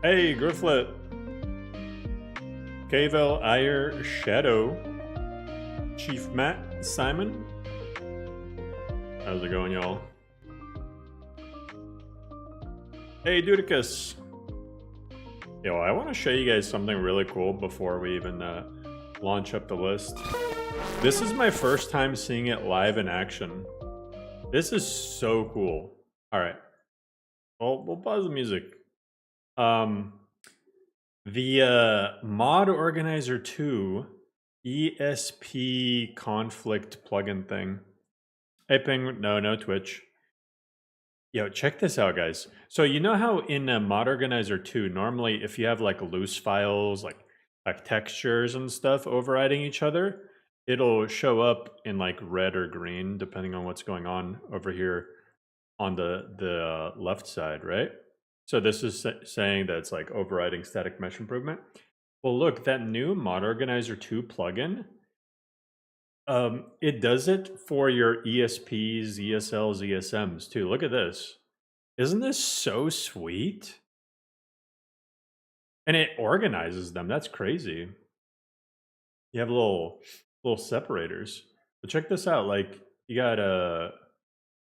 Hey, Grifflet. Cavel, Ire, Shadow, Chief Matt, Simon. How's it going, y'all? Hey, Dudicus. Yo, I want to show you guys something really cool before we even launch up the list. This is my first time seeing it live in action. This is so cool. All right. Well, we'll pause the music. The Mod Organizer 2 ESP conflict plugin thing. Hey, Ping. No Twitch. Yo, check this out, guys. So you know how in Mod Organizer 2, normally if you have like loose files, like textures and stuff overriding each other, it'll show up in like red or green, depending on what's going on over here on the left side, right? So this is saying that it's like overriding static mesh improvement. Well, look, that new Mod Organizer 2 plugin, it does it for your ESPs, ESLs, ESMs too. Look at this. Isn't this so sweet? And it organizes them. That's crazy. You have little separators. But check this out. Like you got I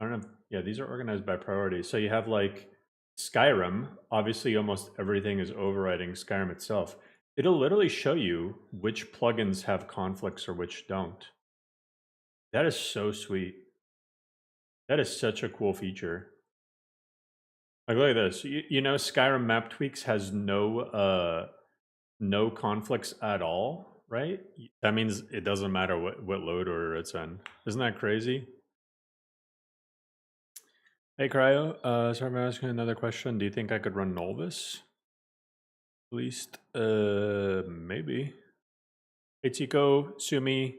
don't know. Yeah, these are organized by priority. So you have like Skyrim. Obviously, almost everything is overriding Skyrim itself. It'll literally show you which plugins have conflicts or which don't. That is so sweet. That is such a cool feature. Like, look at this. You know, Skyrim map tweaks has no conflicts at all, right? That means it doesn't matter what load order it's in. Isn't that crazy? Hey, Cryo. Sorry, I'm asking another question. Do you think I could run Nolvis? At least, maybe. Hey, Tico, Sumi.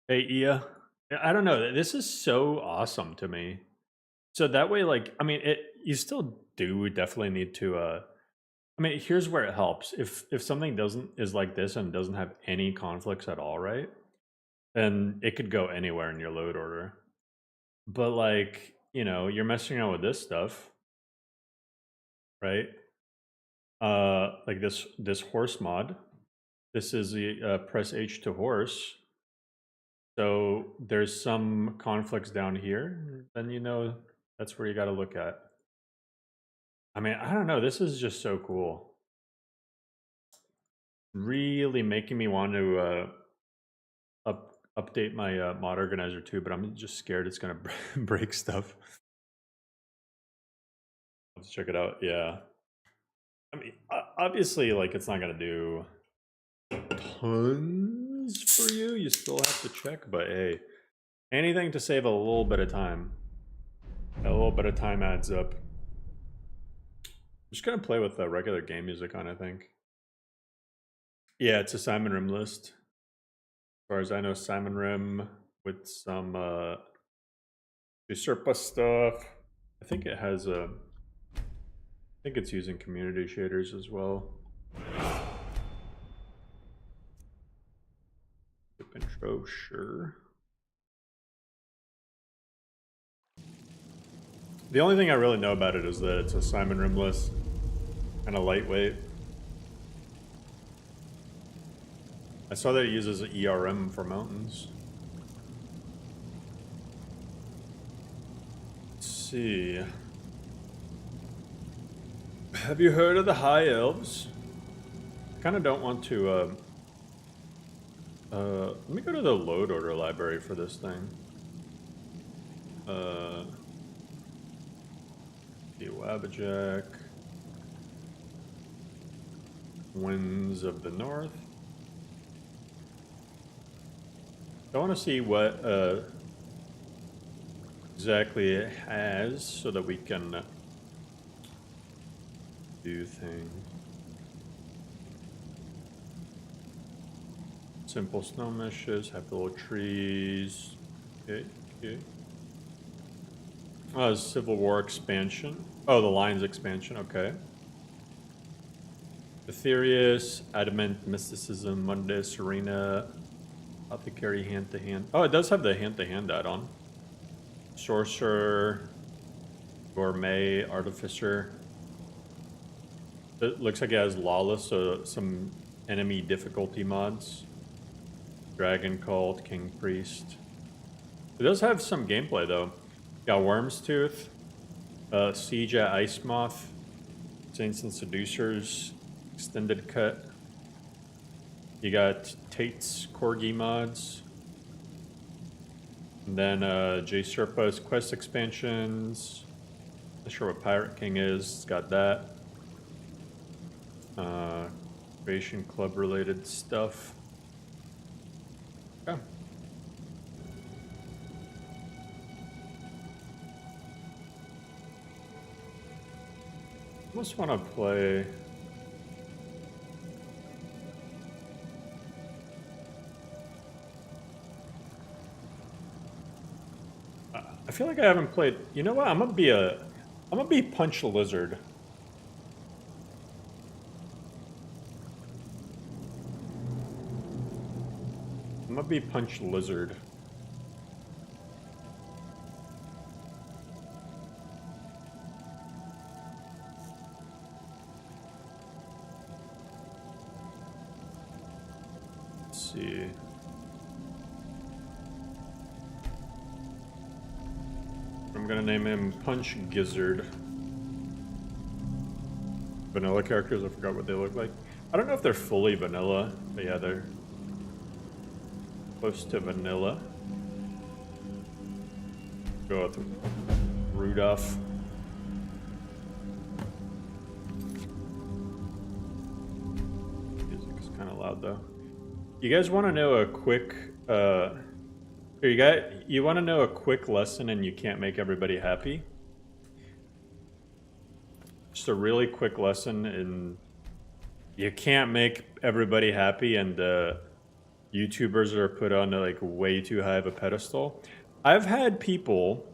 Hey, Ia. I don't know. This is so awesome to me. So that way, like, I mean, you still do definitely need to, I mean, here's where it helps. If something is like this and doesn't have any conflicts at all, right? Then it could go anywhere in your load order. But like, you know, you're messing around with this stuff, right? Like this horse mod. This is the press H to horse. So there's some conflicts down here. Then you know that's where you got to look at. I mean, I don't know. This is just so cool. Really making me want to update my mod organizer too, but I'm just scared it's gonna break stuff. Let's check it out. Yeah, I mean, obviously, like it's not gonna do tons for you. You still have to check, but hey, anything to save a little bit of time. A little bit of time adds up. I'm just gonna play with the regular game music on, I think. Yeah, it's a Simon Rim list. As far as I know, Simon Rim with some Usurpa stuff. I think it has a. I think it's using community shaders as well. Skip intro, sure. The only thing I really know about it is that it's a Simon Rim list, kind of lightweight. I saw that it uses ERM for mountains. Let's see. Have you heard of the High Elves? I kind of don't want to. Let me go to the load order library for this thing. The WABBAJACK. Winds of the North. I want to see what exactly it has so that we can do things. Simple snow meshes, have little trees. Okay. Oh, Civil War expansion. Oh, the Lines expansion, okay. Ethereus, Adamant, Mysticism, Monday, Serena, Apothecary, Hand to Hand. Oh, it does have the Hand to Hand add-on. Sorcerer, Gourmet, Artificer. It looks like it has lawless, so some enemy difficulty mods. Dragon Cult, King Priest. It does have some gameplay though. Got Worm's Tooth, Siege at Ice Moth, Saints and Seducers, Extended Cut. You got Tate's Corgi mods. And then J Serpa's quest expansions. Not sure what Pirate King is. It's got that. Creation Club related stuff. Okay. Almost want to play. I feel like I haven't played. You know what? I'm gonna be Punch the Lizard. I'm gonna be Punch the Lizard. Let's see. I'm gonna name him Punch Gizzard. Vanilla characters, I forgot what they look like. I don't know if they're fully vanilla, but yeah, they're close to vanilla. Go with Rudolph. Music's kind of loud though. You guys want to know a quick you want to know a quick lesson and you can't make everybody happy? Just a really quick lesson in you can't make everybody happy, and YouTubers are put on like way too high of a pedestal. I've had people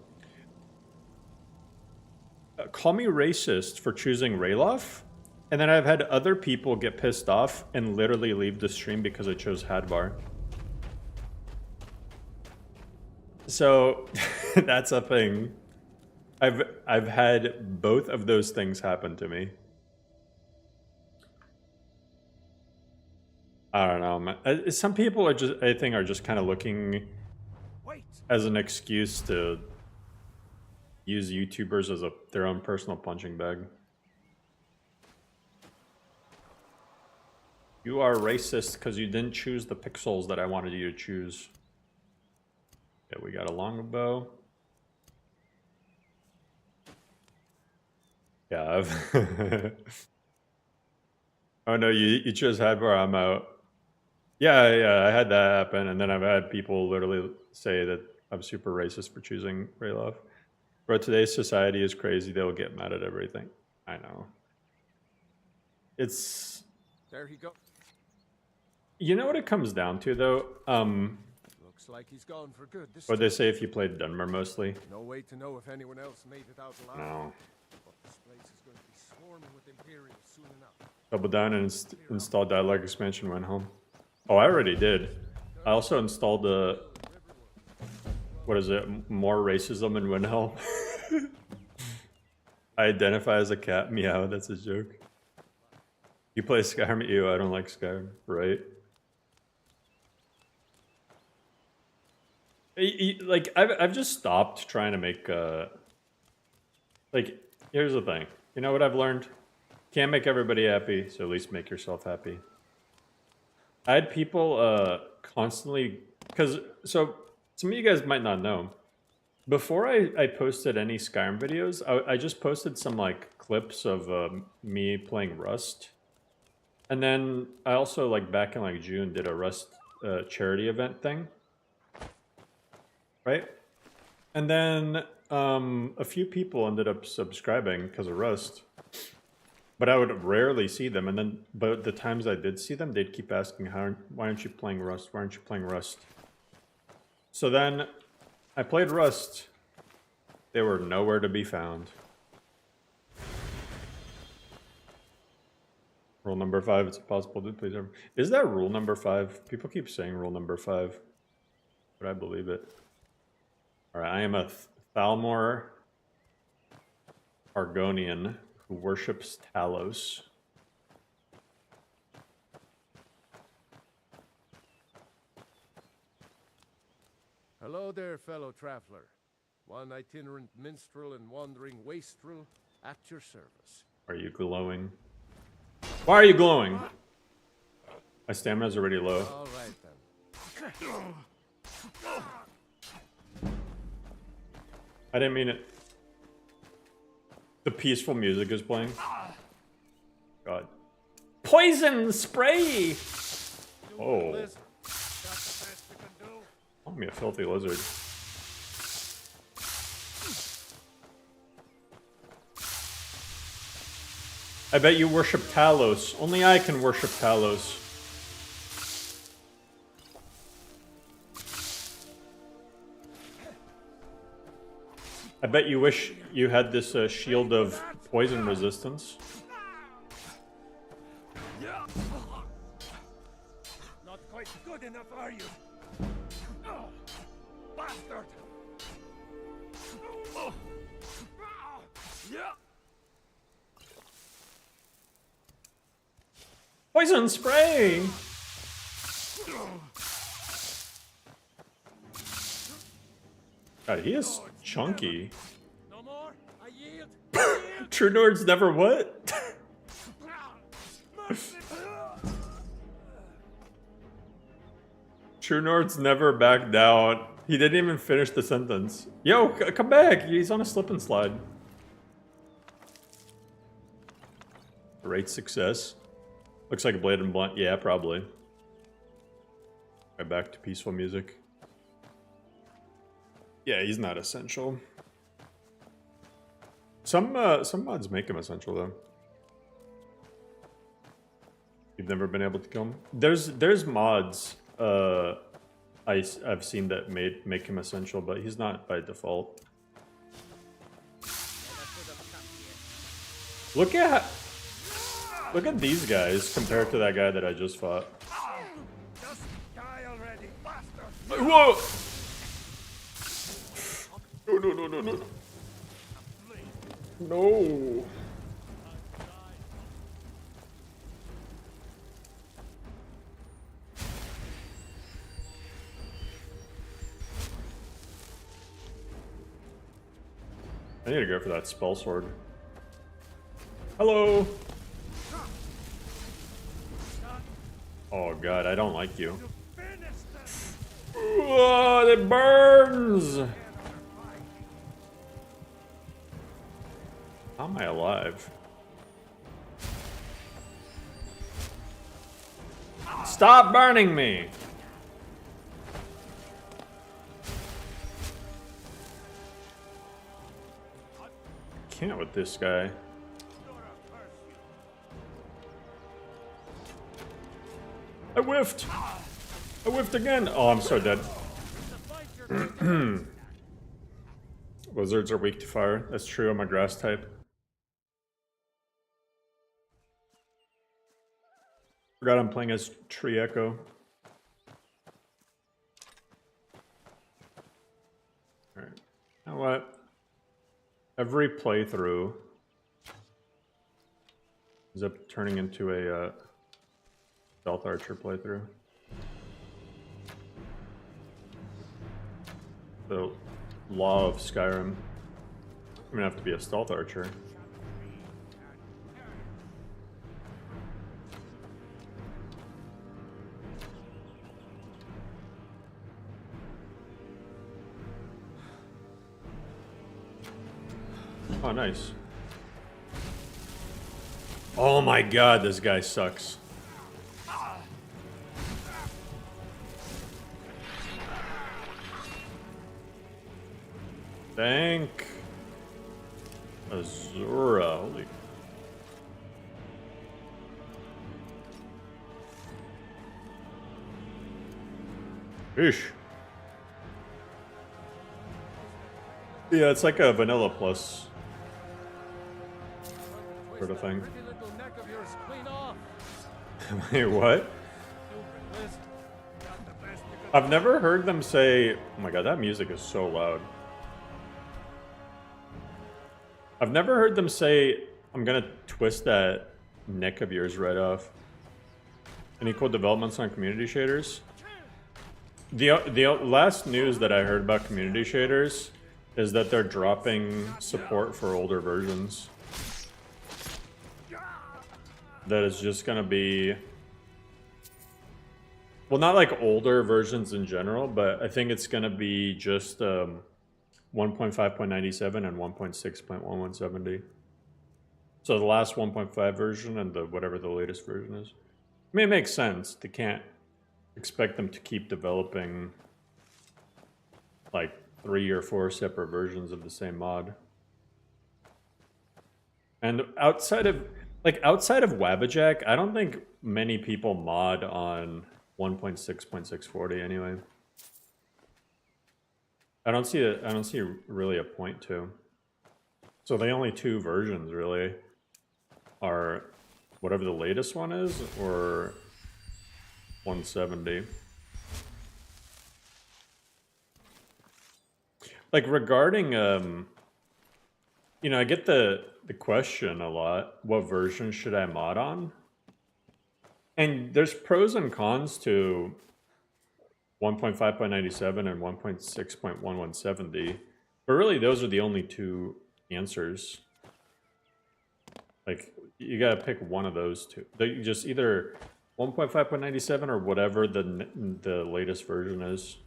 call me racist for choosing Rayloff, and then I've had other people get pissed off and literally leave the stream because I chose Hadvar. So that's a thing. I've had both of those things happen to me. I don't know, man. Some people are just, I think, are just kind of looking as an excuse to use YouTubers as their own personal punching bag. You are racist because you didn't choose the pixels that I wanted you to choose. Yeah, we got a longbow. Yeah, oh no, you chose Hadvar, I'm out. Yeah, I had that happen, and then I've had people literally say that I'm super racist for choosing Rayloff. Bro, today's society is crazy. They'll get mad at everything. I know. It's... There he goes. You know what it comes down to, though? Looks like he's gone for good this What they say if you played Dunmer mostly? No way to know if anyone else made it out alive. No. But this place is going to be swarming with Imperials soon enough. Double down and install dialogue expansion when home. Oh, I already did. I also installed the... What is it? More racism in Windhelm. I identify as a cat. Meow, that's a joke. You play Skyrim? Ew, I don't like Skyrim. Right? Like, I've just stopped trying to make... Like, here's the thing. You know what I've learned? Can't make everybody happy, so at least make yourself happy. I had people constantly... Because, so... Some of you guys might not know. Before I posted any Skyrim videos, I just posted some like clips of me playing Rust. And then I also like back in like June did a Rust charity event thing. Right? And then a few people ended up subscribing because of Rust. But I would rarely see them. And then, but the times I did see them, they'd keep asking, why aren't you playing Rust? Why aren't you playing Rust? So then, I played Rust. They were nowhere to be found. Rule number 5, it's impossible to please everyone. Is that rule number 5? People keep saying rule number 5. But I believe it. Alright, I am a Thalmor Argonian who worships Talos. Hello there, fellow traveler. One itinerant minstrel and wandering wastrel at your service. Are you glowing? Why are you glowing? My stamina's already low. All right then. I didn't mean it. The peaceful music is playing. God. Poison spray! Oh. Call me a filthy lizard. I bet you worship Talos. Only I can worship Talos. I bet you wish you had this shield of poison resistance. Not quite good enough, are you? Bastard! Poison spray! God, he is chunky. No more. I yield. True Nords never what? True Nords never back down. He didn't even finish the sentence. Yo, come back! He's on a slip and slide. Great success. Looks like a Blade and Blunt. Yeah, probably. Right back to peaceful music. Yeah, he's not essential. Some mods make him essential though. You've never been able to kill him. There's mods I've seen that make him essential, but he's not by default. Look at these guys compared to that guy that I just fought. Just die already, bastard! Whoa! No. No. I need to go for that spell sword. Hello. Oh god, I don't like you. Oh, it burns! How am I alive? Stop burning me! Can't with this guy. I whiffed! I whiffed again! Oh, I'm so dead. Lizards are weak to fire. That's true, I'm a grass type. Forgot I'm playing as Tree Echo. Alright. You know what? Every playthrough ends up turning into a stealth archer playthrough. The law of Skyrim. I'm gonna have to be a stealth archer. Oh, nice. Oh my god, this guy sucks. Thank Azura. Holy. Ish. Yeah, it's like a vanilla plus sort of thing. Wait, what? I've never heard them say, oh my god, that music is so loud. I've never heard them say, I'm gonna twist that neck of yours right off. Any cool developments on community shaders? The last news that I heard about community shaders is that they're dropping support for older versions. That is just gonna be, well, not like older versions in general, but I think it's gonna be just 1.5.97 and 1.6.1170. So the last 1.5 version and the whatever the latest version is. I mean, it makes sense. They can't expect them to keep developing like 3 or 4 separate versions of the same mod. And outside of WABBAJACK, I don't think many people mod on 1.6.640 anyway. I don't see really a point to. So the only 2 versions really are whatever the latest one is or 170. Like regarding you know, I get the question a lot, what version should I mod on? And there's pros and cons to 1.5.97 and 1.6.1170, but really those are the only 2 answers. Like, you gotta pick one of those 2. They just either 1.5.97 or whatever the latest version is.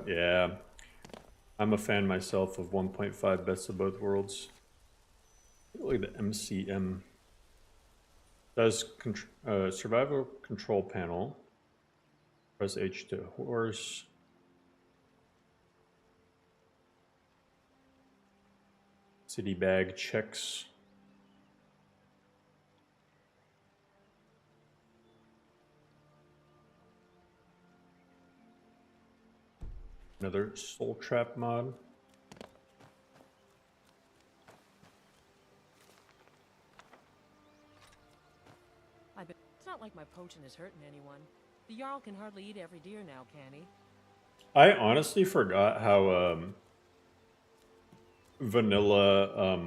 Yeah. I'm a fan myself of 1.5 Best of Both Worlds. Look at the MCM. Does survival control panel. Press H to horse. City bag checks. Another soul trap mod. It's not like my potion is hurting anyone. The Jarl can hardly eat every deer now, can he? I honestly forgot how vanilla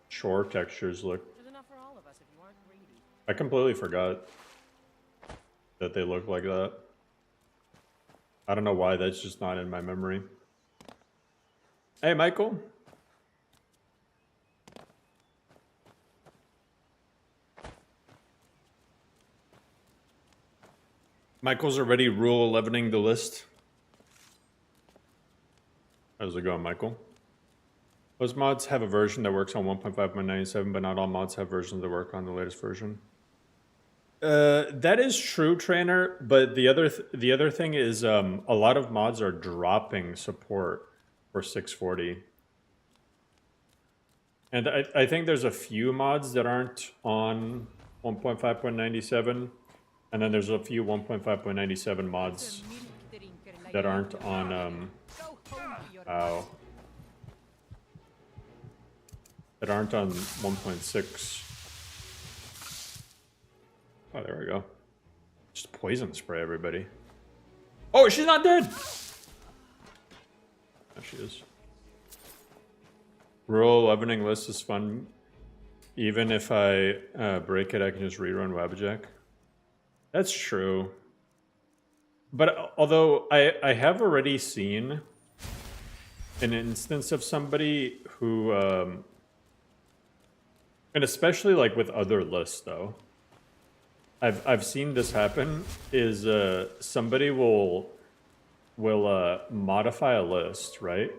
shore textures look. There's enough for all of us if you aren't greedy. I completely forgot that they look like that. I don't know why, that's just not in my memory. Hey, Michael. Michael's already rule 11ing the list. How's it going, Michael? Most mods have a version that works on 1.5.97, but not all mods have versions that work on the latest version. That is true, Trainer, but the other thing is a lot of mods are dropping support for 640. And I think there's a few mods that aren't on 1.5.97, and then there's a few 1.5.97 mods that aren't on that aren't on 1.6. Oh, there we go. Just poison spray everybody. Oh, she's not dead! There she is. Rule 11ing list is fun. Even if I break it, I can just rerun WABBAJACK. That's true. But although I have already seen an instance of somebody who, and especially like with other lists though, I've seen this happen, is somebody will modify a list, right?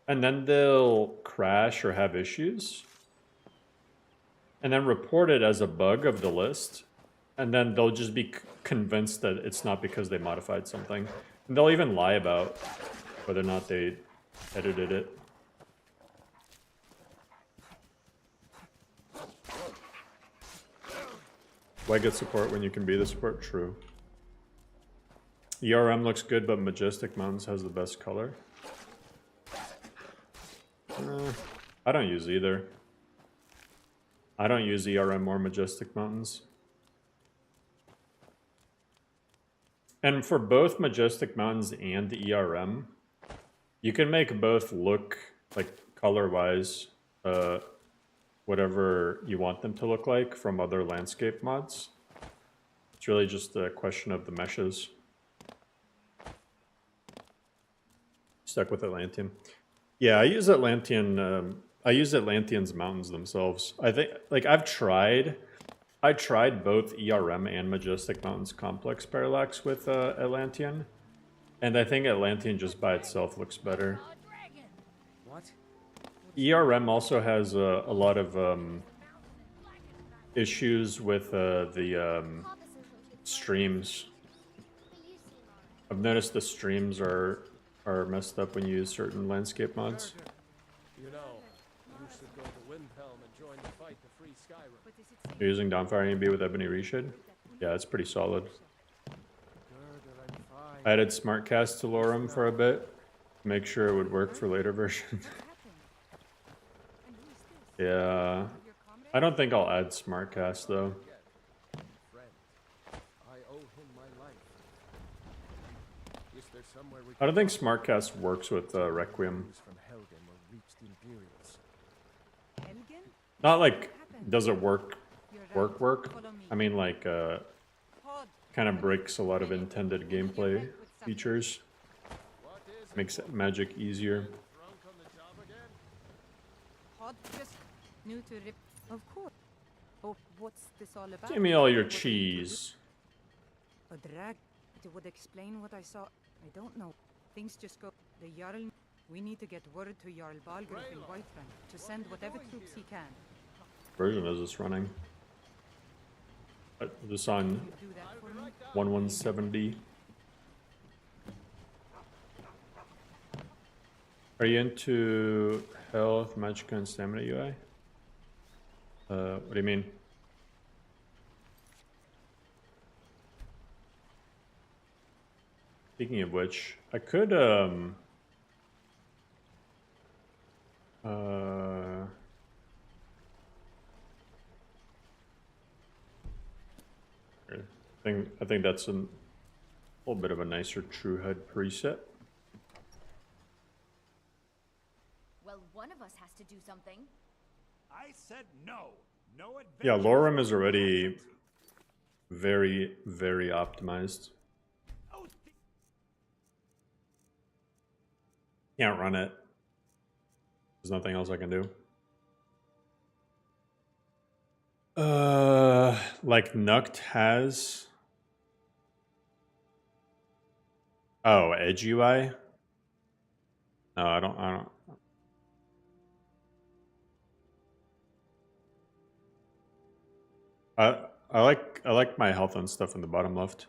And then they'll crash or have issues, and then report it as a bug of the list, and then they'll just be convinced that it's not because they modified something. And they'll even lie about whether or not they edited it. Why get support when you can be the support? True. ERM looks good, but Majestic Mountains has the best color. I don't use either. I don't use ERM or Majestic Mountains. And for both Majestic Mountains and ERM, you can make both look, like color-wise, whatever you want them to look like from other landscape mods. It's really just a question of the meshes. Stuck with Atlantean. Yeah, I use Atlantean. I use Atlantean's mountains themselves. I think, like, I tried both ERM and Majestic Mountains Complex Parallax with Atlantean, and I think Atlantean just by itself looks better. What? ERM also has a lot of issues with the streams. I've noticed the streams are messed up when you use certain landscape mods. You know, you should go to Windhelm and join the fight to free Skyrim. You're using Dawnfire A&B with Ebony Reshade? Yeah, it's pretty solid. I added Smartcast to Lorem for a bit. Make sure it would work for later versions. Yeah. I don't think I'll add Smartcast though. I don't think Smartcast works with Requiem. Not like, does it work? I mean, like, kind of breaks a lot of intended gameplay features. Makes magic easier. Of course. Oh, what's this all about? Give me all your cheese. A drag. It would explain what I saw. I don't know. Things just go. The Jarl. We need to get word to Jarl Balgruuf in Whiterun to send whatever troops he can. Version is this running? This on 1170. Are you into health, magicka, and stamina UI? What do you mean? Speaking of which, I could I think that's a little bit of a nicer true HUD preset. Well, one of us has to do something. I said no. No adventure. Yeah, Lorem is already very, very optimized. Can't run it. There's nothing else I can do. Like Nuct has. Oh, Edge UI? No, I don't. I like my health and stuff in the bottom left.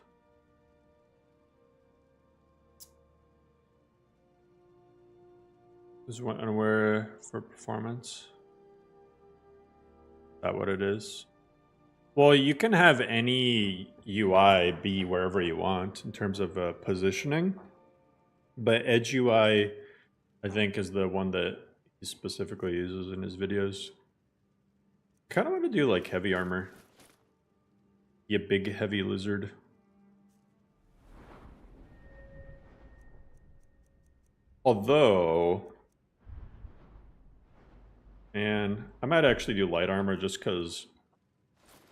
Is one unaware for performance? Is that what it is? Well, you can have any UI be wherever you want in terms of positioning, but Edge UI, I think, is the one that he specifically uses in his videos. Kind of want to do like heavy armor. You big heavy lizard. Although, man, I might actually do light armor just because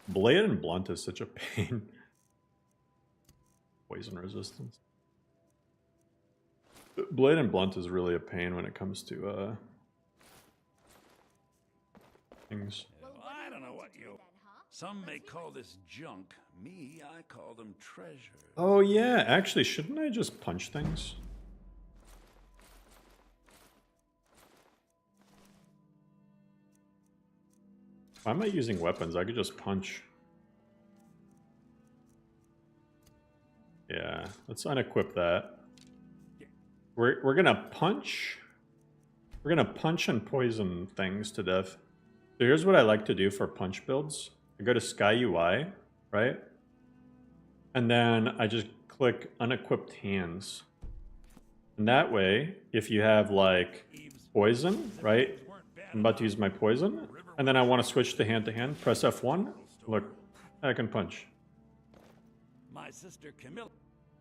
Blade and Blunt is such a pain. Poison resistance. Blade and Blunt is really a pain when it comes to things. I don't know what you... Some may call this junk. Me, I call them treasures. Oh yeah, actually, shouldn't I just punch things? Why am I using weapons? I could just punch. Yeah, let's unequip that. We're gonna punch. We're gonna punch and poison things to death. So here's what I like to do for punch builds. I go to Sky UI, right? And then I just click unequipped hands. And that way, if you have like poison, right? I'm about to use my poison. And then I want to switch to hand, press F1. Look, I can punch. My sister Camilla.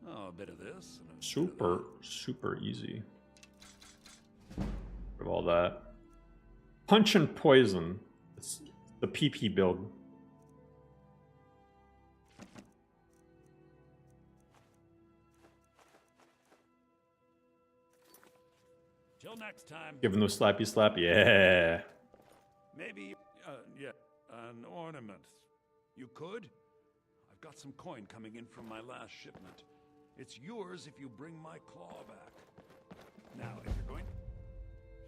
Oh, a bit of this. And a Super easy. Of all that. Punch and poison. It's the PP build. Till next time. Give him the slappy slap. Yeah. Maybe, yeah, an ornament. You could? I've got some coin coming in from my last shipment. It's yours if you bring my claw back. Now, if you're going,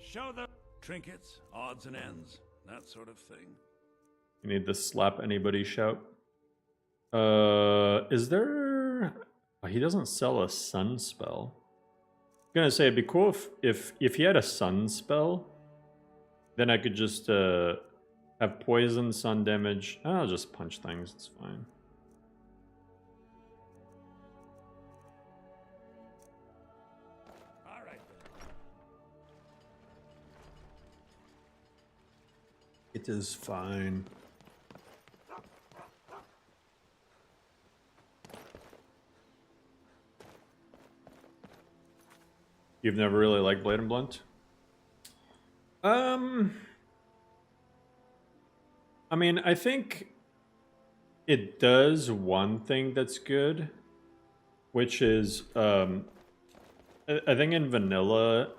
show the trinkets, odds and ends, that sort of thing. You need the slap anybody shout. Is there? Oh, he doesn't sell a sun spell. I'm gonna say it'd be cool if he had a sun spell. Then I could just have poison, sun damage. I'll just punch things. It's fine. All right then. It is fine. You've never really liked Blade and Blunt? I mean, I think it does one thing that's good, which is, I think in vanilla,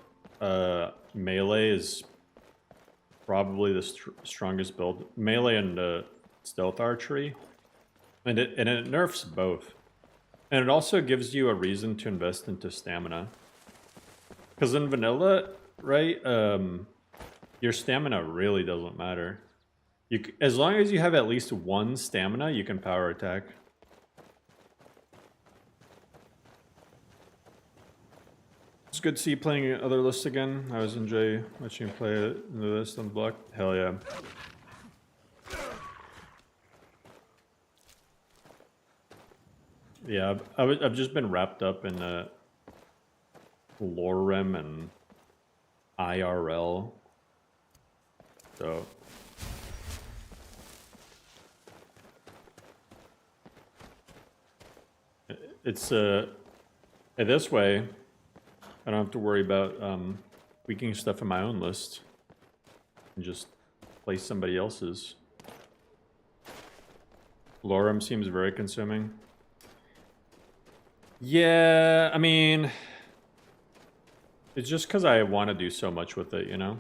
melee is probably the strongest build. Melee and stealth archery, and it nerfs both, and it also gives you a reason to invest into stamina. Because in vanilla, right, your stamina really doesn't matter. As long as you have at least one stamina, you can power attack. It's good to see you playing other lists again. I always enjoy watching you play the list on the block. Hell yeah. Yeah, I've just been wrapped up in Lorem and IRL. So it's this way I don't have to worry about tweaking stuff in my own list and just play somebody else's. Lorem seems very consuming. Yeah, I mean, it's just because I want to do so much with it, you know?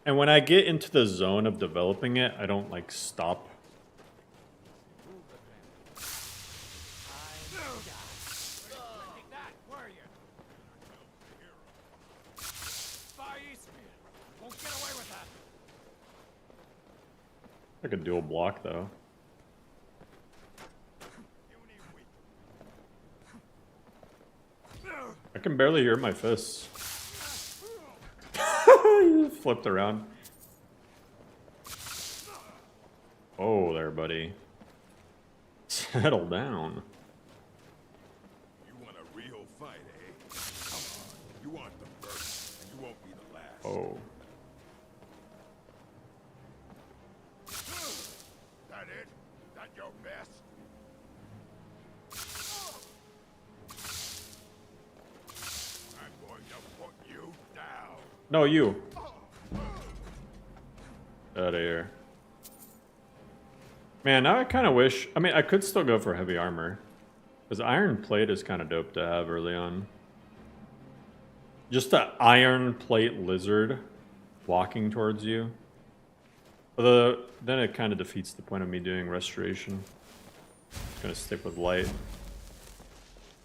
And when I get into the zone of developing it, I don't, like, stop. Like a dual block, though. I can barely hear my fists. You flipped around. Oh, there, buddy. Settle down. You want a real fight, eh? Come on. You want the first, and you won't be the last. Oh. That it? That your best? I'm going to put you down. No, you. Out of here. Man, now I kind of wish... I mean, I could still go for heavy armor. Because iron plate is kind of dope to have early on. Just an iron plate lizard walking towards you. Although, then it kind of defeats the point of me doing restoration. Just gonna stick with light.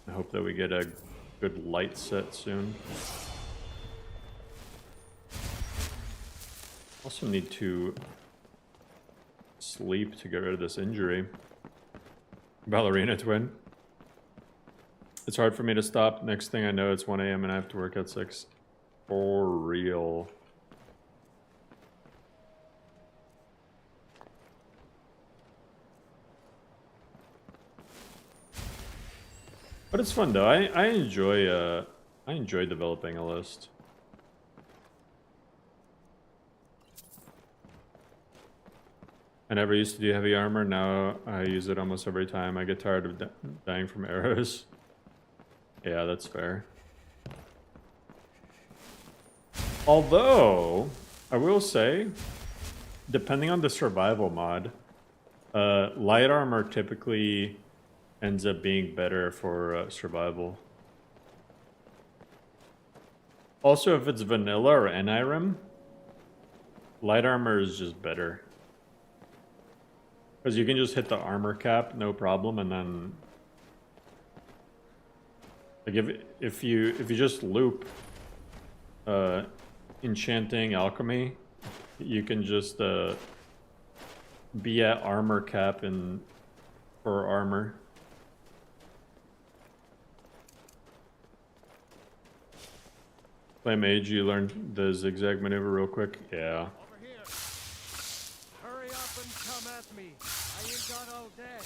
I hope that we get a good light set soon. Also need to sleep to get rid of this injury. Ballerina twin. It's hard for me to stop. Next thing I know, it's 1 a.m. and I have to work at 6. For real. But it's fun though. I enjoy developing a list. I never used to do heavy armor. Now I use it almost every time. I get tired of dying from arrows. Yeah, that's fair. Although, I will say, depending on the survival mod, light armor typically ends up being better for survival. Also, if it's vanilla or NIRM, light armor is just better. Because you can just hit the armor cap, no problem, and then... Like if you just loop enchanting alchemy, you can just be at armor cap for armor. Play mage, you learned the zigzag maneuver real quick. Yeah. Over here. Hurry up and come at me. I ain't got all day.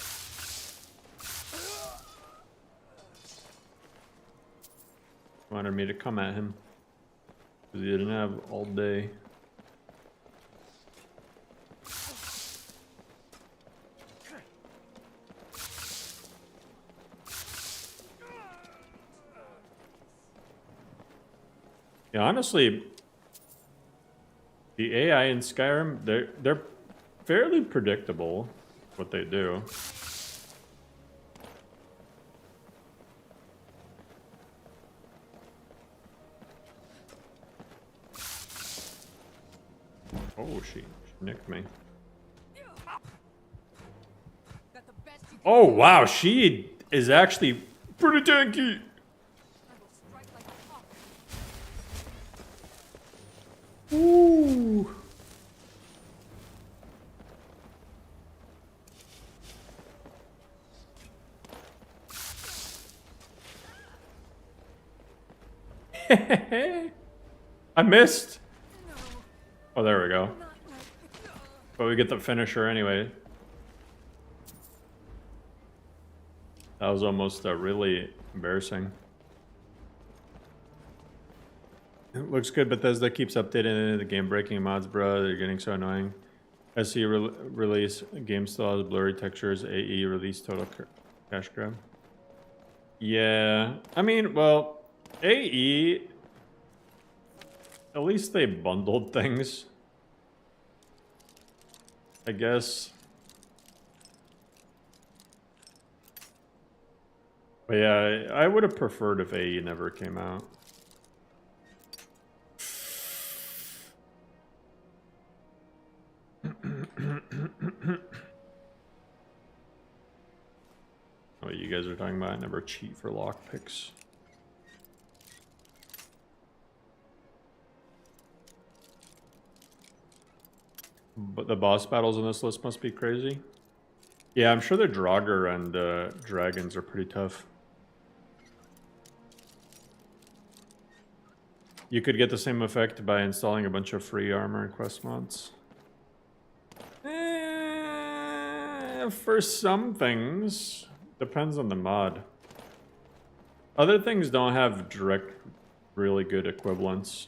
Wanted me to come at him because he didn't have all day. Yeah, honestly, the AI in Skyrim, they're fairly predictable what they do. Oh, she nicked me. Oh, wow, she is actually pretty tanky. Ooh. I missed. Oh, there we go. But we get the finisher anyway. That was almost really embarrassing. It looks good. Bethesda keeps updating the game-breaking mods, bro. They're getting so annoying. SE release, game still has blurry textures. AE release, total cash grab. Yeah, I mean, well, AE, at least they bundled things, I guess. But yeah, I would have preferred if AE never came out. Oh, you guys are talking about I never cheat for lockpicks. But the boss battles in this list must be crazy. Yeah, I'm sure the Draugr and dragons are pretty tough. You could get the same effect by installing a bunch of free armor and quest mods. For some things, depends on the mod. Other things don't have direct, really good equivalents.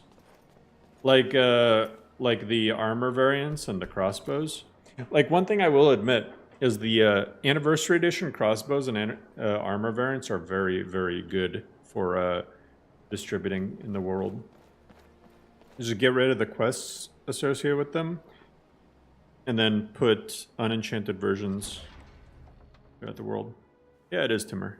Like the armor variants and the crossbows. Like, one thing I will admit is the Anniversary Edition crossbows and armor variants are very, very good for distributing in the world. Just get rid of the quests associated with them, and then put unenchanted versions throughout the world. Yeah, it is Timur.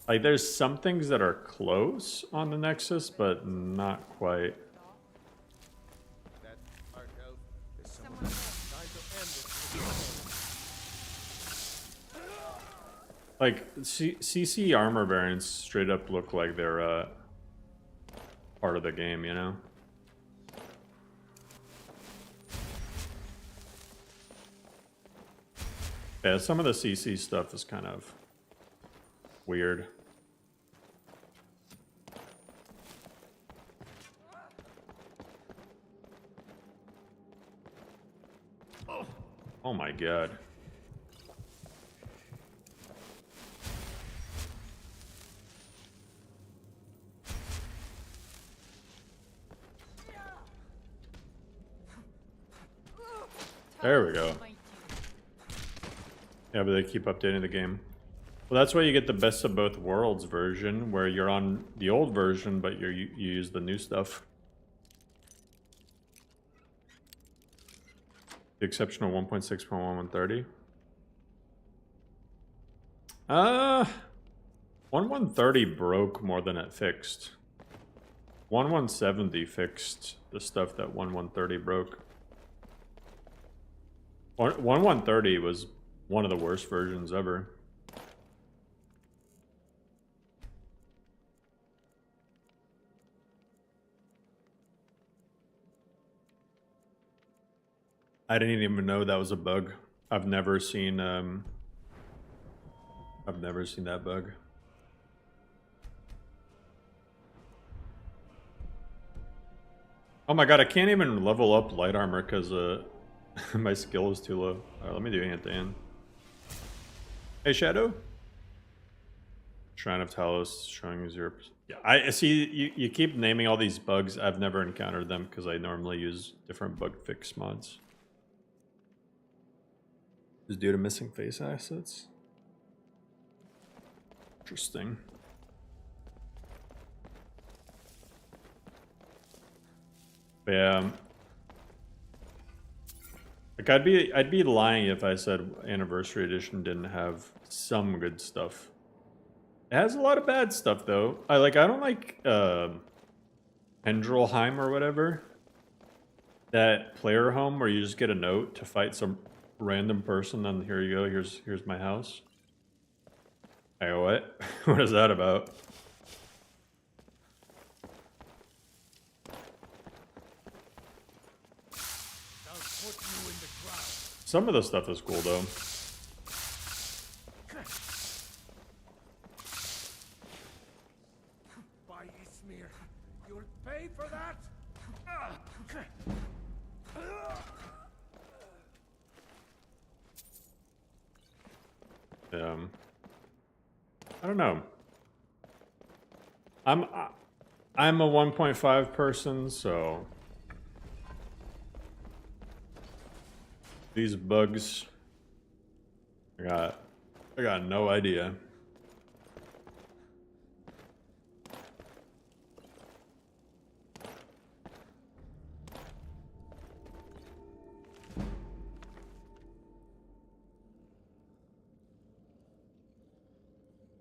Like, there's some things that are close on the Nexus, but not quite. That our help is someone else trying to end this. Like, CC armor variants straight up look like they're part of the game, you know? Yeah, some of the CC stuff is kind of weird. Oh my god. There we go. Yeah, but they keep updating the game. Well, that's why you get the best of both worlds version, where you're on the old version, but you use the new stuff. The exception of 1.6.1130. 1130 broke more than it fixed. 1170 fixed the stuff that 1130 broke. 1130 was one of the worst versions ever. I didn't even know that was a bug. I've never seen that bug. Oh my god, I can't even level up light armor because my skill is too low. Alright, let me do hand to hand. Hey Shadow? Shrine of Talos showing 0%. Yeah, I see you keep naming all these bugs. I've never encountered them because I normally use different bug fix mods. Is due to missing face assets? Interesting. But yeah. Like I'd be lying if I said Anniversary Edition didn't have some good stuff. It has a lot of bad stuff though. I don't like Pendrelheim or whatever. That player home where you just get a note to fight some random person, and here you go, here's my house. Hey, what? What is that about? Some of the stuff is cool though. By Ismir, you'll pay for that. I don't know. I'm a 1.5 person, so these bugs, I got no idea.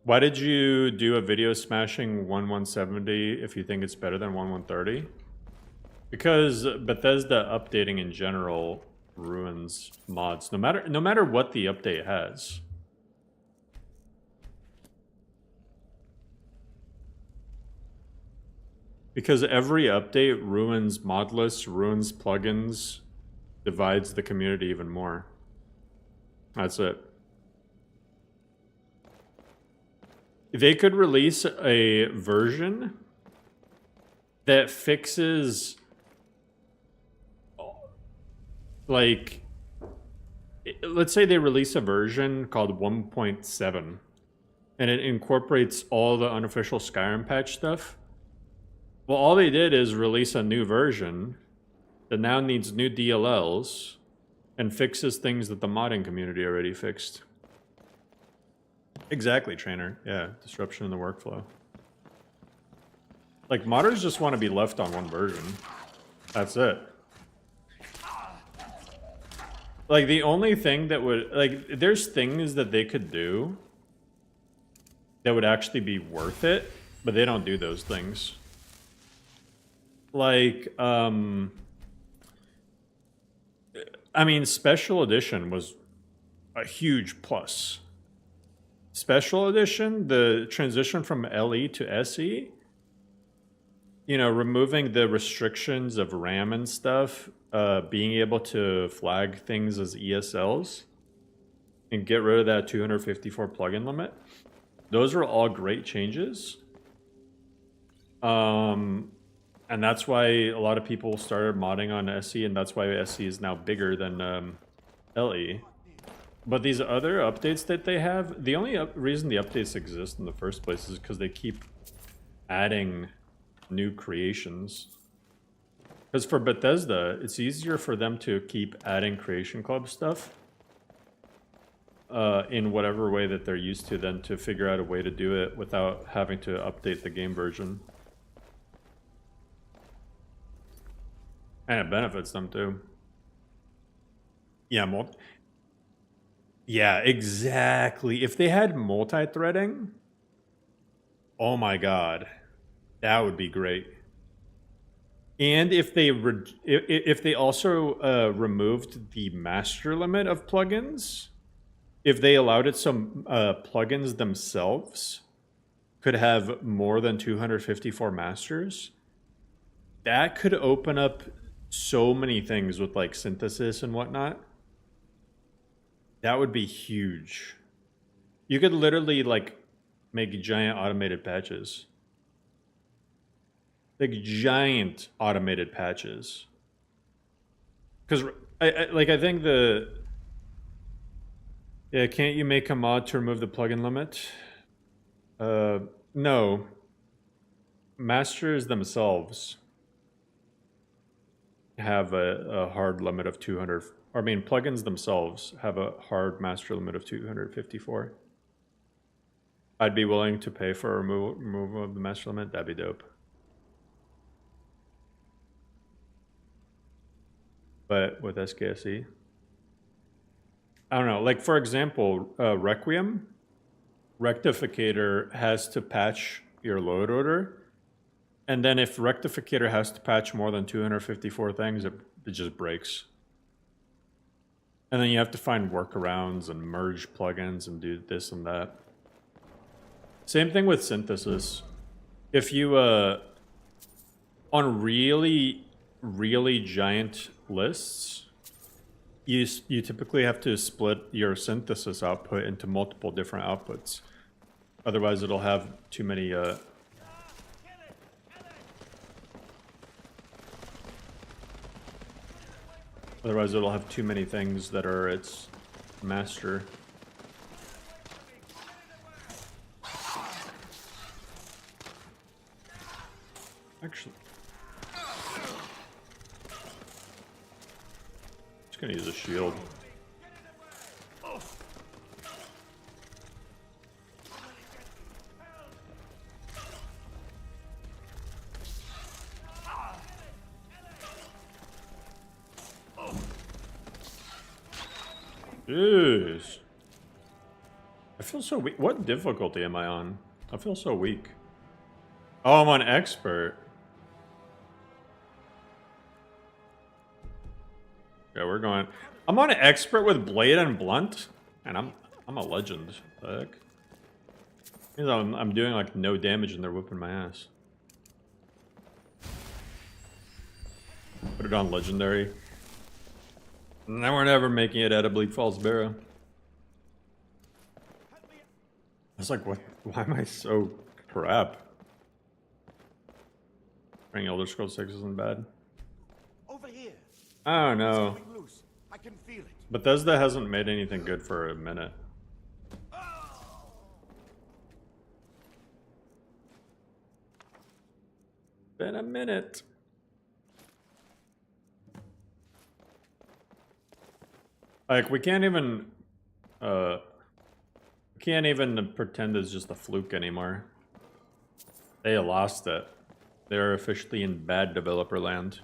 Why did you do a video smashing 1170 if you think it's better than 1130? Because Bethesda updating in general ruins mods, no matter what the update has. Because every update ruins mod lists, ruins plugins, divides the community even more. That's it. They could release a version that fixes, like, let's say they release a version called 1.7 and it incorporates all the unofficial Skyrim patch stuff. Well, all they did is release a new version that now needs new DLLs and fixes things that the modding community already fixed. Exactly, Trainer. Yeah, disruption in the workflow. Like, modders just want to be left on one version. That's it. Like, the only thing that would... Like, there's things that they could do that would actually be worth it, but they don't do those things. Like, I mean, Special Edition was a huge plus. Special Edition, the transition from LE to SE, you know, removing the restrictions of RAM and stuff, being able to flag things as ESLs, and get rid of that 254 plugin limit. Those are all great changes. And that's why a lot of people started modding on SE, and that's why SE is now bigger than LE. But these other updates that they have, the only reason the updates exist in the first place is because they keep adding new creations. Because for Bethesda, it's easier for them to keep adding Creation Club stuff in whatever way that they're used to than to figure out a way to do it without having to update the game version. And it benefits them too. Yeah, yeah, exactly. If they had multi-threading, oh my god, that would be great. And if they also removed the master limit of plugins, if they allowed it, some plugins themselves could have more than 254 masters, that could open up so many things with like synthesis and whatnot. That would be huge. You could literally like make giant automated patches. Like giant automated patches. Because I think yeah, can't you make a mod to remove the plugin limit? No. Masters themselves have a hard limit of 200. I mean, plugins themselves have a hard master limit of 254. I'd be willing to pay for a removal of the master limit. That'd be dope. But with SKSE, I don't know. Like, for example, Requiem, Rectificator has to patch your load order. And then if Rectificator has to patch more than 254 things, it just breaks. And then you have to find workarounds and merge plugins and do this and that. Same thing with synthesis. If you, on really, really giant lists, you typically have to split your synthesis output into multiple different outputs. Otherwise, it'll have too many, otherwise, it'll have too many things that are its master. Actually, just gonna use a shield. Jeez. I feel so weak. What difficulty am I on? I feel so weak. Oh, I'm on expert. Yeah, we're going. I'm on expert with blade and blunt, and I'm a legend. Heck. Means I'm doing like no damage and they're whooping my ass. Put it on legendary. And then we're never making it out of Bleak Falls Barrow. I was like, what? Why am I so crap? Playing Elder Scrolls 6 isn't bad. Over here. I don't know. Loose. I can feel it. Bethesda hasn't made anything good for a minute. Been a minute. Like, we can't even pretend it's just a fluke anymore. They lost it. They're officially in bad developer land.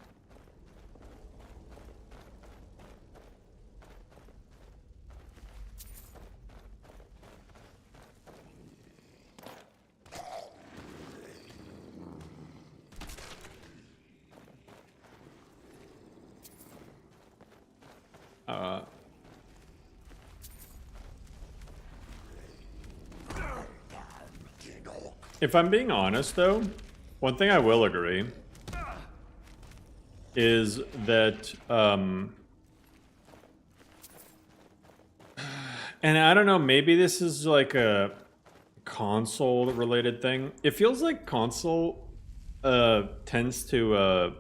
If I'm being honest, though, one thing I will agree is that, and I don't know, maybe this is like a console-related thing. It feels like console tends to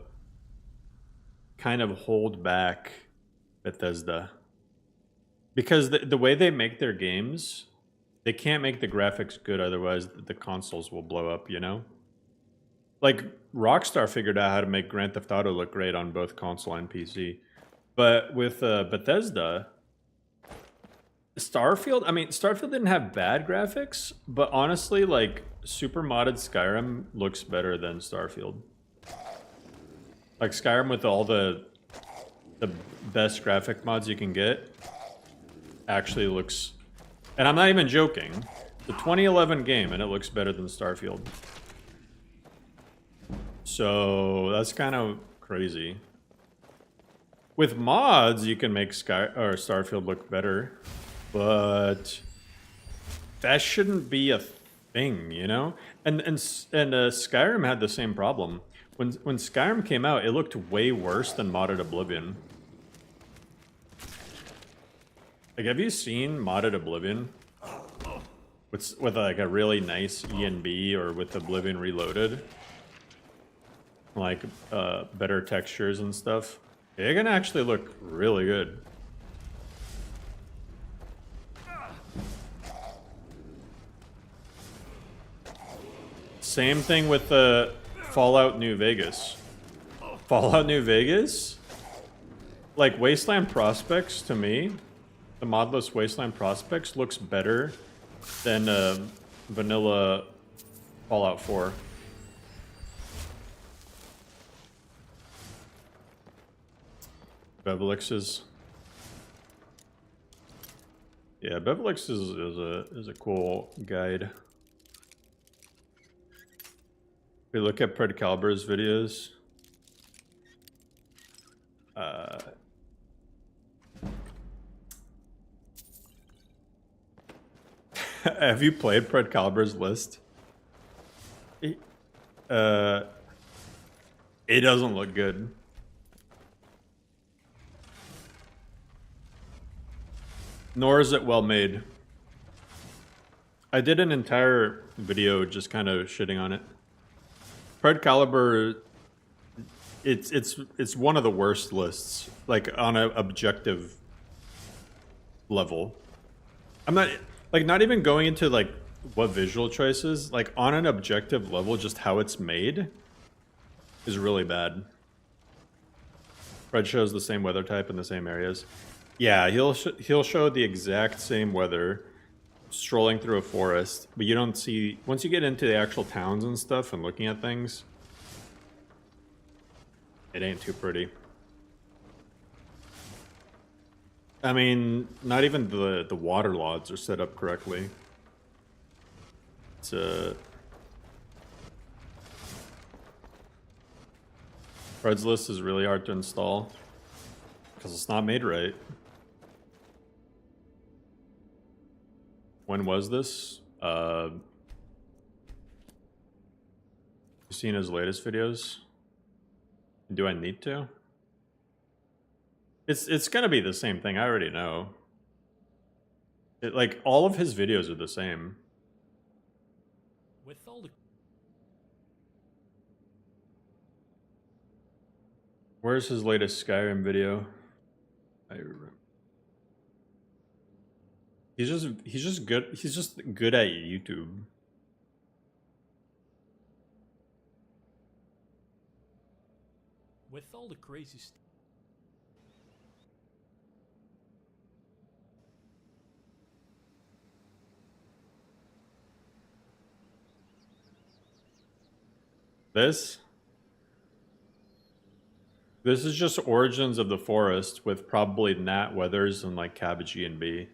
kind of hold back Bethesda. Because the way they make their games, they can't make the graphics good, otherwise the consoles will blow up, you know? Like, Rockstar figured out how to make Grand Theft Auto look great on both console and PC. But with Bethesda, Starfield, I mean, Starfield didn't have bad graphics, but honestly, like, super modded Skyrim looks better than Starfield. Like, Skyrim with all the best graphic mods you can get actually looks... And I'm not even joking. The 2011 game, and it looks better than Starfield. So, that's kind of crazy. With mods, you can make Starfield look better. But that shouldn't be a thing, you know? And Skyrim had the same problem. When Skyrim came out, it looked way worse than modded Oblivion. Like, have you seen modded Oblivion? With like a really nice ENB or with Oblivion Reloaded? Like, better textures and stuff. It can actually look really good. Same thing with the Fallout New Vegas. Fallout New Vegas? Like, Wasteland Prospects, to me, the modless Wasteland Prospects looks better than vanilla Fallout 4. Bevelix yeah, Bevelix is a cool guide. If we look at Pred Caliber's videos, have you played Pred Caliber's list? It doesn't look good. Nor is it well made. I did an entire video just kind of shitting on it. Pred Caliber, it's one of the worst lists, like on an objective level. I'm not like not even going into like what visual choices, like on an objective level, just how it's made is really bad. Pred shows the same weather type in the same areas. Yeah, he'll show the exact same weather strolling through a forest, but you don't see... Once you get into the actual towns and stuff and looking at things, it ain't too pretty. I mean, not even the water lots are set up correctly. It's Fred's list is really hard to install because it's not made right. When was this? You seen his latest videos? Do I need to? It's gonna be the same thing. I already know. Like all of his videos are the same. With all the Where's his latest Skyrim video? I remember. He's just good. He's just good at YouTube. with all the crazy stuff. This is just Origins of the Forest with probably Nat Weathers and like Cabbage E&B.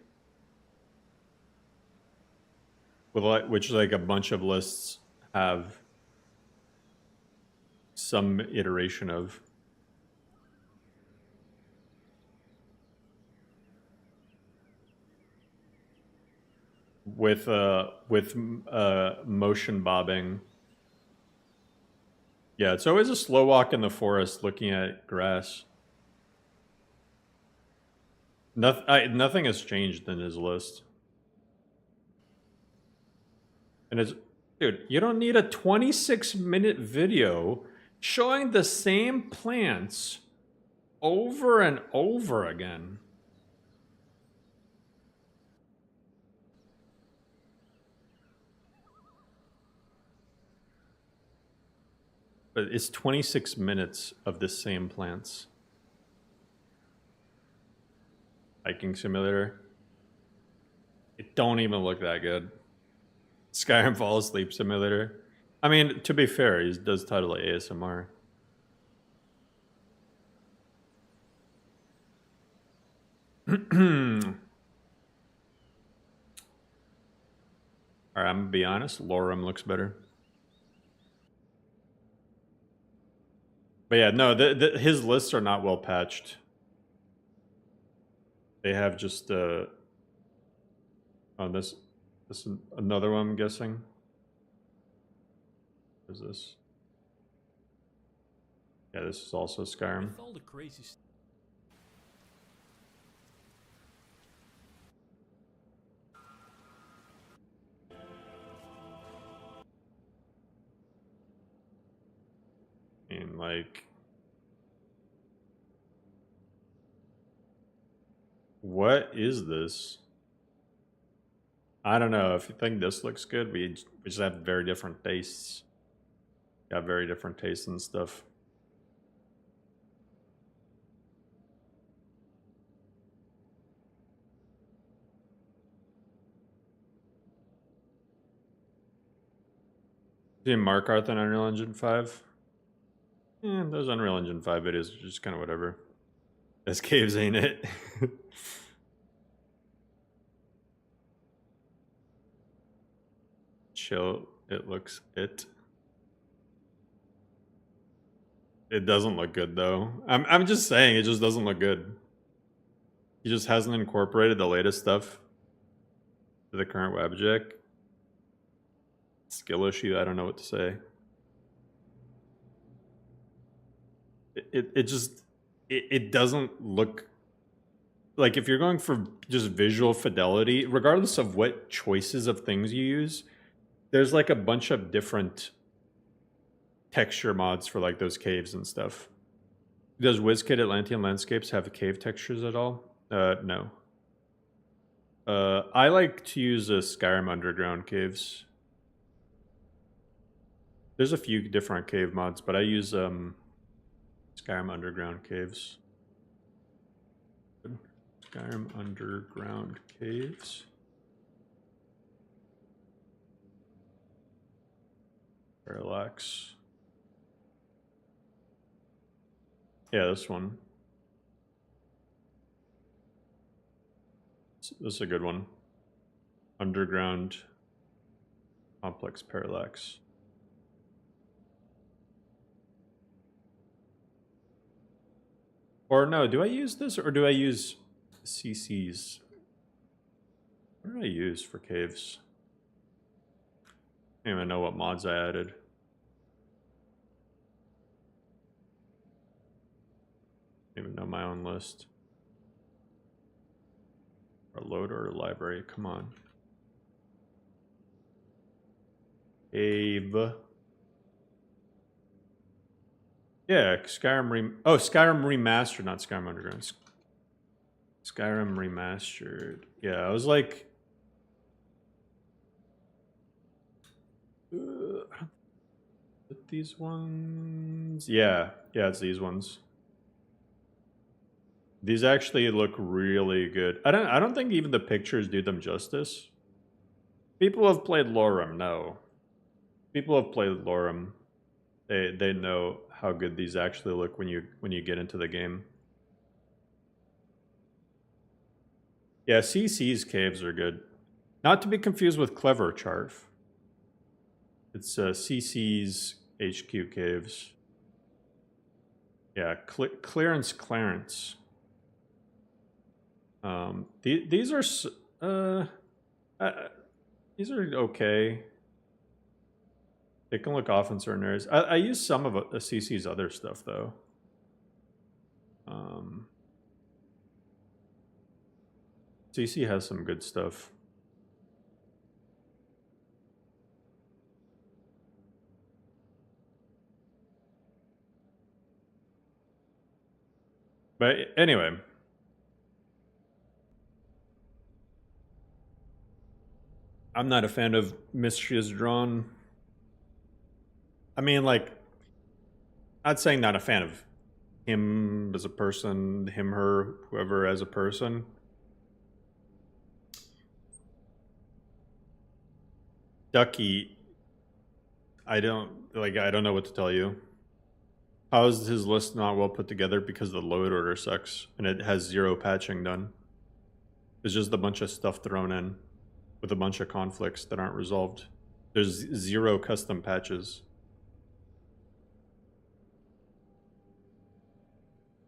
With which like a bunch of lists have some iteration of. With motion bobbing. Yeah, it's always a slow walk in the forest looking at grass. Nothing has changed in his list. And it's, dude, you don't need a 26-minute video showing the same plants over and over again. But it's 26 minutes of the same plants. Hiking simulator. It don't even look that good. Skyrim Fall Asleep Simulator. I mean, to be fair, he does title it ASMR. Alright, I'm gonna be honest, Lorem looks better. But yeah, no, his lists are not well patched. They have just oh, this is another one, I'm guessing. What is this? Yeah, this is also Skyrim. With all the crazy stuff. And like, what is this? I don't know. If you think this looks good, we just have very different tastes. Got very different tastes and stuff. See Mark Arth on Unreal Engine 5? Yeah, those Unreal Engine 5 videos are just kind of whatever. This caves ain't it. Chill, it looks it. It doesn't look good though. I'm just saying it just doesn't look good. He just hasn't incorporated the latest stuff to the current WABBAJACK. Skill issue, I don't know what to say. It doesn't look like, if you're going for just visual fidelity, regardless of what choices of things you use, there's like a bunch of different texture mods for like those caves and stuff. Does WizKid Atlantean Landscapes have cave textures at all? No. I like to use Skyrim Underground caves. There's a few different cave mods, but I use Skyrim Underground caves. Skyrim Underground caves. Parallax. Yeah, this one. This is a good one. Underground complex parallax. Or no, do I use this or do I use CCs? What do I use for caves? I don't even know what mods I added. I don't even know my own list. Or loader or library, come on. Cave. Yeah, Skyrim Skyrim Remastered, not Skyrim Underground. Skyrim Remastered. Yeah, I was like... these ones? Yeah, it's these ones. These actually look really good. I don't think even the pictures do them justice. People have played Lorem, no. People have played Lorem. They know how good these actually look when you get into the game. Yeah, CC's caves are good. Not to be confused with Clever Charf. It's CC's HQ caves. Yeah, Clarence. These are okay. They can look off in certain areas. I use some of CC's other stuff though. CC has some good stuff. But anyway. I'm not a fan of Mystery is Drawn. I mean, like, not saying not a fan of him as a person, him, her, whoever as a person. Ducky, I don't know what to tell you. How is his list not well put together? Because the load order sucks and it has 0 patching done. There's just a bunch of stuff thrown in with a bunch of conflicts that aren't resolved. There's 0 custom patches.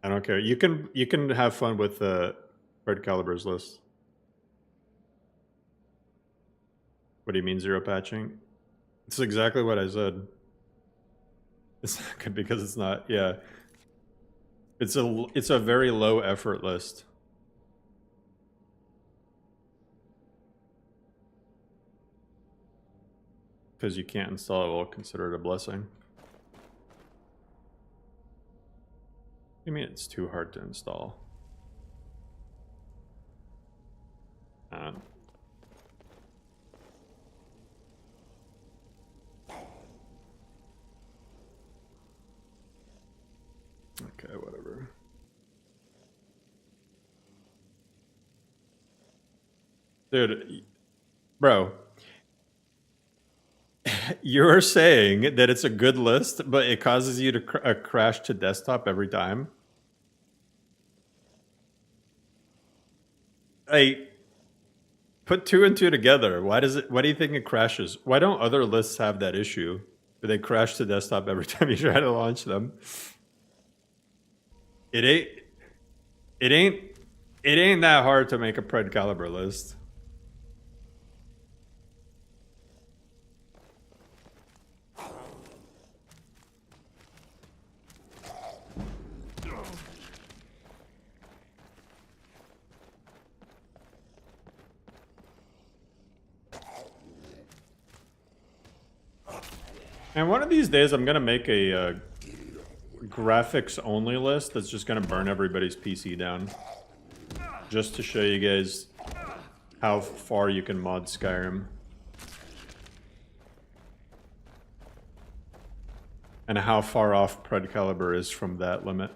I don't care. You can have fun with Red Caliber's list. What do you mean 0 patching? It's exactly what I said. It's not good because it's not. Yeah, it's a very low effort list. Because you can't install it, we'll consider it a blessing. I mean, it's too hard to install. Okay, whatever. Dude, bro. You're saying that it's a good list, but it causes you to crash to desktop every time? Like, put 2 and 2 together. Why do you think it crashes? Why don't other lists have that issue? Where they crash to desktop every time you try to launch them? It ain't that hard to make a Pred Caliber list. And one of these days, I'm gonna make a graphics only list that's just gonna burn everybody's PC down, just to show you guys how far you can mod Skyrim and how far off Pred Caliber is from that limit.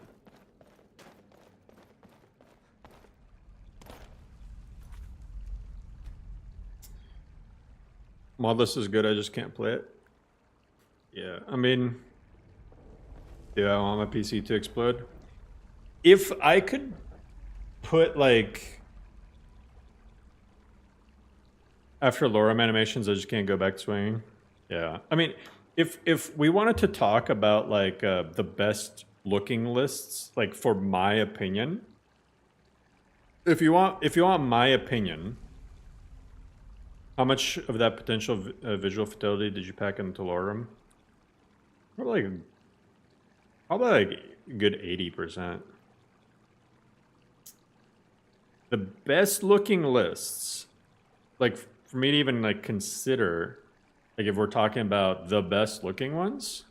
MODLIST is good, I just can't play it. Yeah, I mean, do I want my PC to explode? If I could put, like, after lorem animations, I just can't go back to swinging. Yeah, I mean, if we wanted to talk about, like, the best looking lists, like, for my opinion, if you want my opinion, how much of that potential visual fidelity did you pack into lorem? Probably like a good 80%. The best looking lists, like for me to even like consider, like if we're talking about the best looking ones,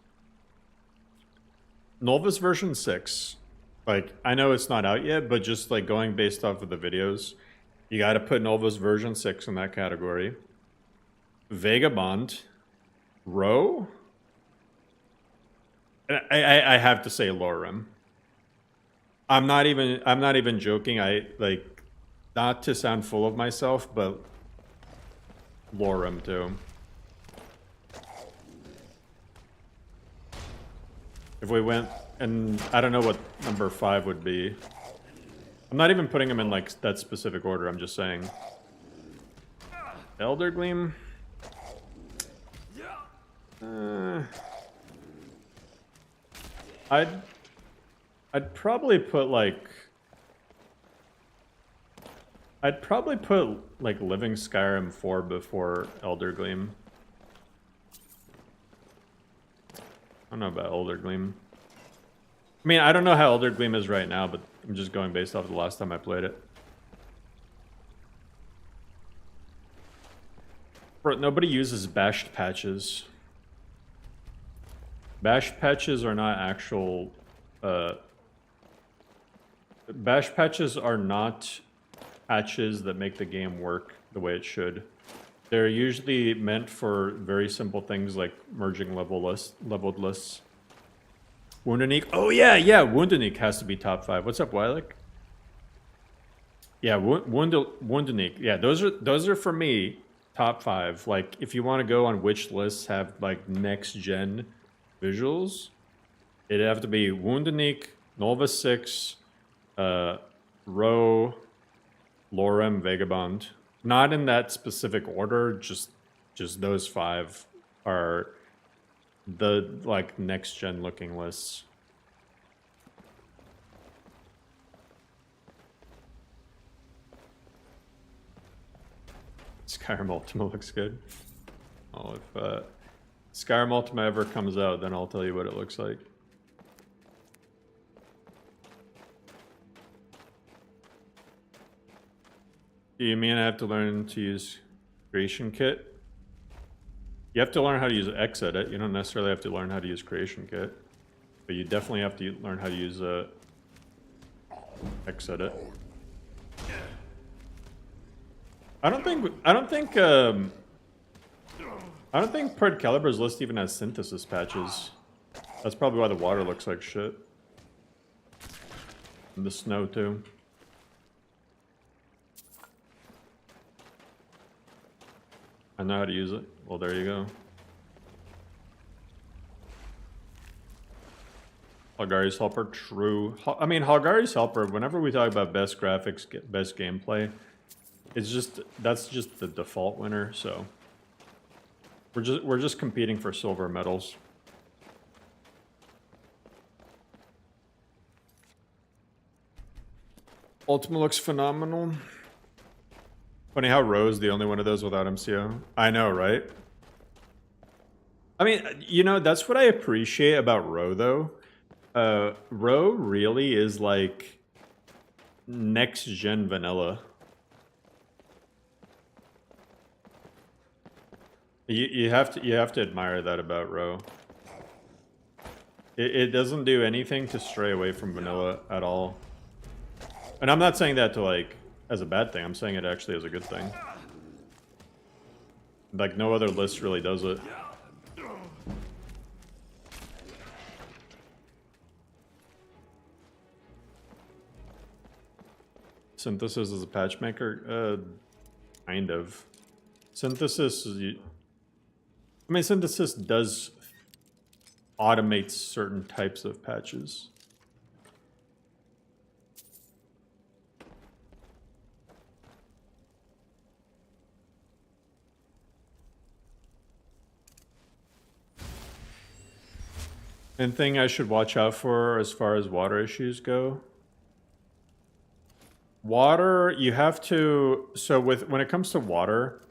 Novus version 6. Like I know it's not out yet, but just like going based off of the videos, you got to put Novus version 6 in that category. Vagabond, Row. I have to say lorem. I'm not even joking. I like, not to sound full of myself, but lorem too. If we went, and I don't know what number 5 would be. I'm not even putting them in like that specific order. I'm just saying. Elder Gleam. I'd probably put like Living Skyrim 4 before Elder Gleam. I don't know about Elder Gleam. I mean, I don't know how Elder Gleam is right now, but I'm just going based off of the last time I played it. Bro, nobody uses bashed patches. Bash patches are not actual, bash patches are not patches that make the game work the way it should. They're usually meant for very simple things like merging leveled lists. Woundunique. Oh yeah, Woundunique has to be top 5. What's up, Wylick? Yeah, Woundunique. Yeah, those are for me top 5. Like, if you want to go on which lists have like next gen visuals, it'd have to be Wounded Unique, Nova 6, Row, Lorem, Vagabond. Not in that specific order, just those 5 are the like next gen looking lists. Skyrim Ultima looks good. Oh, if Skyrim Ultima ever comes out, then I'll tell you what it looks like. Do you mean I have to learn to use Creation Kit? You have to learn how to use Xedit. You don't necessarily have to learn how to use Creation Kit, but you definitely have to learn how to use Xedit. I don't think Pred Caliber's list even has synthesis patches. That's probably why the water looks like shit. And the snow too. I know how to use it. Well, there you go. Hallgari's Helper, true. I mean, Hallgari's Helper, whenever we talk about best graphics, best gameplay, it's just, that's just the default winner, so. We're just competing for silver medals. Ultima looks phenomenal. Funny how Ro's the only one of those without MCO. I know, right? I mean, you know, that's what I appreciate about Ro, though. Ro really is like next-gen vanilla. You have to admire that about Ro. It doesn't do anything to stray away from vanilla at all. And I'm not saying that to like as a bad thing. I'm saying it actually as a good thing. Like no other list really does it. Synthesis is a patch maker? Kind of. Synthesis is... I mean, Synthesis does automate certain types of patches. And thing I should watch out for as far as water issues go. Water, you have to... So when it comes to water,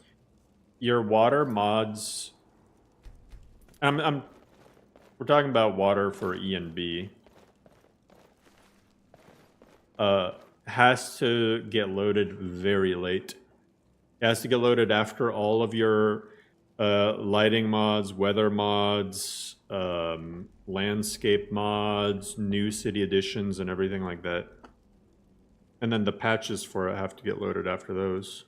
your water mods... we're talking about water for E and B. Has to get loaded very late. It has to get loaded after all of your lighting mods, weather mods, landscape mods, new city additions, and everything like that. And then the patches for it have to get loaded after those.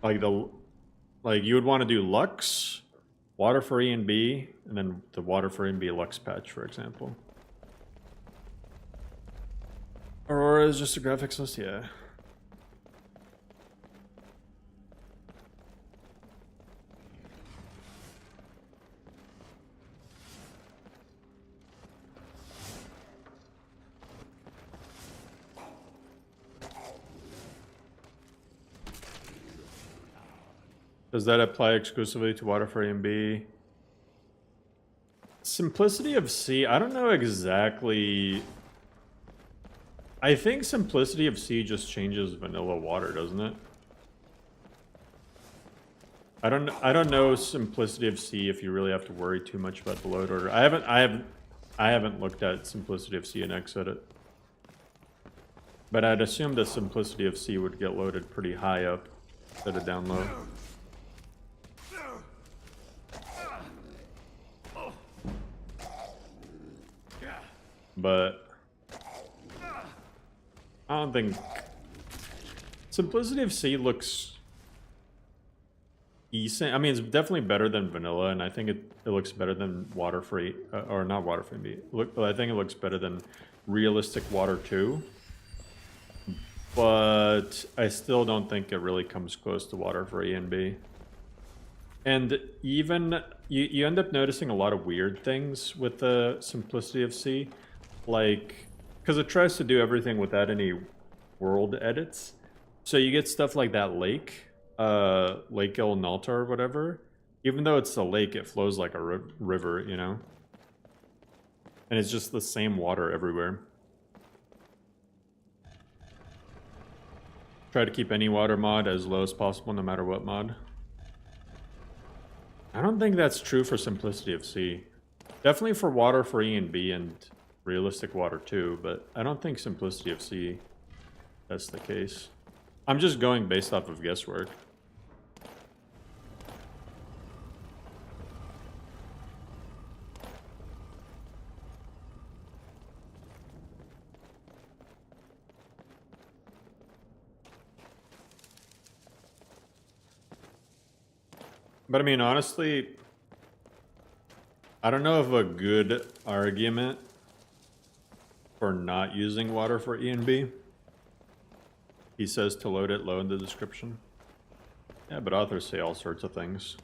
Like you would want to do Lux, water for E and B, and then the water for E and B Lux patch, for example. Aurora is just a graphics list, yeah. Does that apply exclusively to water for A and B? Simplicity of C, I don't know exactly. I think Simplicity of C just changes vanilla water, doesn't it? I don't know Simplicity of C if you really have to worry too much about the load order. I haven't looked at Simplicity of C in Xedit. But I'd assume that Simplicity of C would get loaded pretty high up instead of down low. But I don't think Simplicity of C looks decent. I mean, it's definitely better than vanilla, and I think it looks better than water free, or not water free. I think it looks better than realistic water 2. but I still don't think it really comes close to water for E and B. And even you end up noticing a lot of weird things with the simplicity of C, like because it tries to do everything without any world edits. So you get stuff like that lake, Lake El Nalta or whatever. Even though it's a lake, it flows like a river, you know? And it's just the same water everywhere. Try to keep any water mod as low as possible, no matter what mod. I don't think that's true for simplicity of C. Definitely for water for E and B and realistic water too, but I don't think simplicity of C that's the case. I'm just going based off of guesswork. But I mean, honestly, I don't know of a good argument for not using water for E and B. He says to load it low in the description. Yeah, but authors say all sorts of things.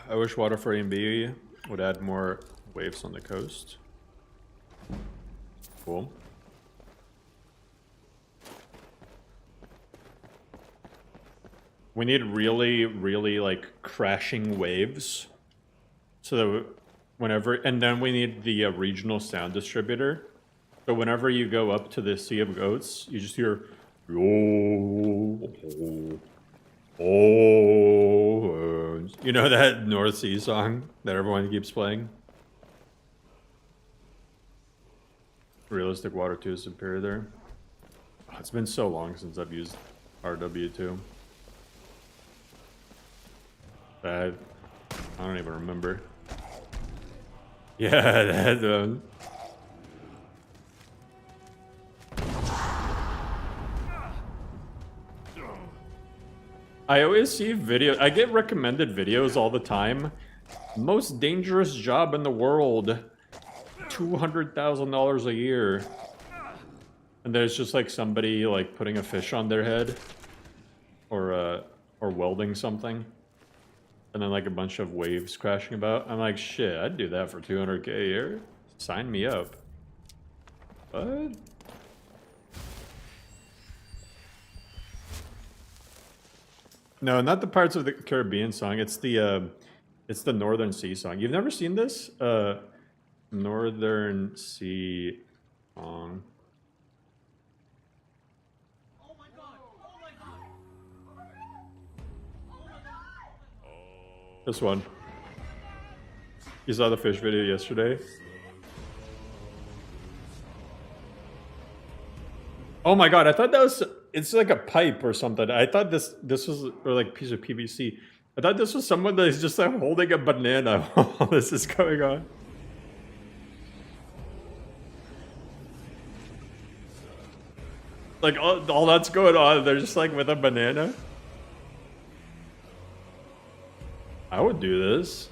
I wish water for E and B would add more waves on the coast. Cool. We need really, really like crashing waves. So that whenever, and then we need the regional sound distributor. So whenever you go up to the Sea of Goats, you just hear, oh, you know that North Sea song that everyone keeps playing? Realistic water 2 is superior there. Oh, it's been so long since I've used RW2. I don't even remember. Yeah, that one. I always see videos. I get recommended videos all the time. Most dangerous job in the world. $200,000 a year. And there's just like somebody like putting a fish on their head. Or welding something. And then like a bunch of waves crashing about. I'm like, shit, I'd do that for $200K a year. Sign me up. What? No, not the Parts of the Caribbean song. It's the Northern Sea song. You've never seen this? Northern Sea song. Oh my god! Oh my god! This one. You saw the fish video yesterday? Oh my god, I thought that was... It's like a pipe or something. I thought this was... Or like a piece of PVC. I thought this was someone that is just like holding a banana while this is going on. Like, all that's going on, they're just like with a banana. I would do this.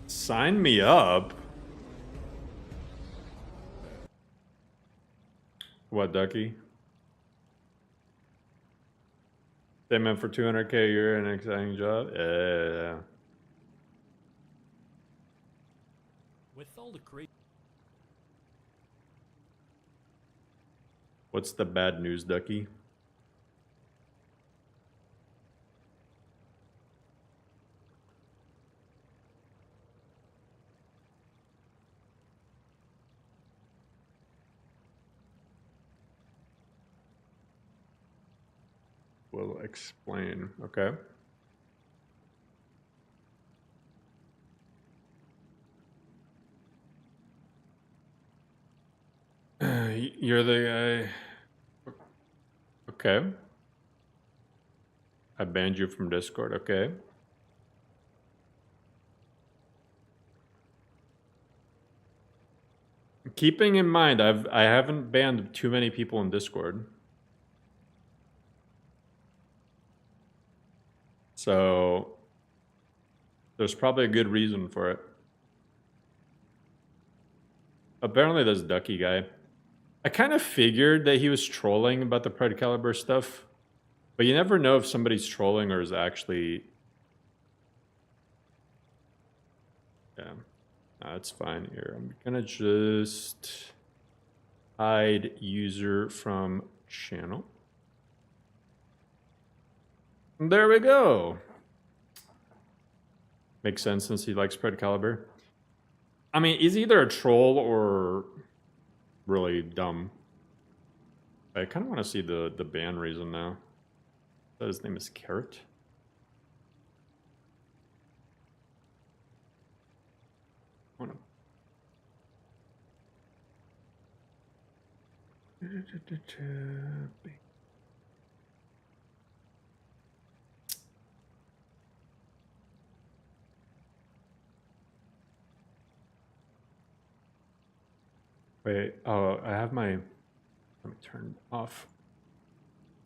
Sign me up. What, Ducky? They meant for $200K a year, an exciting job? Yeah. With all the crazy. What's the bad news, Ducky? Will explain. Okay. You're the guy. Okay. I banned you from Discord. Okay. Keeping in mind, I haven't banned too many people in Discord. So there's probably a good reason for it. Apparently this Ducky guy. I kind of figured that he was trolling about the Pred Caliber stuff, but you never know if somebody's trolling or is actually... Yeah, that's fine here. I'm gonna just hide user from channel. And there we go. Makes sense since he likes Pred Caliber. I mean, he's either a troll or really dumb. I kind of want to see the ban reason now. That his name is Carrot. Oh no. Wait, oh, I have my, let me turn off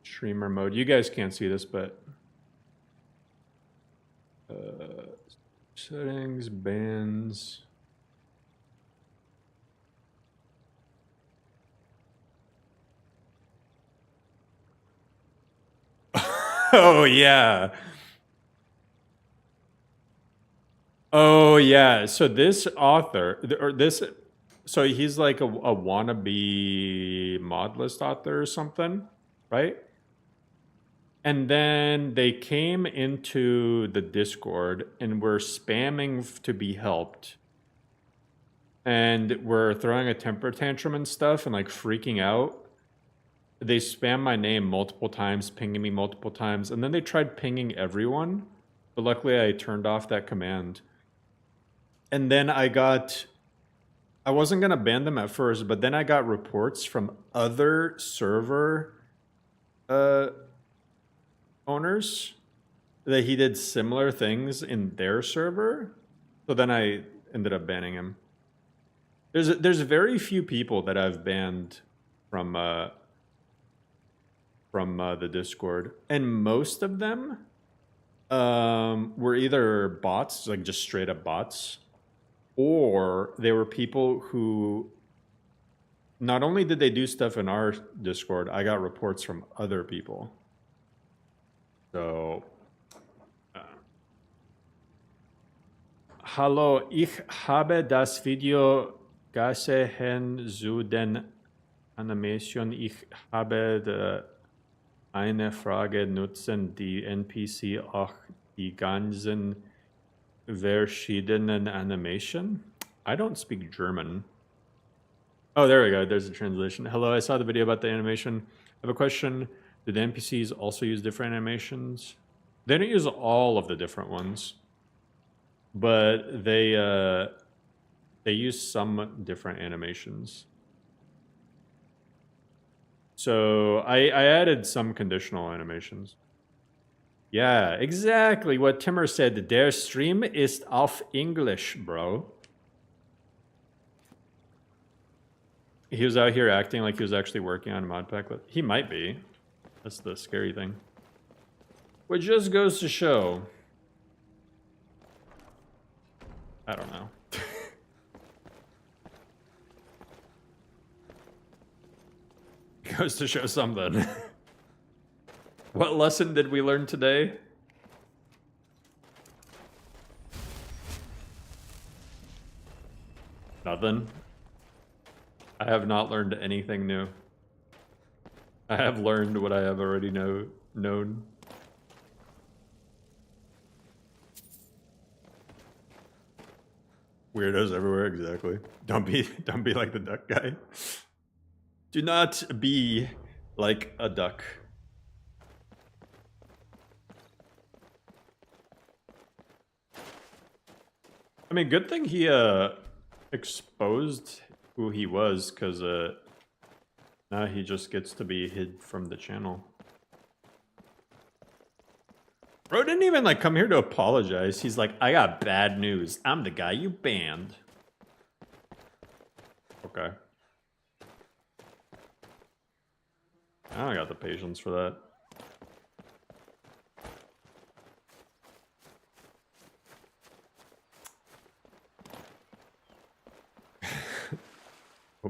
streamer mode. You guys can't see this, but settings, bans. Oh yeah. Oh yeah. So this author, or this, so he's like a wannabe MODLIST author or something, right? And then they came into the Discord and were spamming to be helped. And were throwing a temper tantrum and stuff and like freaking out. They spammed my name multiple times, pinging me multiple times, and then they tried pinging everyone. But luckily I turned off that command. And then I wasn't gonna ban them at first, but then I got reports from other server owners that he did similar things in their server. So then I ended up banning him. There's very few people that I've banned from the Discord, and most of them were either bots, like just straight up bots, or they were people who not only did they do stuff in our Discord, I got reports from other people. So, hallo, ich habe das Video gesehen zu den Animation. Ich habe eine Frage. Nutzen die NPC auch die ganzen verschiedenen Animation? I don't speak German. Oh, there we go. There's a translation. Hello, I saw the video about the animation. I have a question. Do the NPCs also use different animations? They don't use all of the different ones, but they use some different animations. So I added some conditional animations. Yeah, exactly what Timur said. Der Stream ist auf English, bro. He was out here acting like he was actually working on a mod pack. He might be. That's the scary thing. Which just goes to show. I don't know. Goes to show something. What lesson did we learn today? Nothing. I have not learned anything new. I have learned what I have already known. Weirdos everywhere, exactly. Don't be like the duck guy. Do not be like a duck. I mean, good thing he exposed who he was, because now he just gets to be hid from the channel. Bro didn't even like come here to apologize. He's like, I got bad news. I'm the guy you banned. Okay. I don't got the patience for that.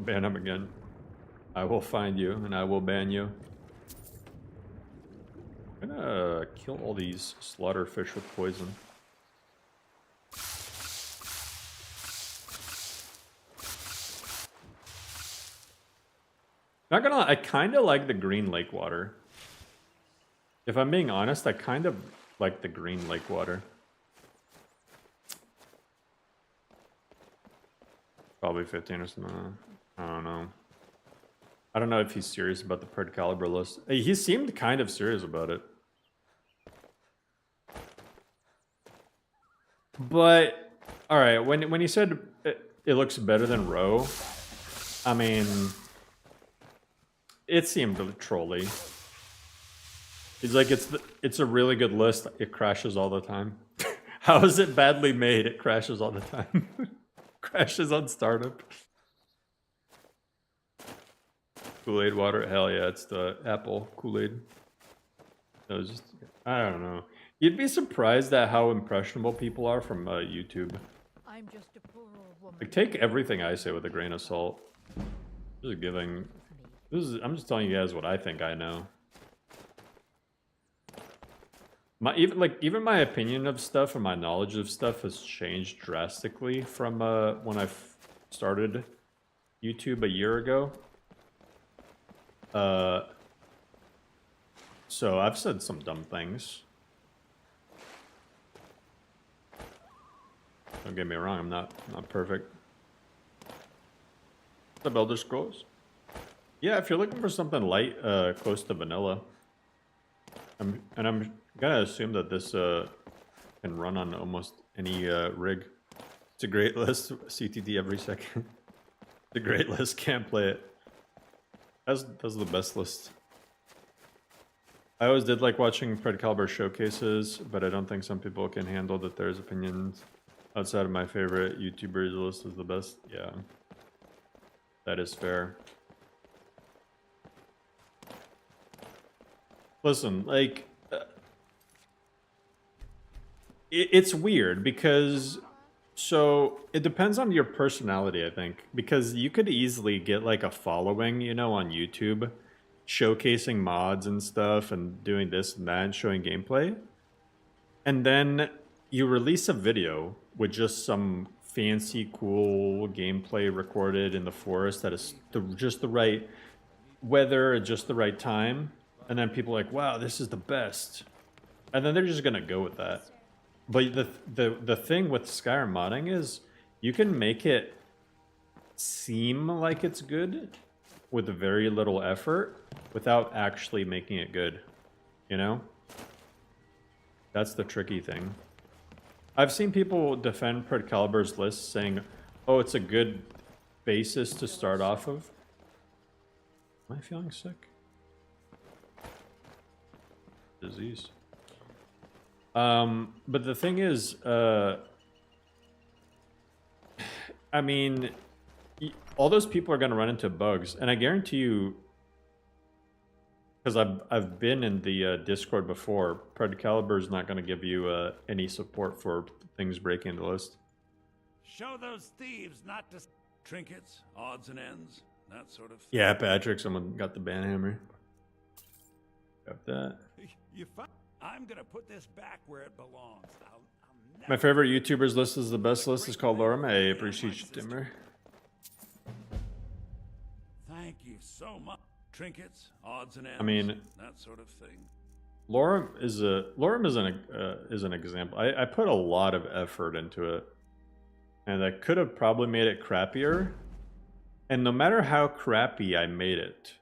ban him again. I will find you and I will ban you. I'm gonna kill all these slaughter fish with poison. Not gonna lie, I kind of like the green lake water. If I'm being honest, I kind of like the green lake water. Probably 15 or something. I don't know. I don't know if he's serious about the Pred Caliber list. He seemed kind of serious about it. But, alright, when he said it looks better than Row, I mean, it seemed trolly. He's like, it's a really good list. It crashes all the time. How is it badly made? It crashes all the time. Crashes on startup. Kool-Aid water, hell yeah, it's the apple Kool-Aid. I don't know. You'd be surprised at how impressionable people are from YouTube. I'm just a poor old woman. Like, take everything I say with a grain of salt. Just giving. I'm just telling you guys what I think I know. Even my opinion of stuff and my knowledge of stuff has changed drastically from when I started YouTube a year ago. So I've said some dumb things. Don't get me wrong, I'm not perfect. The Elder Scrolls. Yeah, if you're looking for something light, close to vanilla. I'm gonna assume that this can run on almost any rig. It's a great list. CTT every second. It's a great list. Can't play it. That's the best list. I always did like watching Pred Caliber showcases, but I don't think some people can handle that there's opinions outside of my favorite YouTubers. The list is the best. Yeah, that is fair. Listen, like, it's weird because, so it depends on your personality, I think, because you could easily get like a following, you know, on YouTube, showcasing mods and stuff and doing this and that and showing gameplay. And then you release a video with just some fancy, cool gameplay recorded in the forest that is just the right weather at just the right time. And then people are like, wow, this is the best. And then they're just going to go with that. But the thing with Skyrim modding is you can make it seem like it's good with very little effort without actually making it good. You know? That's the tricky thing. I've seen people defend Pred Caliber's list saying, oh, it's a good basis to start off of. Am I feeling sick? Disease. But the thing is, I mean, all those people are going to run into bugs, and I guarantee you, because I've been in the Discord before, Pred Caliber is not going to give you any support for things breaking the list. Show those thieves not to trinkets, odds and ends, that sort of thing. Yeah, Patrick, someone got the banhammer. Got that. I'm gonna put this back where it belongs. My favorite YouTubers list is the best list. It's called Lorem. I appreciate you, Timmer. Thank you so much. Trinkets, odds and ends. I mean, that sort of thing. Lorem is an example. I put a lot of effort into it, and I could have probably made it crappier. And no matter how crappy I made it,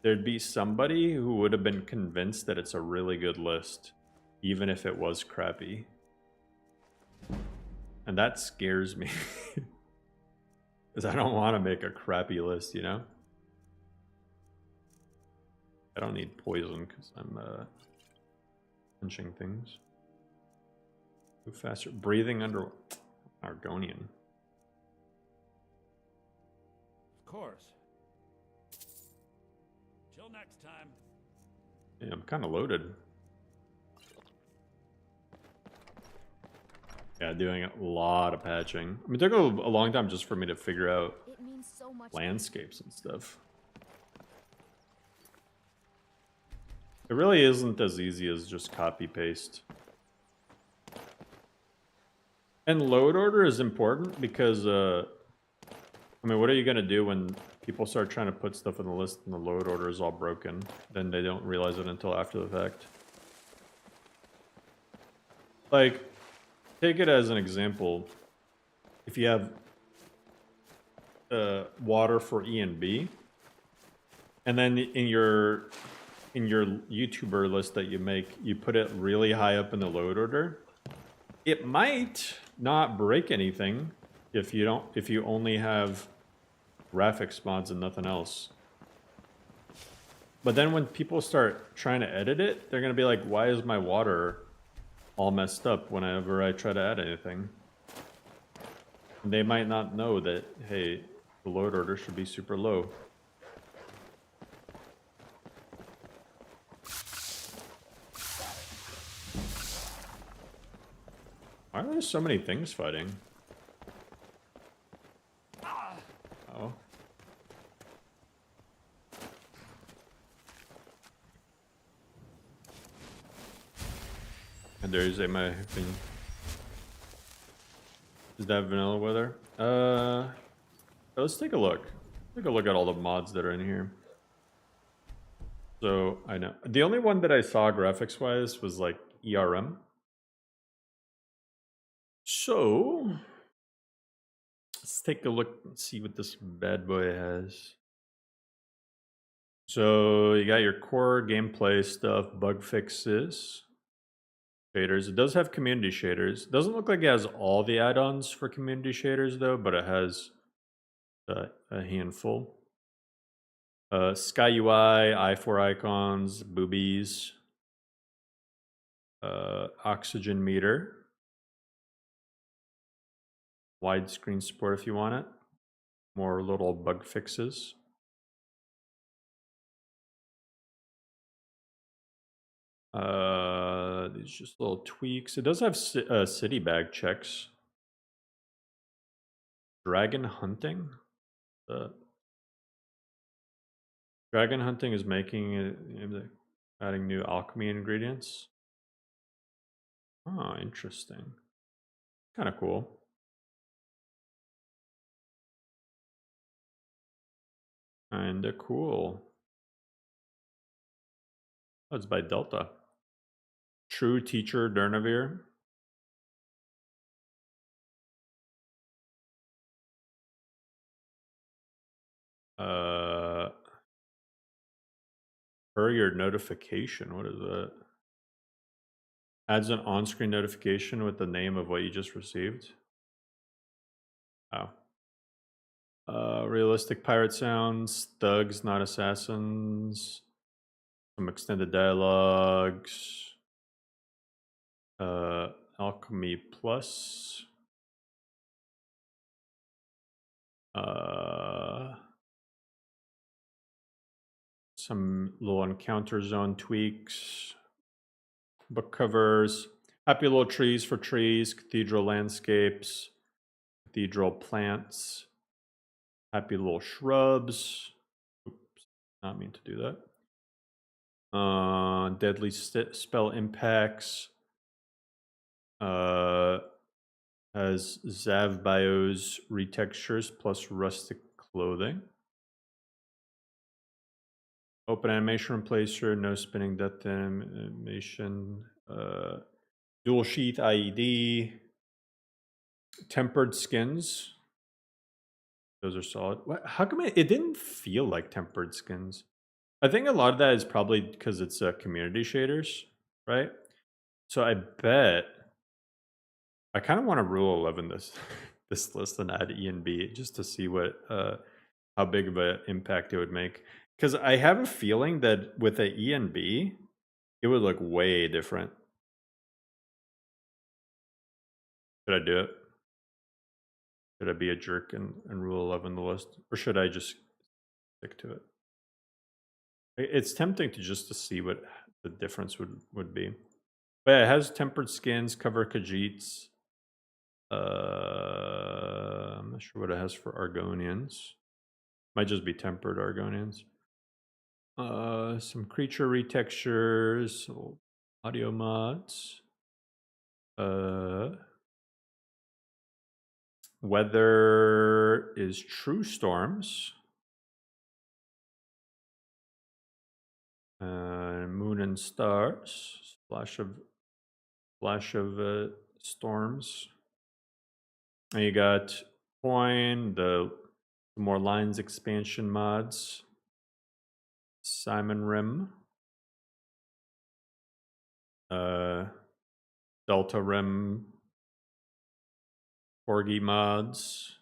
there'd be somebody who would have been convinced that it's a really good list, even if it was crappy. And that scares me. Because I don't want to make a crappy list, you know? I don't need poison because I'm punching things. Move faster. Breathing under Argonian. Of course. Till next time. Yeah, I'm kind of loaded. Yeah, doing a lot of patching. I mean, it took a long time just for me to figure out means so much. landscapes and stuff. It really isn't as easy as just copy paste. And load order is important because, I mean, what are you going to do when people start trying to put stuff in the list and the load order is all broken? Then they don't realize it until after the fact. Like, take it as an example. If you have water for E and B, and then in your YouTuber list that you make, you put it really high up in the load order, it might not break anything if you only have graphics mods and nothing else. But then when people start trying to edit it, they're gonna be like, why is my water all messed up whenever I try to add anything? And they might not know that, hey, the load order should be super low. Why are there so many things fighting? Oh. And there's my opinion. Is that vanilla weather? Let's take a look. Take a look at all the mods that are in here. So I know the only one that I saw graphics wise was like ERM. So let's take a look and see what this bad boy has. So you got your core gameplay stuff, bug fixes, shaders. It does have community shaders. It doesn't look like it has all the add-ons for community shaders though, but it has a handful. Sky UI, i4 icons, boobies, oxygen meter. Widescreen support if you want it. More little bug fixes. These just little tweaks. It does have city bag checks. Dragon hunting. Dragon hunting is adding new alchemy ingredients. Oh, interesting. Kind of cool. Kinda cool. Oh, it's by Delta. True Teacher Durnavir. Courier notification. What is that? Adds an on-screen notification with the name of what you just received. Oh. Realistic pirate sounds. Thugs, not assassins. Some extended dialogues. Alchemy Plus. Some little encounter zone tweaks. Book covers. Happy little trees for trees. Cathedral landscapes. Cathedral plants. Happy little shrubs. Oops, not mean to do that. Deadly spell impacts. Has Zav Bios retextures plus rustic clothing. Open animation replacer, no spinning depth animation. Dual sheath IED. Tempered skins. Those are solid. How come it didn't feel like tempered skins? I think a lot of that is probably because it's community shaders, right? So I bet I kind of want to rule 11 this list and add E and B just to see what how big of an impact it would make. Because I have a feeling that with a E and B, it would look way different. Should I do it? Should I be a jerk and rule 11 the list? Or should I just stick to it? It's tempting to just to see what the difference would be. But yeah, it has tempered skins, cover Khajiits. I'm not sure what it has for Argonians. Might just be tempered Argonians. Some creature retextures, audio mods. Weather is true storms. Moon and stars. Flash of storms. And you got coin, the more lines expansion mods. Simon Rim. Delta Rim. Corgi mods.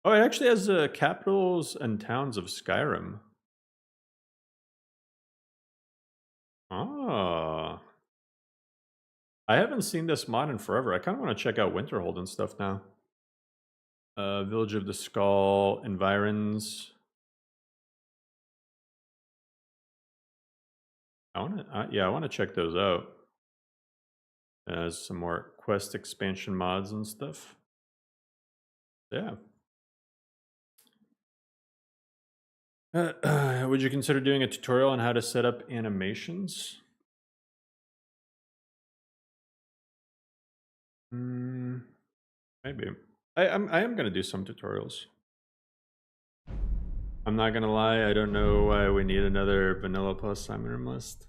Oh, it actually has the capitals and towns of Skyrim. Ah. I haven't seen this mod in forever. I kind of want to check out Winterhold and stuff now. Village of the Skull, Environs. I want to check those out. Some more quest expansion mods and stuff. Yeah. Would you consider doing a tutorial on how to set up animations? Maybe. I am going to do some tutorials. I'm not going to lie, I don't know why we need another vanilla plus Simon Rim list.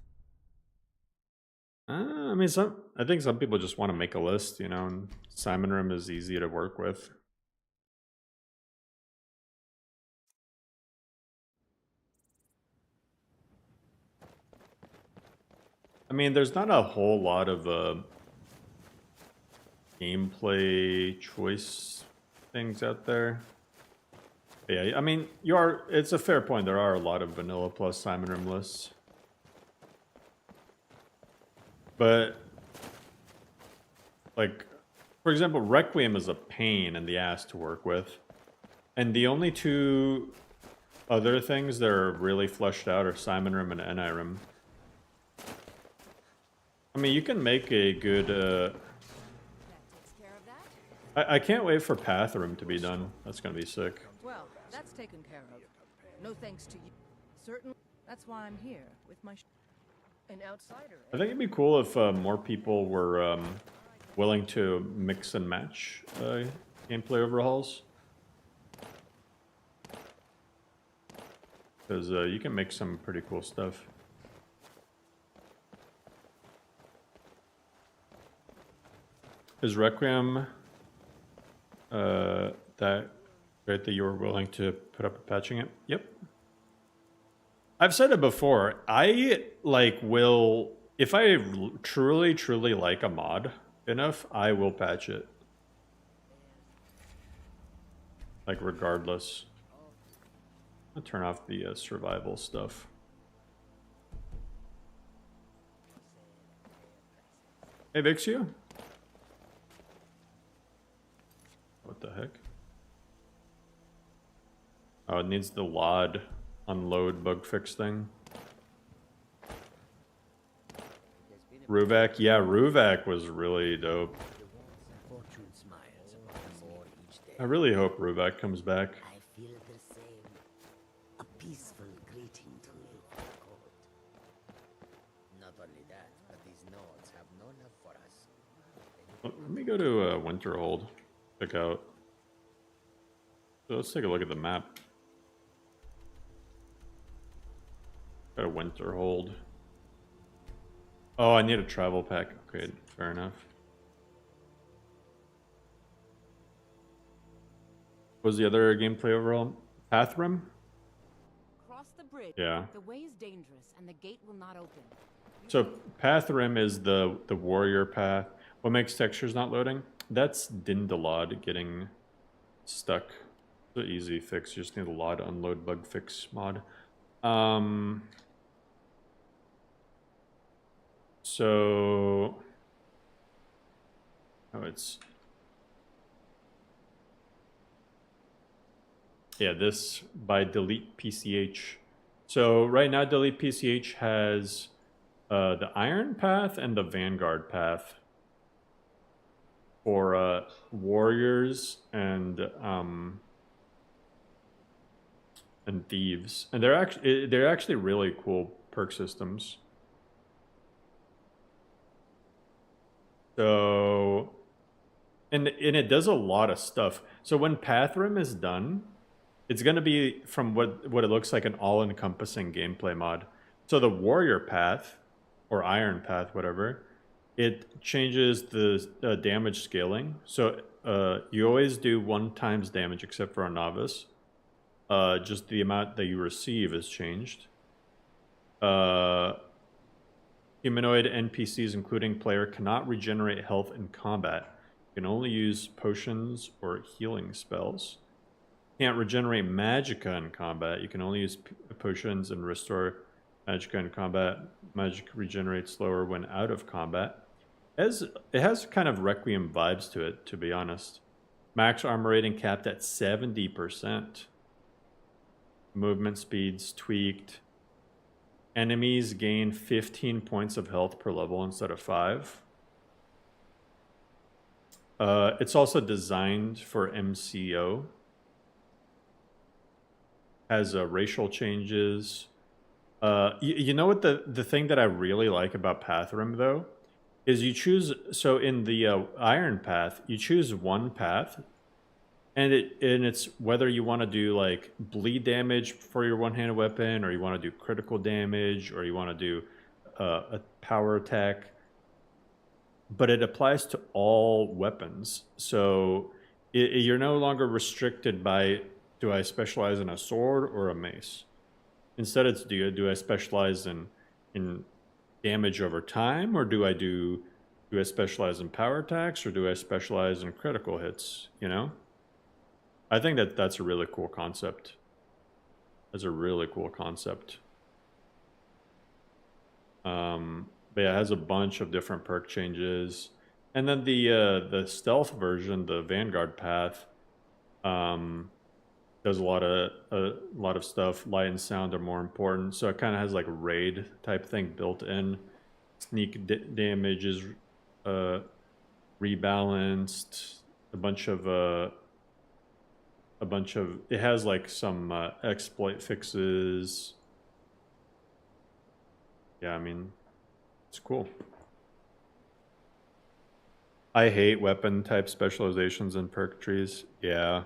I mean, I think some people just want to make a list, you know, and Simon Rim is easy to work with. I mean, there's not a whole lot of gameplay choice things out there. But yeah, I mean, it's a fair point. There are a lot of vanilla plus Simon Rim lists. But, like, for example, Requiem is a pain in the ass to work with. And the only two other things that are really fleshed out are Simon Rim and NI-Rim. I mean, you can make a good... I can't wait for Path Rim to be done. That's going to be sick. Well, that's taken care of. No thanks to you. Certainly, that's why I'm here with my... An outsider. I think it'd be cool if more people were willing to mix and match gameplay overhauls. Because you can make some pretty cool stuff. Is Requiem that great that you were willing to put up with patching it? Yep. I've said it before. I will, if I truly like a mod enough, I will patch it. Like regardless. I'll turn off the survival stuff. Hey, Vixia. What the heck? Oh, it needs the LOD unload bug fix thing. Ruvak, yeah, Ruvak was really dope. I really hope Ruvak comes back. I feel the same. A peaceful greeting to you. Not only that, but these nodes have no love for us. Let me go to Winterhold. Check out. So let's take a look at the map. Got a Winterhold. Oh, I need a travel pack. Okay, fair enough. What was the other gameplay overall? Path Rim? Cross the bridge. Yeah. The way is dangerous and the gate will not open. So Path Rim is the warrior path. What makes textures not loading? That's Dindalod getting stuck. It's an easy fix. You just need a LOD unload bug fix mod. So it's this by delete PCH. So right now delete PCH has the Iron Path and the Vanguard Path for warriors and and thieves, and they're actually really cool perk systems. So, and it does a lot of stuff. So when Pathrim is done, it's going to be, from what it looks like, an all-encompassing gameplay mod. So the warrior path, or iron path, whatever, it changes the damage scaling. So you always do 1 times damage except for a novice. Just the amount that you receive is changed. Humanoid NPCs, including player, cannot regenerate health in combat. You can only use potions or healing spells. Can't regenerate magicka in combat. You can only use potions and restore magicka in combat. Magic regenerates slower when out of combat. It has kind of Requiem vibes to it, to be honest. Max armor rating capped at 70%. Movement speeds tweaked. Enemies gain 15 points of health per level instead of 5. It's also designed for MCO. Has racial changes. You know what the thing that I really like about Pathrim, though, is you choose, so in the Iron Path, you choose one path, and it's whether you want to do like bleed damage for your one-handed weapon, or you want to do critical damage, or you want to do a power attack. But it applies to all weapons, so you're no longer restricted by, do I specialize in a sword or a mace? Instead, it's do I specialize in damage over time, or do I specialize in power attacks, or do I specialize in critical hits? You know, I think that's a really cool concept. That's a really cool concept. But yeah, it has a bunch of different perk changes, and then the stealth version, the Vanguard path, does a lot of stuff. Light and sound are more important, so it kind of has like a raid type thing built in. Sneak damage is rebalanced. A bunch of it has like some exploit fixes. Yeah, I mean, it's cool. I hate weapon type specializations and perk trees. Yeah.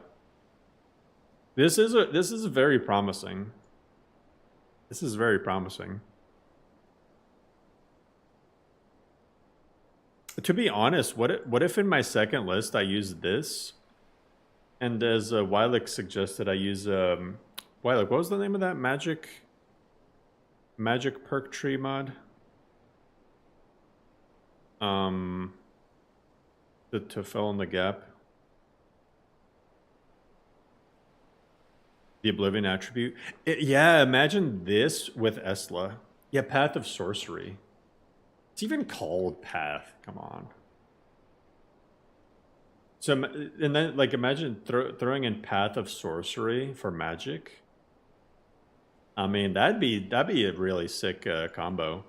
This is very promising. This is very promising. To be honest, what if in my second list I use this, and as Wylick suggested, I use Wylick. What was the name of that magic perk tree mod? To fill in the gap. The Oblivion attribute. Yeah, imagine this with Esla. Yeah, Path of Sorcery. It's even called Path. Come on. So, and then, like, imagine throwing in Path of Sorcery for magic. I mean, that'd be a really sick combo.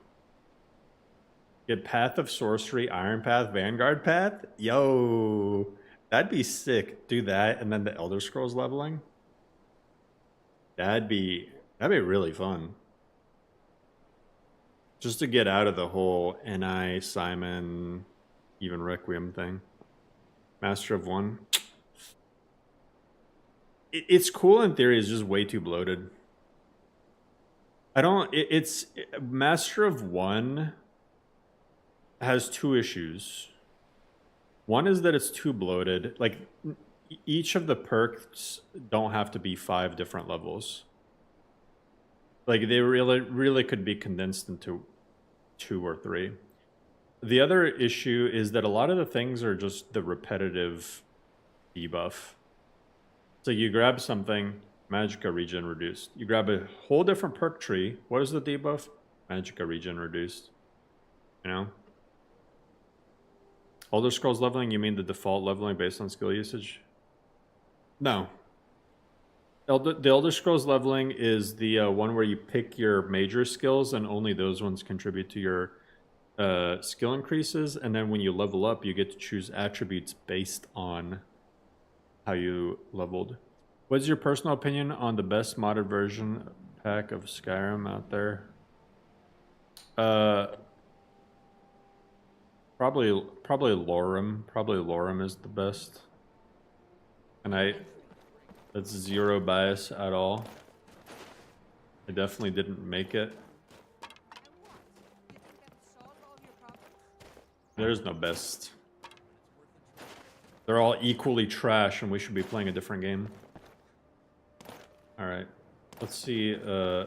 Get Path of Sorcery, Iron Path, Vanguard Path. Yo, that'd be sick. Do that, and then the Elder Scrolls leveling. That'd be really fun. Just to get out of the whole Ni, Simon, even Requiem thing. Master of One. It's cool in theory, it's just way too bloated. It's Master of One has 2 issues. One is that it's too bloated. Like, each of the perks don't have to be 5 different levels. Like, they really could be condensed into 2 or 3. The other issue is that a lot of the things are just the repetitive debuff. So you grab something, Magicka regen reduced. You grab a whole different perk tree. What is the debuff? Magicka regen reduced. You know? Elder Scrolls leveling, you mean the default leveling based on skill usage? No. The Elder Scrolls leveling is the one where you pick your major skills, and only those ones contribute to your skill increases. And then when you level up, you get to choose attributes based on how you leveled. What's your personal opinion on the best modded version pack of Skyrim out there? Probably Lorem. Probably Lorem is the best. And that's zero bias at all. I definitely didn't make it. There's no best. They're all equally trash and we should be playing a different game. Alright. Let's see, yeah,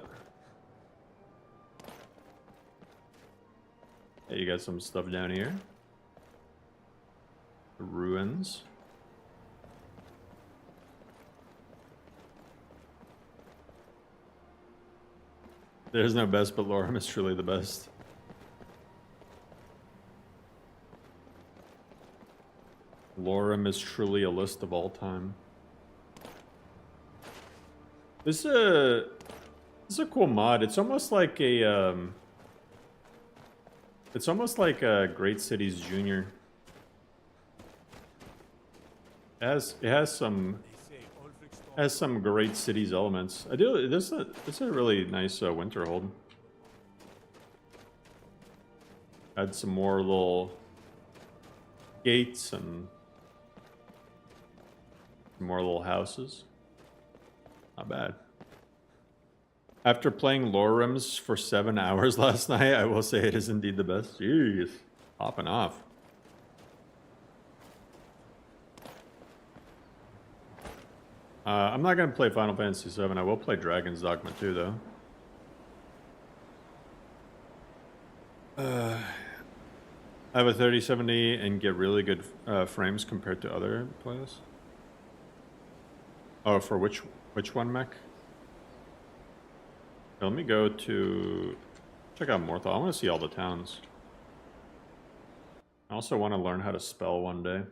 you got some stuff down here. The ruins. There's no best, but Lorem is truly the best. Lorem is truly a list of all time. This is a cool mod. It's almost like a Great Cities Junior. It has some Great Cities elements. This is a really nice winter hold. Add some more little gates and more little houses. Not bad. After playing Lorems for 7 hours last night, I will say it is indeed the best. Jeez, popping off. I'm not going to play Final Fantasy VII. I will play Dragon's Dogma 2, though. I have a 3070 and get really good frames compared to other players. Oh, for which one, mech? Let me go to check out Morthal. I want to see all the towns. I also want to learn how to spell one day.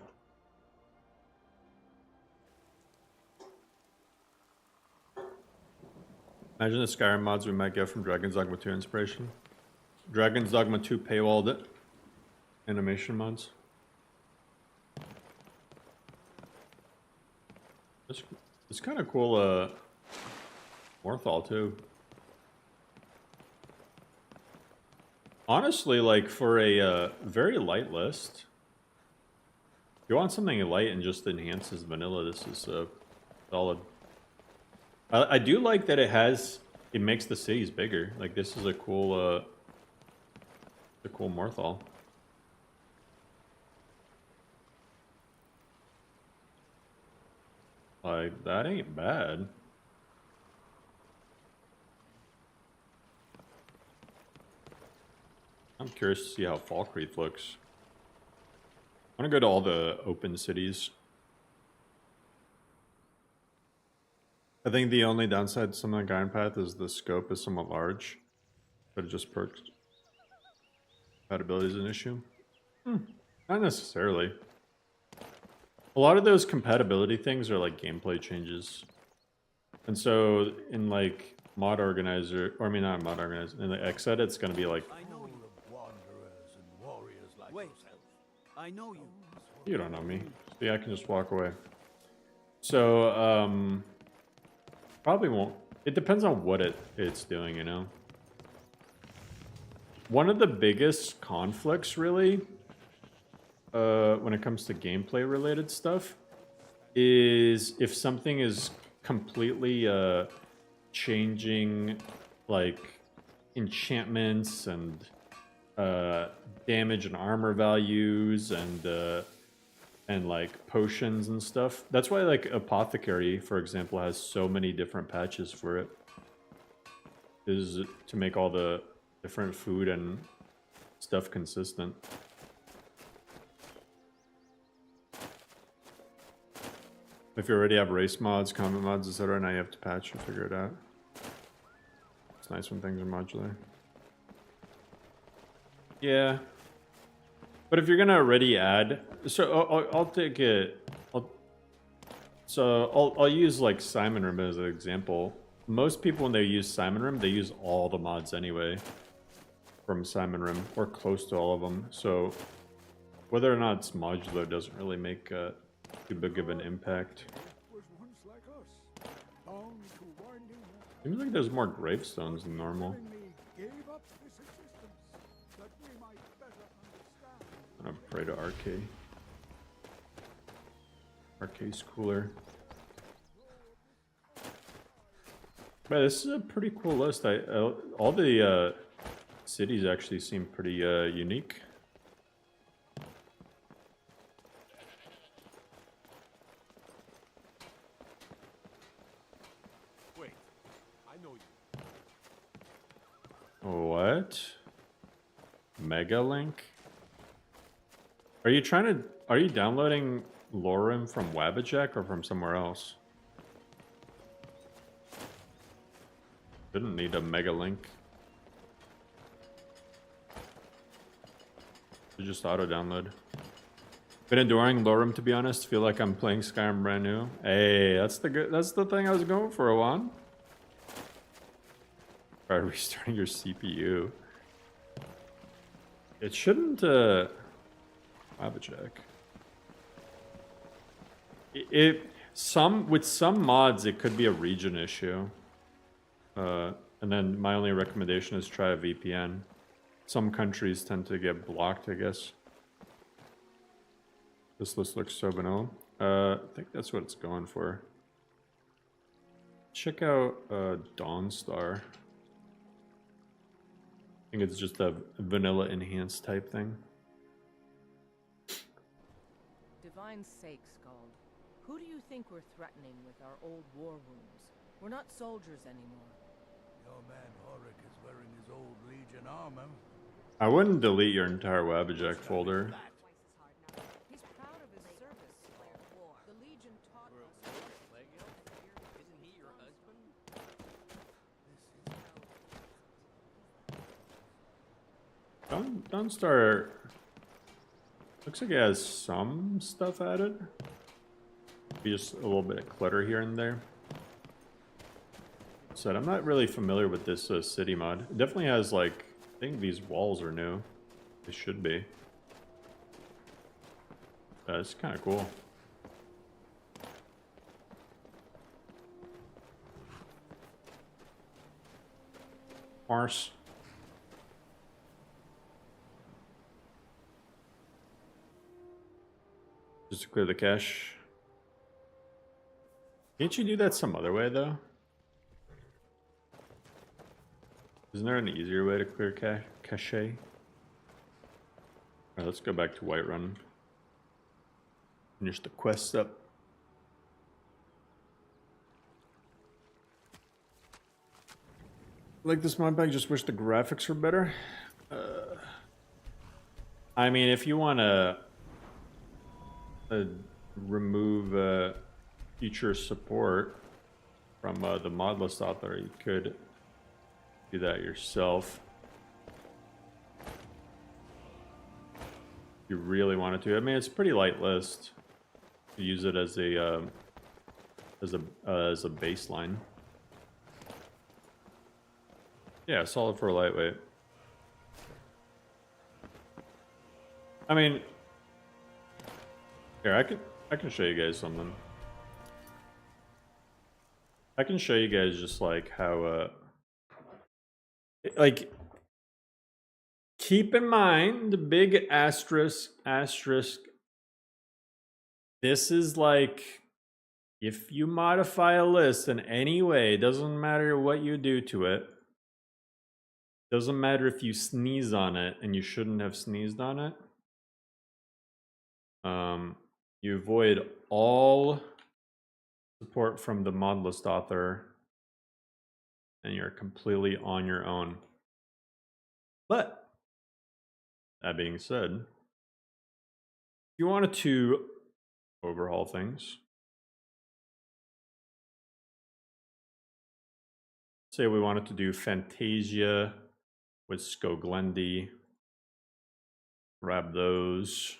Imagine the Skyrim mods we might get from Dragon's Dogma 2 inspiration. Dragon's Dogma 2 paywalled animation mods. It's kind of cool, Morthal too. Honestly, like for a very light list, if you want something light and just enhances vanilla, this is solid. I do like that it makes the cities bigger. Like this is a cool Morthal. Like that ain't bad. I'm curious to see how Falkreath looks. I want to go to all the open cities. I think the only downside to something like Iron Path is the scope is somewhat large, but it just perks. Compatibility is an issue? Not necessarily. A lot of those compatibility things are like gameplay changes. And so in like Mod Organizer, or I mean not Mod Organizer, in the Xed it's going to be like... Wait, I know you. You don't know me. See, I can just walk away. So, probably won't. It depends on what it's doing, you know? One of the biggest conflicts, really, when it comes to gameplay related stuff, is if something is completely changing, like, enchantments and damage and armor values and like potions and stuff. That's why like Apothecary, for example, has so many different patches for it. Is to make all the different food and stuff consistent. If you already have race mods, combat mods, etc., now you have to patch and figure it out. It's nice when things are modular. Yeah. But if you're gonna already add, so I'll take it. I'll use like Simon Rim as an example. Most people when they use Simon Rim, they use all the mods anyway from Simon Rim, or close to all of them. So whether or not it's modular doesn't really make too big of an impact. Was once like us. Seems like there's more gravestones than normal. I'm gonna pray to RK. RK's cooler. But this is a pretty cool list. All the cities actually seem pretty unique. Wait, I know you. What? Megalink? Are you downloading Lorem from WABBAJACK or from somewhere else? Didn't need a Megalink. Just auto download. Been adoring Lorem, to be honest. Feel like I'm playing Skyrim brand new. Hey, that's the thing I was going for, Juan. Try restarting your CPU. It shouldn't WABBAJACK. With some mods it could be a region issue. And then my only recommendation is try a VPN. Some countries tend to get blocked, I guess. This list looks so vanilla. I think that's what it's going for. Check out Dawnstar. I think it's just a vanilla enhanced type thing. Divine sake, Skald. Who do you think we're threatening with our old war wounds? We're not soldiers anymore. Your man Horik is wearing his old Legion armor. I wouldn't delete your entire WABBAJACK folder. He's proud of his service. The Legion taught us. Isn't he your husband? Dawnstar looks like it has some stuff added. Maybe just a little bit of clutter here and there. So I'm not really familiar with this city mod. It definitely has, like, I think these walls are new. They should be. It's kind of cool. Mars. Just to clear the cache. Can't you do that some other way, though? Isn't there an easier way to clear cache? Alright, let's go back to Whiterun. Finish the quests up. Like this mod pack, just wish the graphics were better. I mean, if you want to remove future support from the MODLIST author, you could do that yourself. If you really wanted to. I mean, it's a pretty light list. You use it as a baseline. Yeah, solid for a lightweight. I mean, here I can show you guys something. I can show you guys just like how like, keep in mind the big asterisk. This is like, if you modify a list in any way, it doesn't matter what you do to it. Doesn't matter if you sneeze on it and you shouldn't have sneezed on it. You avoid all support from the MODLIST author, and you're completely on your own. But that being said, if you wanted to overhaul things, say we wanted to do Fantasia with Skoglendi, grab those.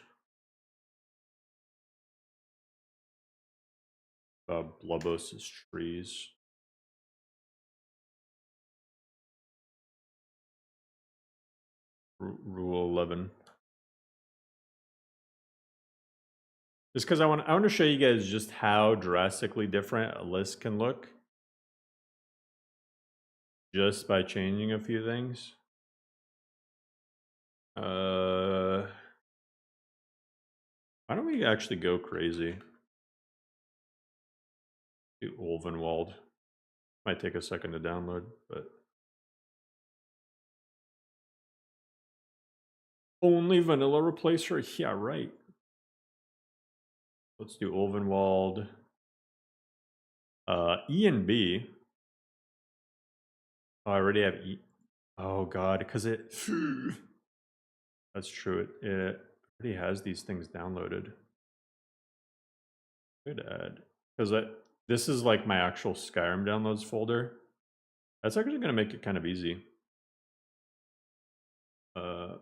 Blubos' trees. Rule 11. Just because I want to show you guys just how drastically different a list can look just by changing a few things. Why don't we actually go crazy? Do Ulvenwald. Might take a second to download, but only vanilla replacer? Yeah, right. Let's do Ulvenwald. E and B. Oh, I already have E. Oh god, because it that's true. It already has these things downloaded. Good add. Because this is like my actual Skyrim downloads folder. That's actually gonna make it kind of easy. Gonna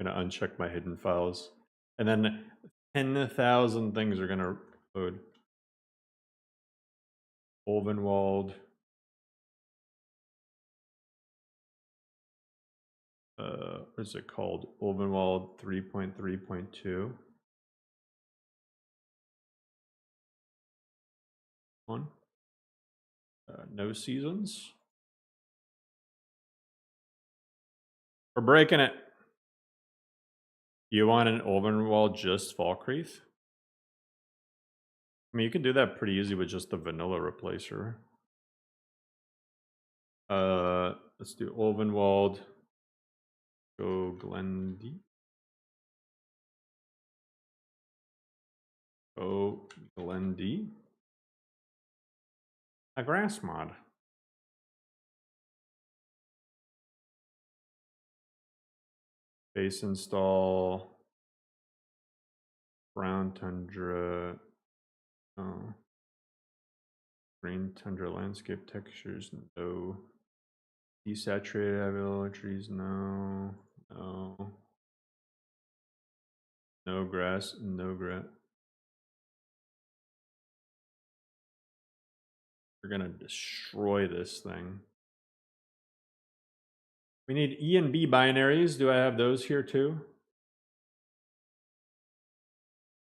uncheck my hidden files. And then 10,000 things are gonna load. Ulvenwald. What is it called? Ulvenwald 3.3.2. One. No seasons. We're breaking it. You want an Ulvenwald just Falkreath? I mean, you can do that pretty easy with just the vanilla replacer. Let's do Ulvenwald. Go Glendy. Go Glendy. A grass mod. Base install. Brown tundra. Oh. Green tundra landscape textures. No. Desaturated avial trees. No. No. No grass. No grass. We're gonna destroy this thing. We need E and B binaries. Do I have those here too?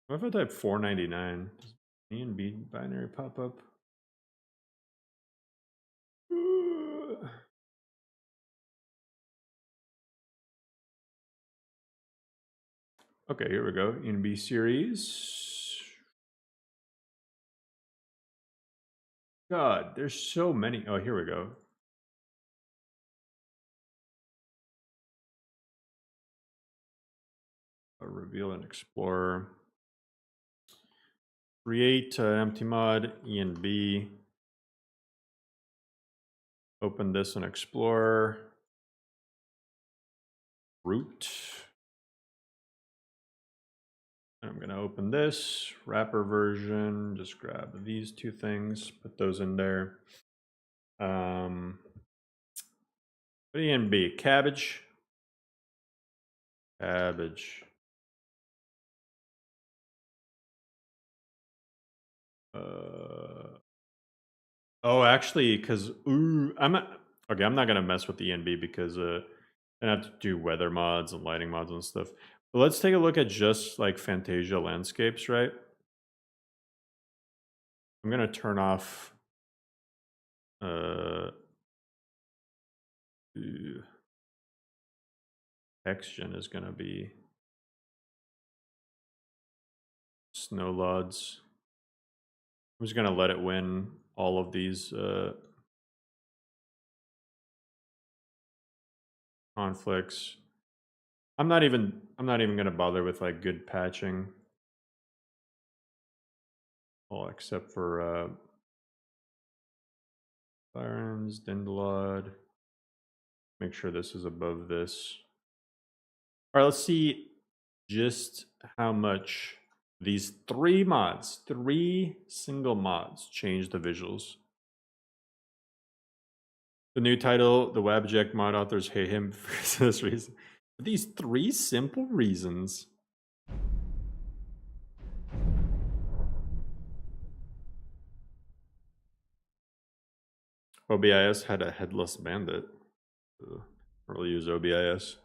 What if I type 499? Does E and B binary pop up? Okay, here we go. E and B series. God, there's so many. Oh, here we go. Reveal and explore. Create empty mod, E and B. Open this and explore. Root. I'm going to open this wrapper version. Just grab these two things, put those in there. E and B, cabbage. Cabbage. Oh, actually, because I'm not gonna mess with the ENB because I have to do weather mods and lighting mods and stuff. But let's take a look at just like Fantasia landscapes, right? I'm gonna turn off Xgen is gonna be snow lods. I'm just gonna let it win all of these conflicts. I'm not even gonna bother with like good patching. All except for Sirens, Dindalod. Make sure this is above this. All right, let's see just how much these three single mods change the visuals. The new title, the WABBAJACK mod authors hate him for this reason. These three simple reasons. OBIS had a headless bandit. Really use OBIS.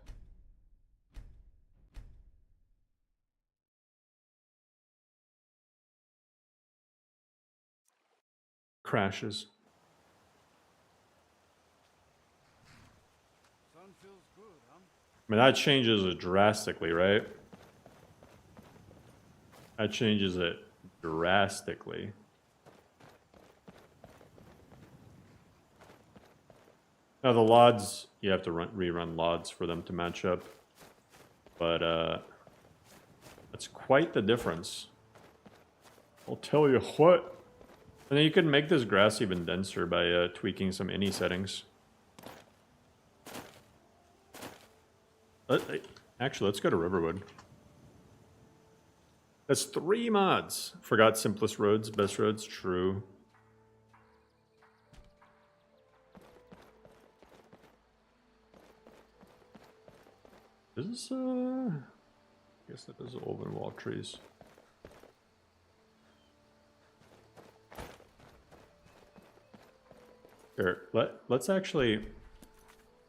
Crashes. feels good, huh? I mean, that changes it drastically, right? That changes it drastically. Now the LODs, you have to rerun LODs for them to match up. But that's quite the difference. I'll tell you what. And then you can make this grass even denser by tweaking some ini settings. Actually, let's go to Riverwood. That's 3 mods. Forgot simplest roads, best roads, true. Is this, I guess that is open wall trees. Here, let's actually,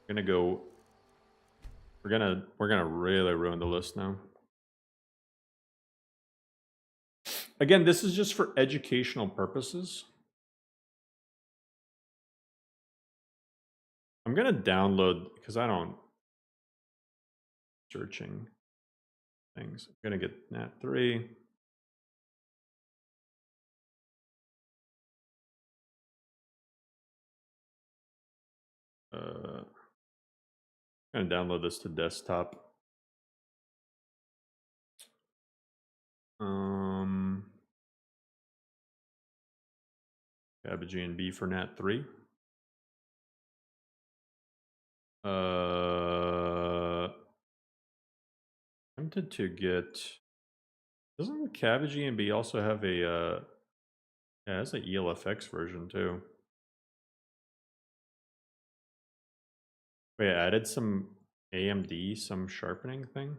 we're gonna really ruin the list now. Again, this is just for educational purposes. I'm gonna download, because I don't searching things. I'm gonna get Nat 3. I'm gonna download this to desktop. WABBAJACK for Nat 3. Tempted to get. Doesn't WABBAJACK also have a? Yeah, it has an ELFX version too. Wait, I added some AMD, some sharpening thing.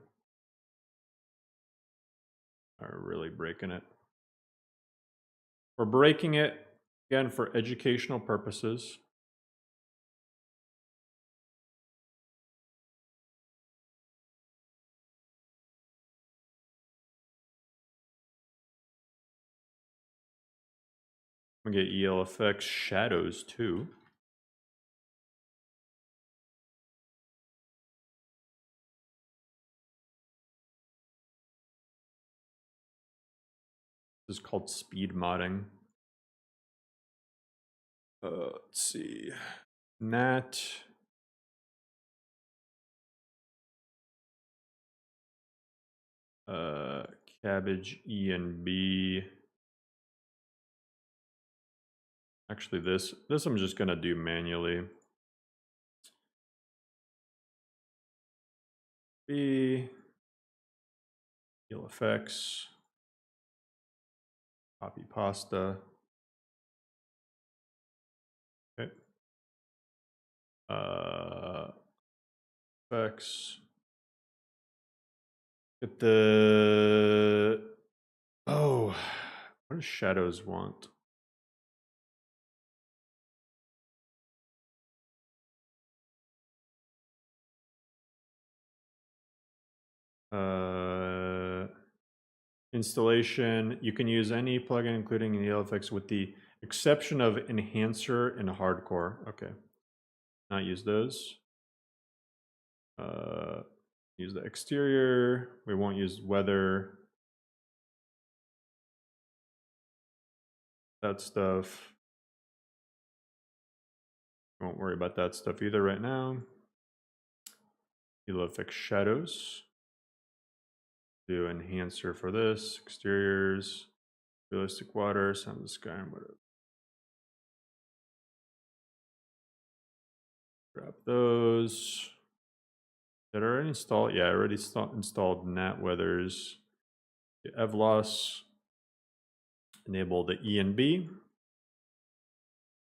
Are really breaking it. We're breaking it again for educational purposes. I'm gonna get ELFX shadows too. This is called speed modding. Let's see. Nat. Cabbage E and B. Actually, this I'm just gonna do manually. B. ELFX. Copy pasta. Okay. Effects. Get the. Oh, what does shadows want? Installation. You can use any plugin, including the ELFX, with the exception of Enhancer and Hardcore. Okay. Not use those. Use the exterior. We won't use weather. That stuff. Won't worry about that stuff either right now. ELFX shadows. Do enhancer for this. Exteriors. Realistic water. Sound of the sky. Whatever. Grab those. Did I already install? Yeah, I already installed Nat Weathers. The Evlos. Enable the E and B.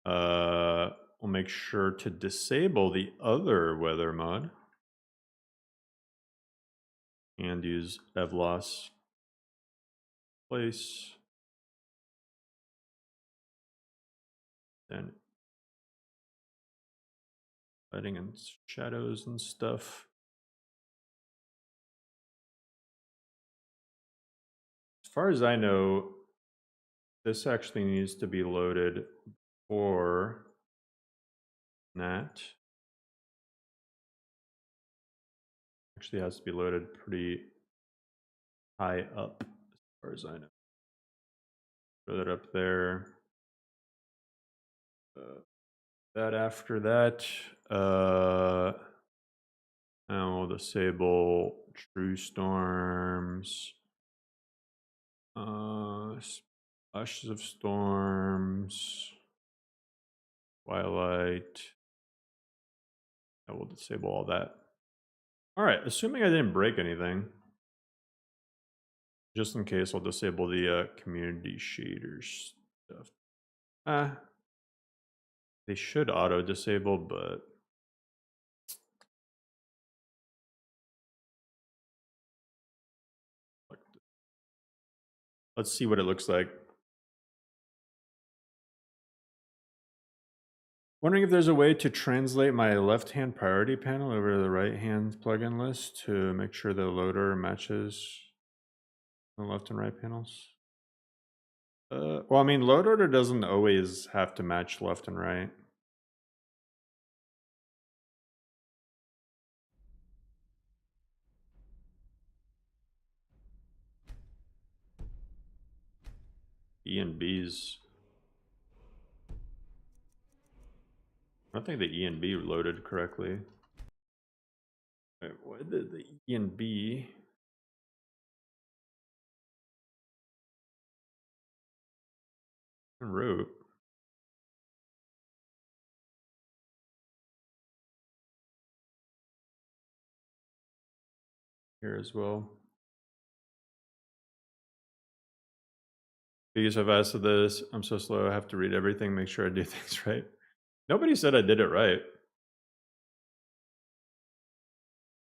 We'll make sure to disable the other weather mod. And use Evlos. Place. Then lighting and shadows and stuff. As far as I know, this actually needs to be loaded for Nat. Actually has to be loaded pretty high up as far as I know. Throw that up there. That after that, and we'll disable True Storms, Splashes of Storms, Twilight. I will disable all that. All right, assuming I didn't break anything, just in case, I'll disable the community shaders stuff. They should auto disable, but let's see what it looks like. Wondering if there's a way to translate my left-hand priority panel over to the right-hand plugin list to make sure the loader matches the left and right panels. Well, I mean, load order doesn't always have to match left and right. E and B's. I don't think the E and B loaded correctly. Wait, what did the E and B? Root. Here as well. Because I've asked this, I'm so slow, I have to read everything, make sure I do things right. Nobody said I did it right.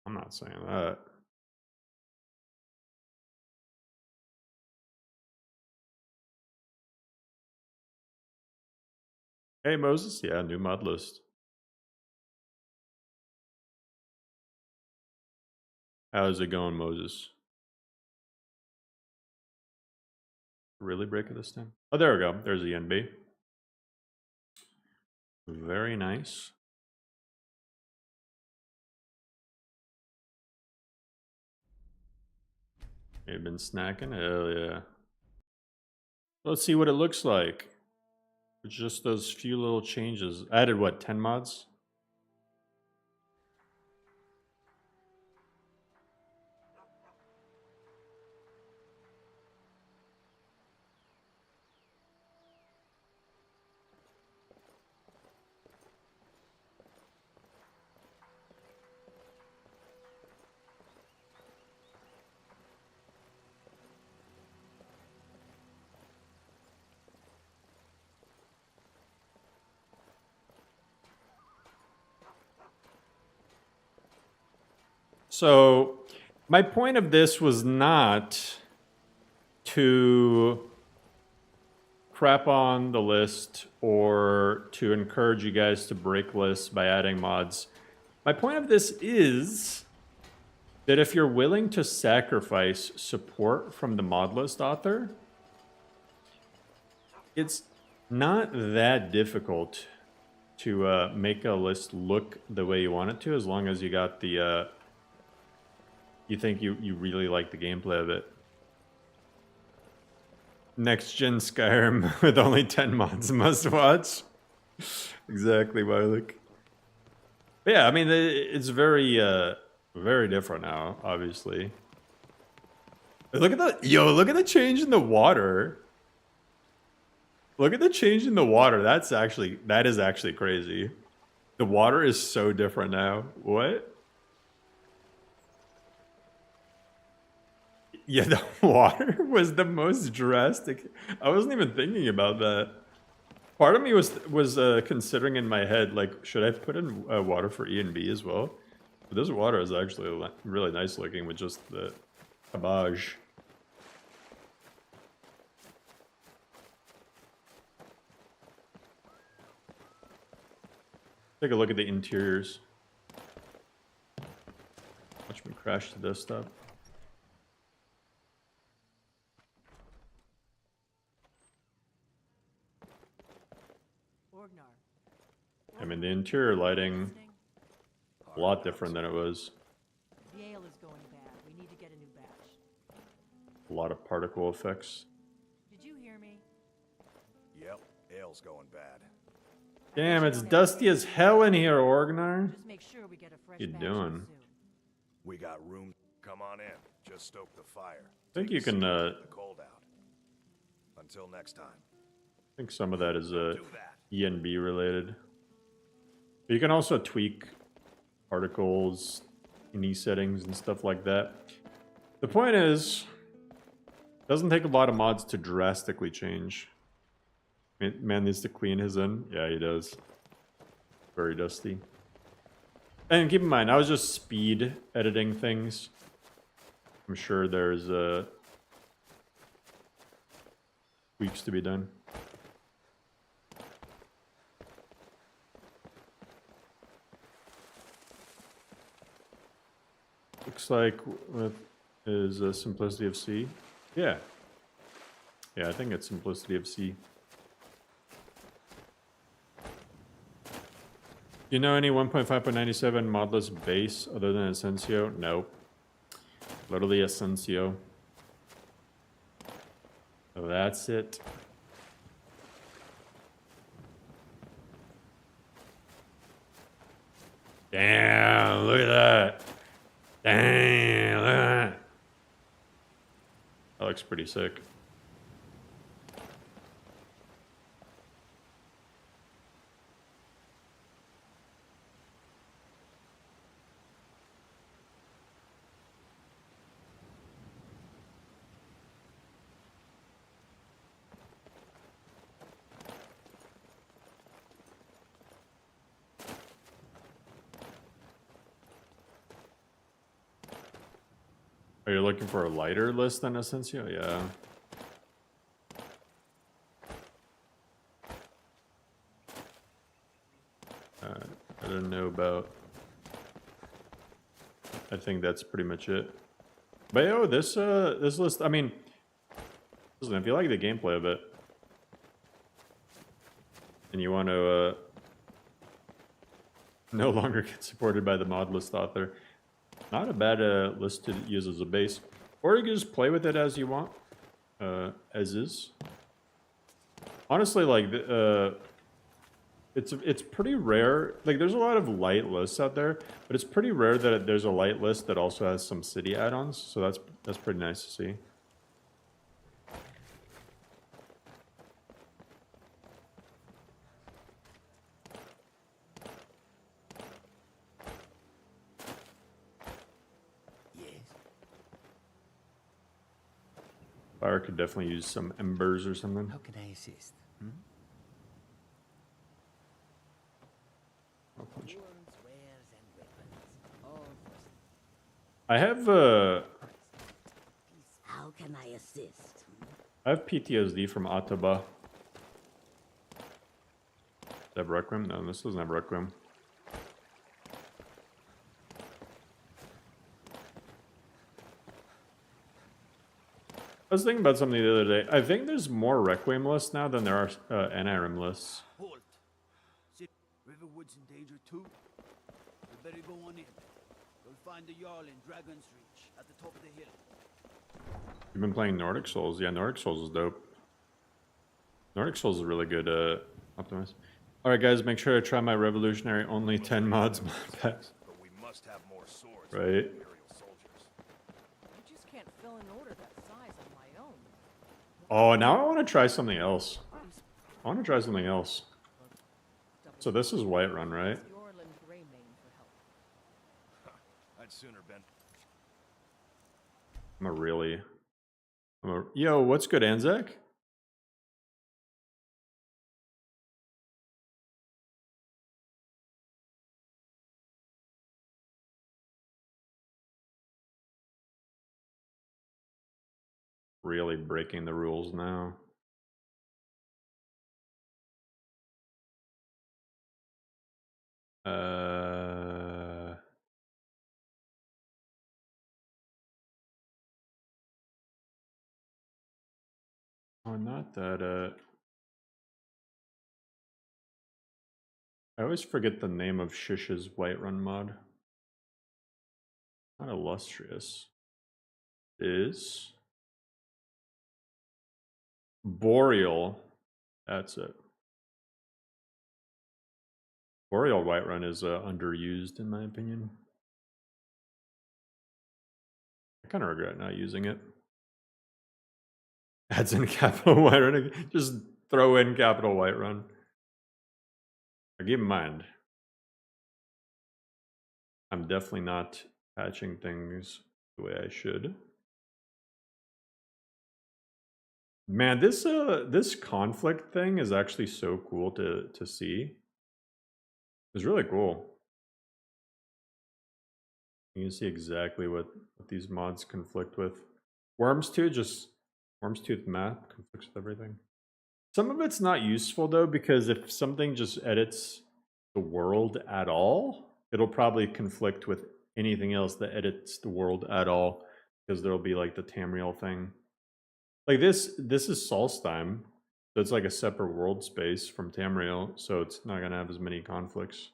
I'm not saying that. Hey Moses, yeah, new mod list. How's it going, Moses? Really break it this time? Oh, there we go. There's the NB. Very nice. You've been snacking? Hell yeah. Let's see what it looks like. It's just those few little changes. Added what, 10 mods? So, my point of this was not to crap on the list or to encourage you guys to break lists by adding mods. My point of this is that if you're willing to sacrifice support from the mod list author, it's not that difficult to make a list look the way you want it to, as long as you got the you think you really like the gameplay of it. Next gen Skyrim with only 10 mods must watch. Exactly, Marlik. But yeah, I mean, it's very different now, obviously. Look at look at the change in the water. Look at the change in the water. That is actually crazy. The water is so different now. What? Yeah, the water was the most drastic. I wasn't even thinking about that. Part of me was considering in my head, like, should I put in water for E and B as well? But this water is actually really nice looking with just the cabbage. Take a look at the interiors. Watch me crash the desktop. I mean, the interior lighting, a lot different than it was. The ale is A lot of particle effects. Did you hear me? Yep, ale's going bad. Damn, it's dusty as hell in here, Orgnar. Just make sure we get a fresh You batch doing? soon. We got room. Come on in. Just stoke the fire. I think Take you a seat can, and let the cold out. Until next time. I think some of that is Do that. ENB related. But you can also tweak particles, any settings and stuff like that. The point is, it doesn't take a lot of mods to drastically change. Man needs to clean his in. Yeah, he does. Very dusty. And keep in mind, I was just speed editing things. I'm sure there's tweaks to be done. Looks like what is simplicity of C. Yeah. Yeah, I think it's simplicity of C. Do you know any 1.5.97 modless base other than Asensio? No. Literally Asensio. So that's it. Damn, look at that. Damn, look at that. That looks pretty sick. Are you looking for a lighter list than Asensio? Yeah. I don't know about... I think that's pretty much it. But yo, this list, I mean... Listen, if you like the gameplay of it, and you want to no longer get supported by the mod list author, not a bad list to use as a base. Or you can just play with it as you want, as is. Honestly, like, it's pretty rare. Like, there's a lot of light lists out there, but it's pretty rare that there's a light list that also has some city add-ons. So that's pretty nice to see. Fire could definitely use some embers or something. How can I assist? Hmm? I'll punch. Tools, wares, and weapons. All for I have How can I assist? I have PTSD from Ataba. Does it have Requiem? No, this doesn't have Requiem. I was thinking about something the other day. I think there's more Requiem lists now than there are NRM lists. Halt! Riverwood's in danger too. We better go on in. You'll find the Jarl in Dragon's Reach at the top of the hill. You've been playing Nordic Souls? Yeah, Nordic Souls is dope. Nordic Souls is really good optimized. Alright guys, make sure to try my revolutionary only 10 mods mod packs. But we must have more swords. Right. For the Imperial soldiers. I just can't fill an order that size on my own. Oh, now I want to try something else. I want to try something else. So this is Whiterun, right? Yorland Greymane for help. I'd sooner been. Yo, what's good, Anzac? Really breaking the rules now. Oh, not that, I always forget the name of Shish's Whiterun mod. Not illustrious. Is... Boreal. That's it. Boreal Whiterun is underused in my opinion. I kind of regret not using it. Adds in capital Whiterun. Just throw in capital Whiterun. Keep in mind, I'm definitely not patching things the way I should. Man, this conflict thing is actually so cool to see. It's really cool. You can see exactly what these mods conflict with. Worms Tooth map conflicts with everything. Some of it's not useful though, because if something just edits the world at all, it'll probably conflict with anything else that edits the world at all, because there'll be like the Tamriel thing. Like this is Solstheim, so it's like a separate world space from Tamriel, so it's not gonna have as many conflicts.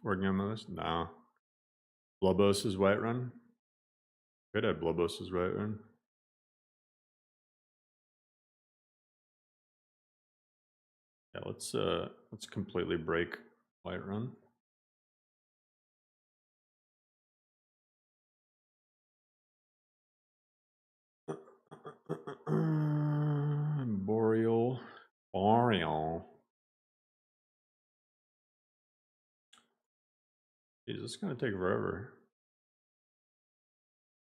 Working on this? No. Blobos is Whiterun. Could have Blobos is Whiterun. Yeah, let's completely break Whiterun. Boreal. Jeez, it's gonna take forever.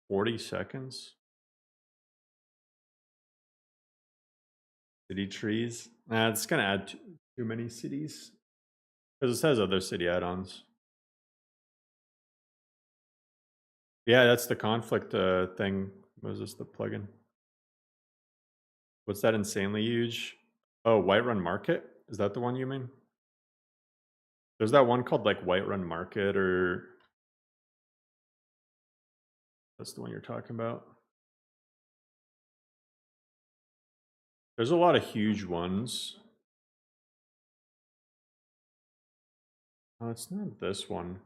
40 seconds. City trees. Nah, it's gonna add too many cities. Because it says other city add-ons. Yeah, that's the conflict thing. What is this, the plugin? What's that insanely huge? Oh, Whiterun Market? Is that the one you mean? There's that one called like Whiterun Market, or that's the one you're talking about. There's a lot of huge ones. Oh, it's not this one.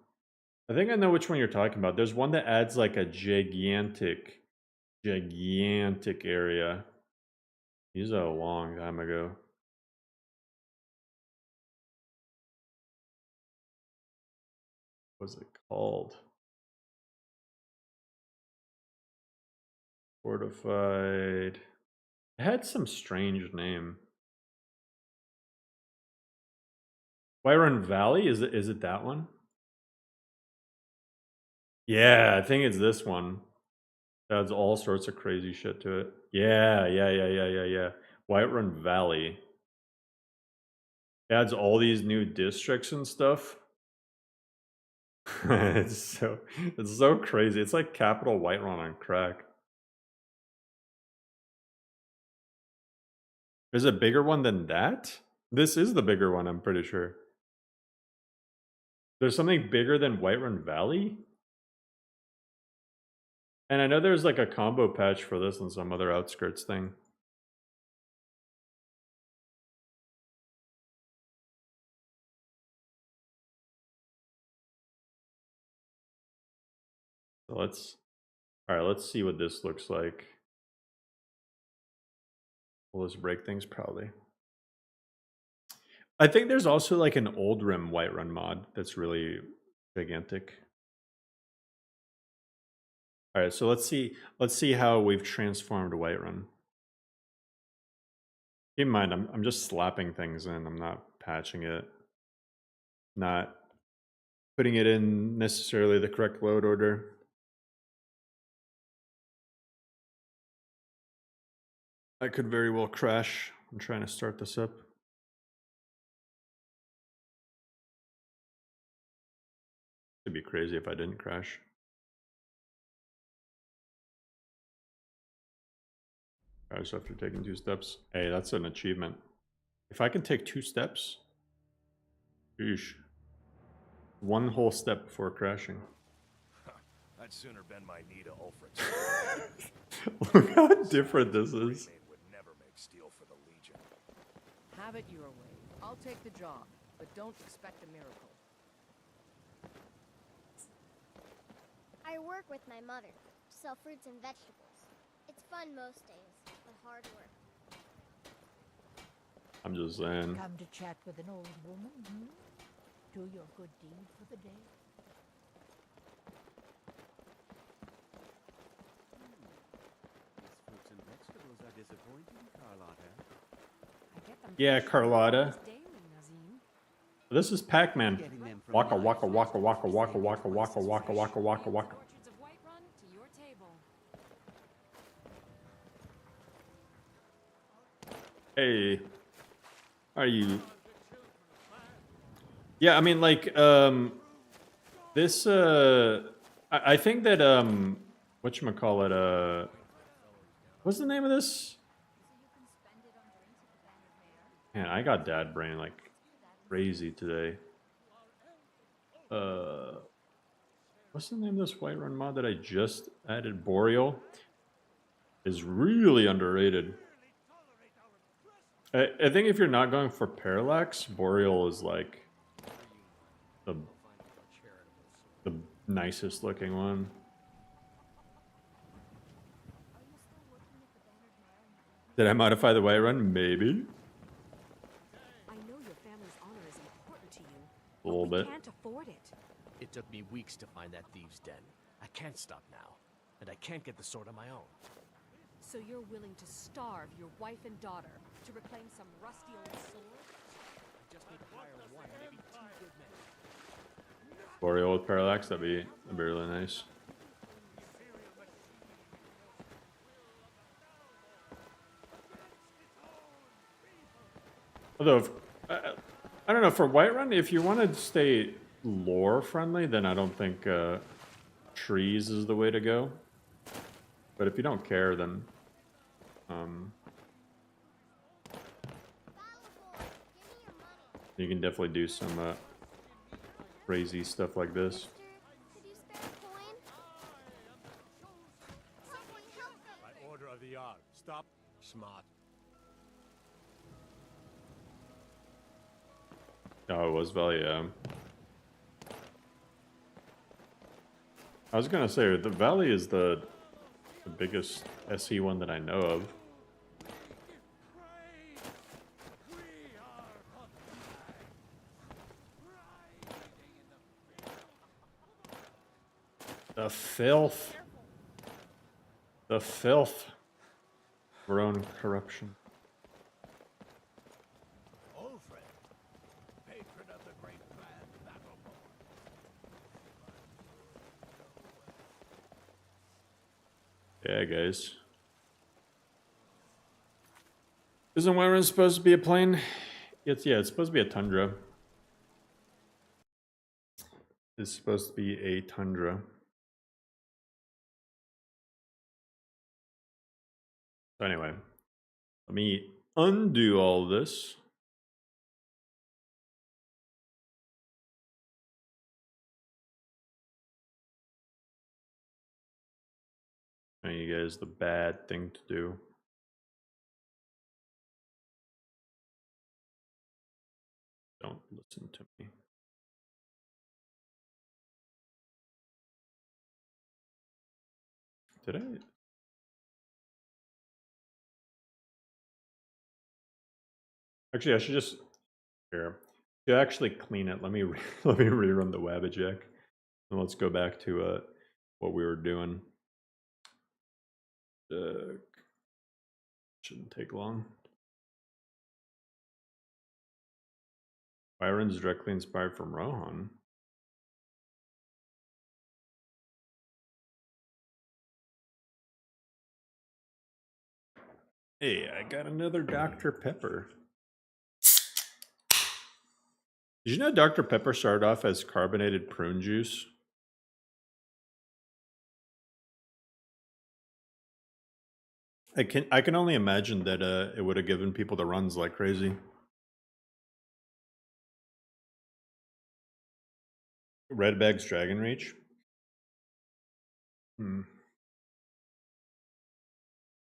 I think I know which one you're talking about. There's one that adds like a gigantic area. These are a long time ago. What's it called? Fortified. It had some strange name. Whiterun Valley? Is it that one? Yeah, I think it's this one. It adds all sorts of crazy shit to it. Yeah. Whiterun Valley. It adds all these new districts and stuff. it's so crazy. It's like Capital Whiterun on crack. There's a bigger one than that? This is the bigger one, I'm pretty sure. There's something bigger than Whiterun Valley? And I know there's like a combo patch for this and some other outskirts thing. So let's see what this looks like. Will this break things? Probably. I think there's also like an Old Rim Whiterun mod that's really gigantic. All right, so let's see how we've transformed Whiterun. Keep in mind, I'm just slapping things in. I'm not patching it. Not putting it in necessarily the correct load order. I could very well crash. I'm trying to start this up. It'd be crazy if I didn't crash. Alright, so after taking 2 steps, hey, that's an achievement. If I can take 2 steps, sheesh. 1 whole step before crashing. I'd sooner bend my knee to Ulfric's. Look how different this is. Would never make steel for the Legion. Have it your way. I'll take the job, but don't expect a miracle. I work with my mother, sell fruits and vegetables. Fun most days, but hard work. I'm just saying. Come to chat with an old woman, hmm? Do your good deed for the day. These fruits and vegetables are disappointing, Carlotta. Yeah, Carlotta. This is Pac-Man. Waka waka waka waka waka waka waka waka waka waka waka. Hey, are you? Yeah, I mean, like, this, I think that, whatchamacallit, what's the name of this? Man, I got dad brain like crazy today. What's the name of this Whiterun mod that I just added? Boreal is really underrated. I think if you're not going for parallax, Boreal is like the nicest looking one. Did I modify the Whiterun? Maybe. I know your family's honor is important to you. A little bit. Can't afford it. It took me weeks to find that thieves' den. I can't stop now, and I can't get the sword on my own. So you're willing to starve your wife and daughter to reclaim some rusty old sword? I just need to hire one, maybe two good men. Boreal with parallax, that'd be really nice. Although, I don't know, for Whiterun, if you want to stay lore friendly, then I don't think trees is the way to go. But if you don't care, then you can definitely do some crazy stuff like this. By order of the Jarl. Stop. Smart. Oh, it was Valley, yeah. I was gonna say, the Valley is the biggest SE one that I know of. The filth. The filth. Our own corruption. Patron of the great clan Battleborn. Yeah, guys. Isn't Whiterun supposed to be a plane? It's supposed to be a tundra. It's supposed to be a tundra. So anyway, let me undo all this. Showing you guys the bad thing to do. Don't listen to me. Did I? Actually, I should just here to actually clean it. Let me let me rerun the WABBAJACK, and let's go back to what we were doing. Shouldn't take long. Byron's directly inspired from Rohan. Hey, I got another Dr. Pepper. Did you know Dr. Pepper started off as carbonated prune juice? I can only imagine that it would have given people the runs like crazy. Redbag's Dragon Reach.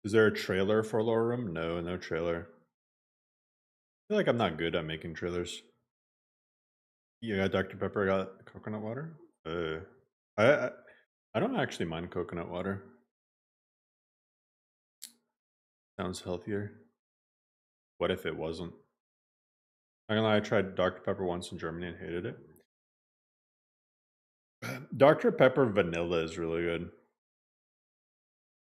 Is there a trailer for Lore Room? No, no trailer. I feel like I'm not good at making trailers. You got Dr. Pepper, got coconut water? I don't actually mind coconut water. Sounds healthier. What if it wasn't? I'm gonna lie, I tried Dr. Pepper once in Germany and hated it. Dr. Pepper vanilla is really good.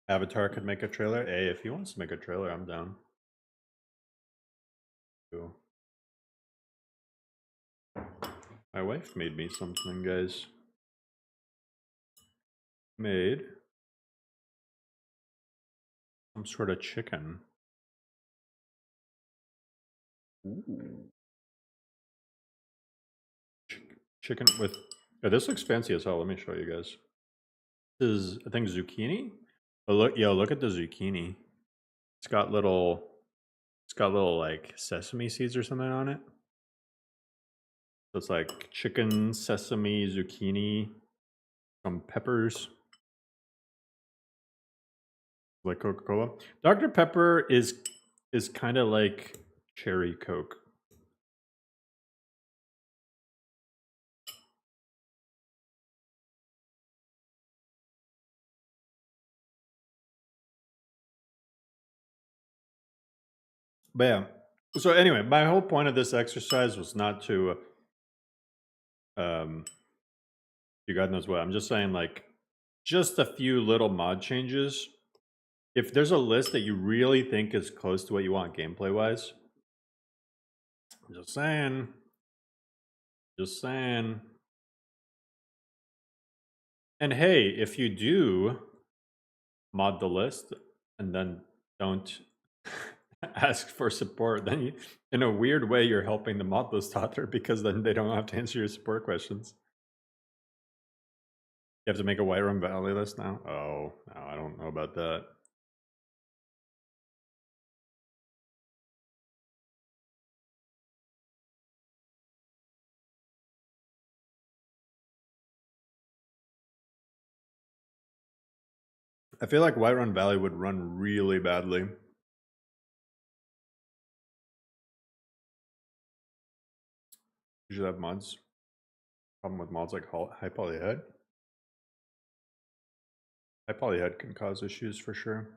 Avatar could make a trailer. Hey, if he wants to make a trailer, I'm down. Cool. My wife made me something, guys. Made some sort of chicken. Ooh. Chicken with... Oh, this looks fancy as hell. Let me show you guys. This is, I think, zucchini. But look, yo, look at the zucchini. It's got little like sesame seeds or something on it. So it's like chicken, sesame, zucchini, some peppers. Like Coca-Cola. Dr. Pepper is kind of like cherry Coke. But yeah. So anyway, my whole point of this exercise was not to you God knows what. I'm just saying, like, just a few little mod changes. If there's a list that you really think is close to what you want gameplay wise, I'm just saying. Just saying. And hey, if you do mod the list and then don't ask for support, then you, in a weird way, you're helping the mod list author because then they don't have to answer your support questions. You have to make a Whiterun Valley list now? Oh, no, I don't know about that. I feel like Whiterun Valley would run really badly. You should have mods. Problem with mods like High Polyhead. High Polyhead can cause issues for sure.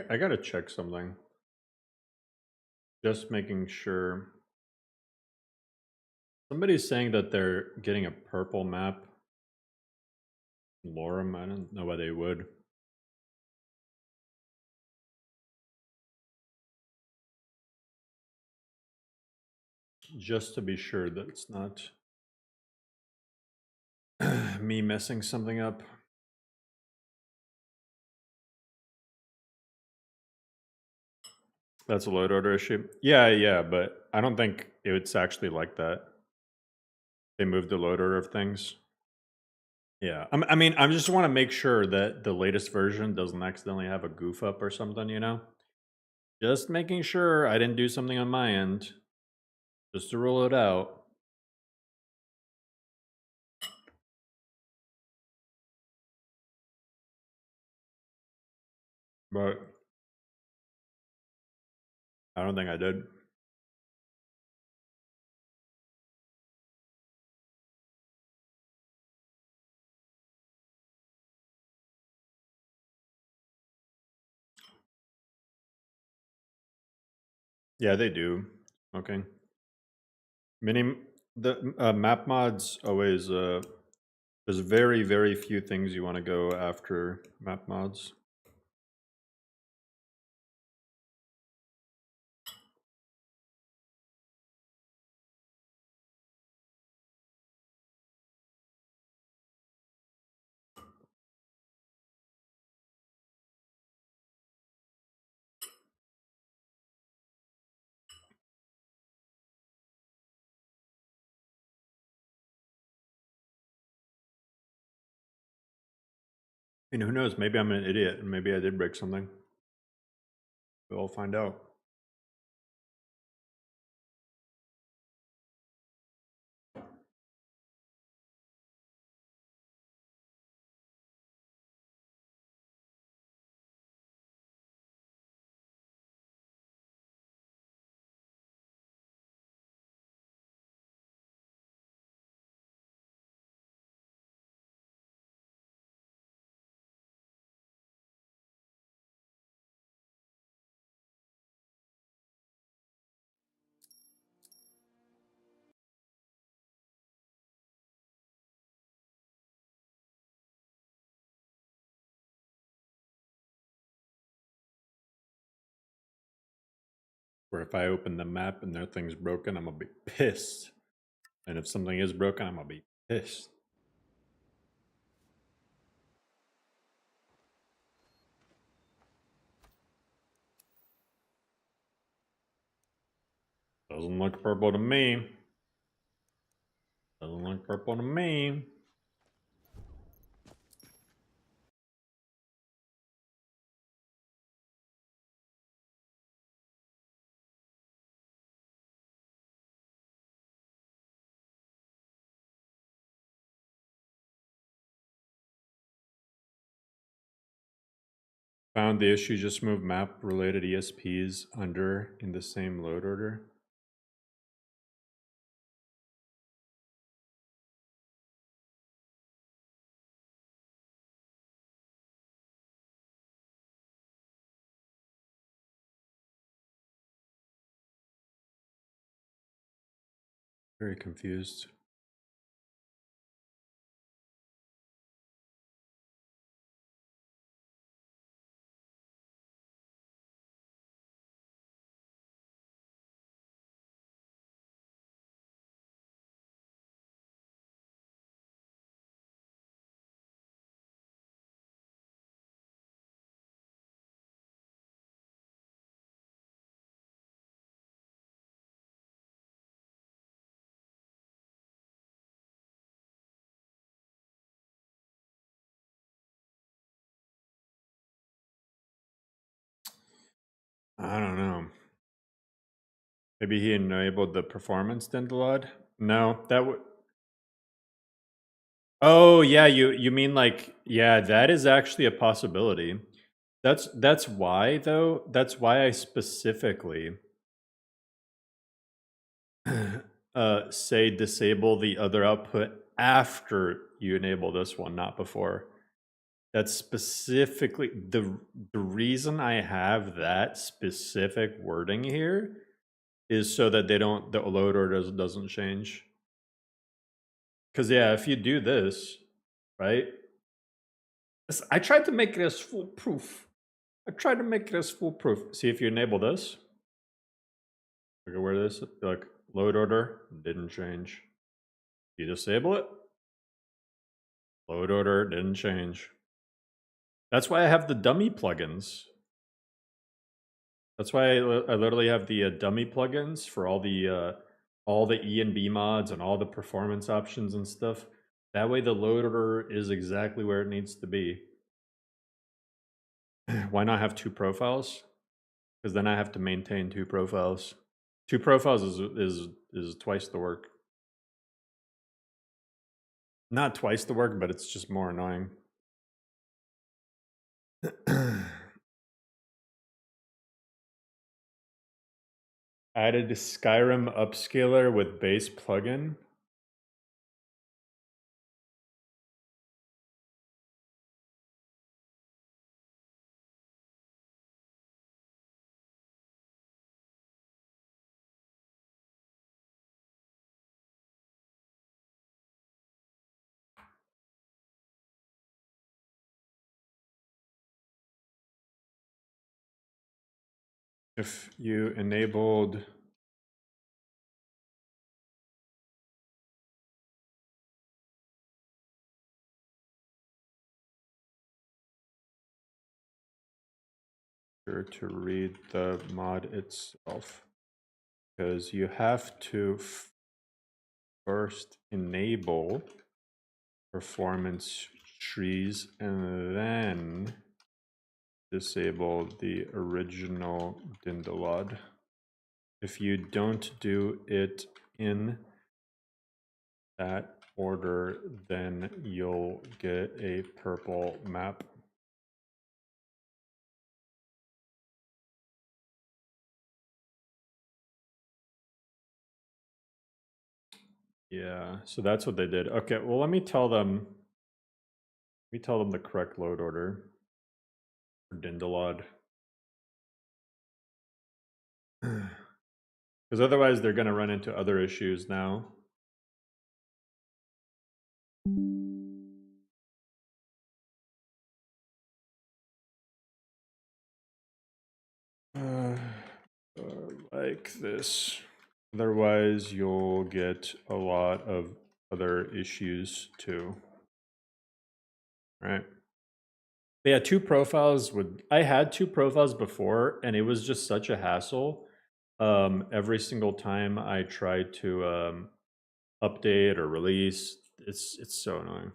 I gotta check something. Just making sure. Somebody's saying that they're getting a purple map. Lorem, I don't know why they would. Just to be sure that it's not me messing something up. That's a load order issue. Yeah, but I don't think it's actually like that. They moved the load order of things. Yeah, I mean, I just want to make sure that the latest version doesn't accidentally have a goof up or something, you know? Just making sure I didn't do something on my end. Just to rule it out. But I don't think I did. Yeah, they do. Okay. The map mods always there's very few things you want to go after map mods. And who knows? Maybe I'm an idiot and maybe I did break something. We'll find out. Or if I open the map and their thing's broken, I'm gonna be pissed. And if something is broken, I'm gonna be pissed. Doesn't look purple to me. Doesn't look purple to me. Found the issue, just move map related ESPs under in the same load order. Very confused. I don't know. Maybe he enabled the performance Dendalod? No, that would. Oh yeah, you mean like, yeah, that is actually a possibility. That's why though. That's why I specifically say disable the other output after you enable this one, not before. That's specifically the reason I have that specific wording here is so that the load order doesn't change. Because yeah, if you do this, right? I tried to make it as foolproof. See if you enable this. Look at where this, like load order didn't change. You disable it. Load order didn't change. That's why I have the dummy plugins. That's why I literally have the dummy plugins for all the E and B mods and all the performance options and stuff. That way the load order is exactly where it needs to be. Why not have two profiles? Because then I have to maintain two profiles. Two profiles is twice the work. Not twice the work, but it's just more annoying. Added Skyrim upscaler with base plugin. If you enabled to read the mod itself, because you have to first enable performance trees and then disable the original Dindalod. If you don't do it in that order, then you'll get a purple map. Yeah, so that's what they did. Okay, well, let me tell them the correct load order for Dindalod. Because otherwise they're going to run into other issues now. Like this. Otherwise you'll get a lot of other issues too. Right. But yeah, two profiles would... I had two profiles before and it was just such a hassle. Every single time I tried to update or release, it's so annoying.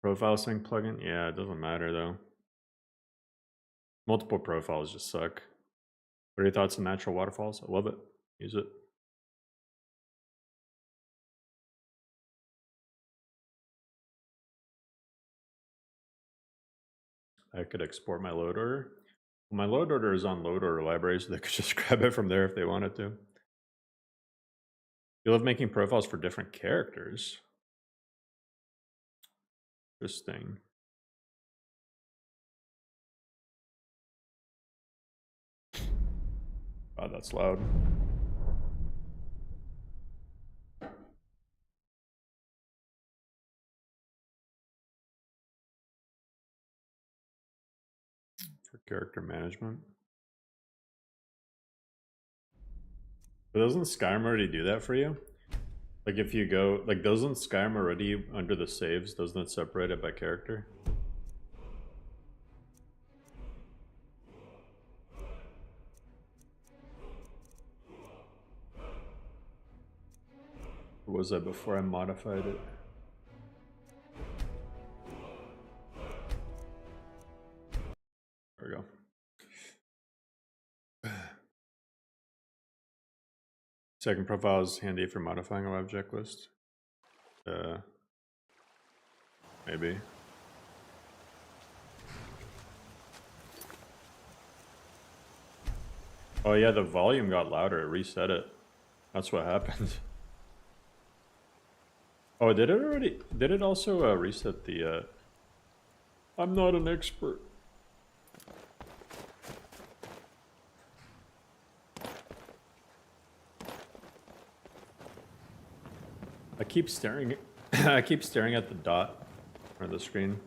Profile sync plugin? Yeah, it doesn't matter though. Multiple profiles just suck. What are your thoughts on natural waterfalls? I love it. Use it. I could export my load order. Well, my load order is on load order library, so they could just grab it from there if they wanted to. You love making profiles for different characters. Interesting. God, that's loud. For character management. But doesn't Skyrim already do that for you? Like if you go, like doesn't Skyrim already under the saves, doesn't it separate it by character? Or was that before I modified it? There we go. Second profile is handy for modifying a WABBAJACK list. Maybe. Oh yeah, the volume got louder. It reset it. That's what happened. Oh, did it already? Did it also reset the... I'm not an expert. I keep staring. I keep staring at the dot or the screen.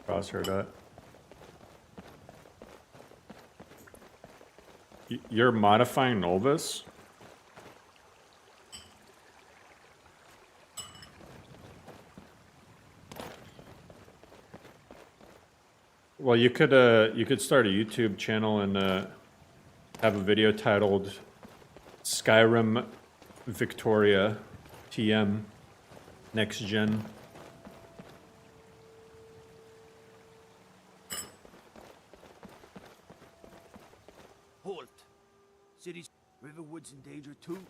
Crosshair dot. You're modifying Novus? Well, you could start a YouTube channel and have a video titled Skyrim Victoria TM Next Gen. Halt. City's Riverwood's in danger too. We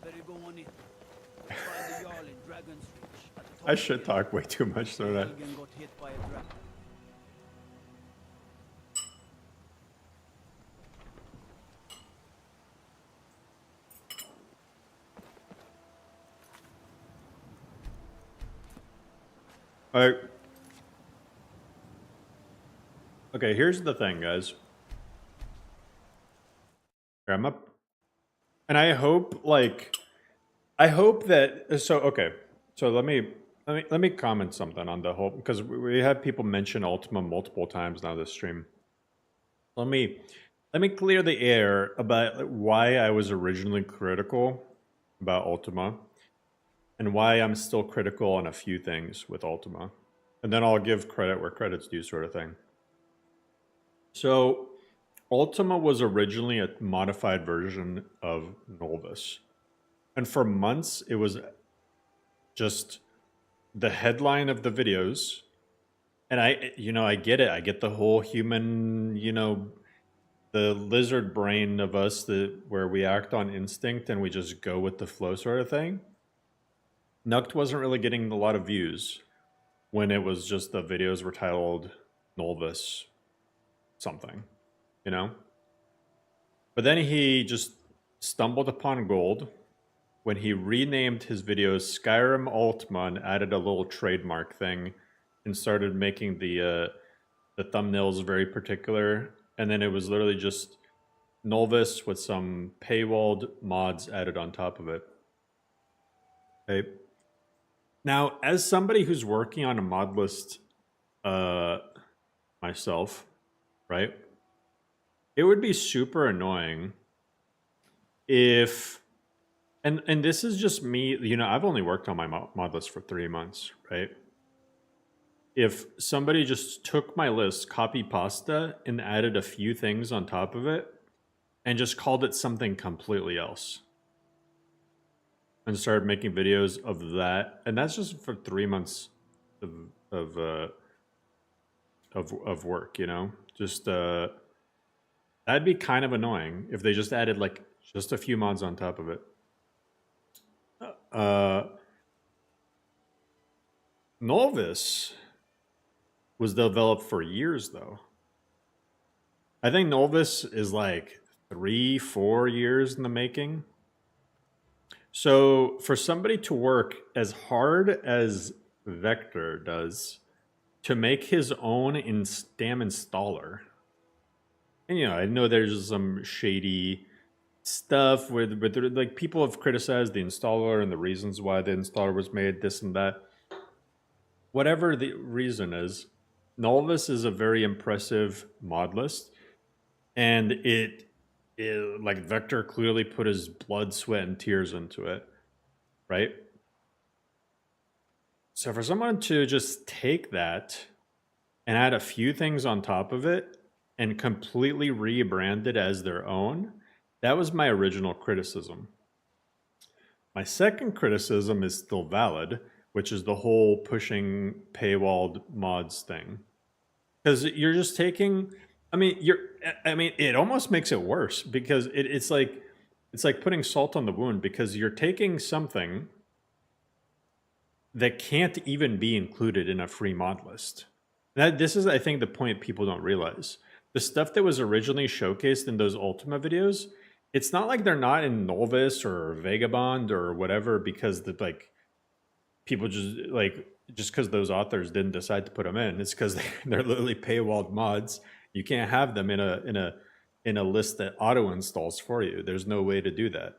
better go on in. Find the Jarl in Dragon's Reach at the top I should talk way too much though. That. Helgen got hit by a dragon. Alright. Okay, here's the thing, guys. Here, I'm up. And I hope, like... I hope that... So, okay. So let me comment something on the whole... Because we had people mention Ultima multiple times now this stream. Let me clear the air about why I was originally critical about Ultima. And why I'm still critical on a few things with Ultima. And then I'll give credit where credit's due sort of thing. So, Ultima was originally a modified version of Novus. And for months, it was just the headline of the videos, and I get it. I get the whole human, the lizard brain of us where we act on instinct and we just go with the flow sort of thing. Nukt wasn't really getting a lot of views when it was just the videos were titled Nolvis something, But then he just stumbled upon gold when he renamed his videos Skyrim Ultima and added a little trademark thing and started making the thumbnails very particular. And then it was literally just Nolvis with some paywalled mods added on top of it. Okay. Now, as somebody who's working on a mod list myself, right? It would be super annoying if, and this is just me, I've only worked on my mod list for 3 months, right? If somebody just took my list, copy pasta, and added a few things on top of it, and just called it something completely else, and started making videos of that, and that's just for 3 months of work, just that'd be kind of annoying if they just added like just a few mods on top of it. Nolvis was developed for years though. I think Nolvis is like 3-4 years in the making. So for somebody to work as hard as Vector does to make his own Stam installer, and I know there's some shady stuff with like people have criticized the installer and the reasons why the installer was made, this and that. Whatever the reason is, Nolvis is a very impressive mod list, and it like Vector clearly put his blood, sweat, and tears into it, right? So for someone to just take that and add a few things on top of it and completely rebrand it as their own, that was my original criticism. My second criticism is still valid, which is the whole pushing paywalled mods thing. Because you're just taking, it almost makes it worse because it's like putting salt on the wound, because you're taking something that can't even be included in a free mod list. This is, I think, the point people don't realize. The stuff that was originally showcased in those Ultima videos, it's not like they're not in Nolvis or Vagabond or whatever because people just because those authors didn't decide to put them in. It's because they're literally paywalled mods. You can't have them in a list that auto installs for you. There's no way to do that.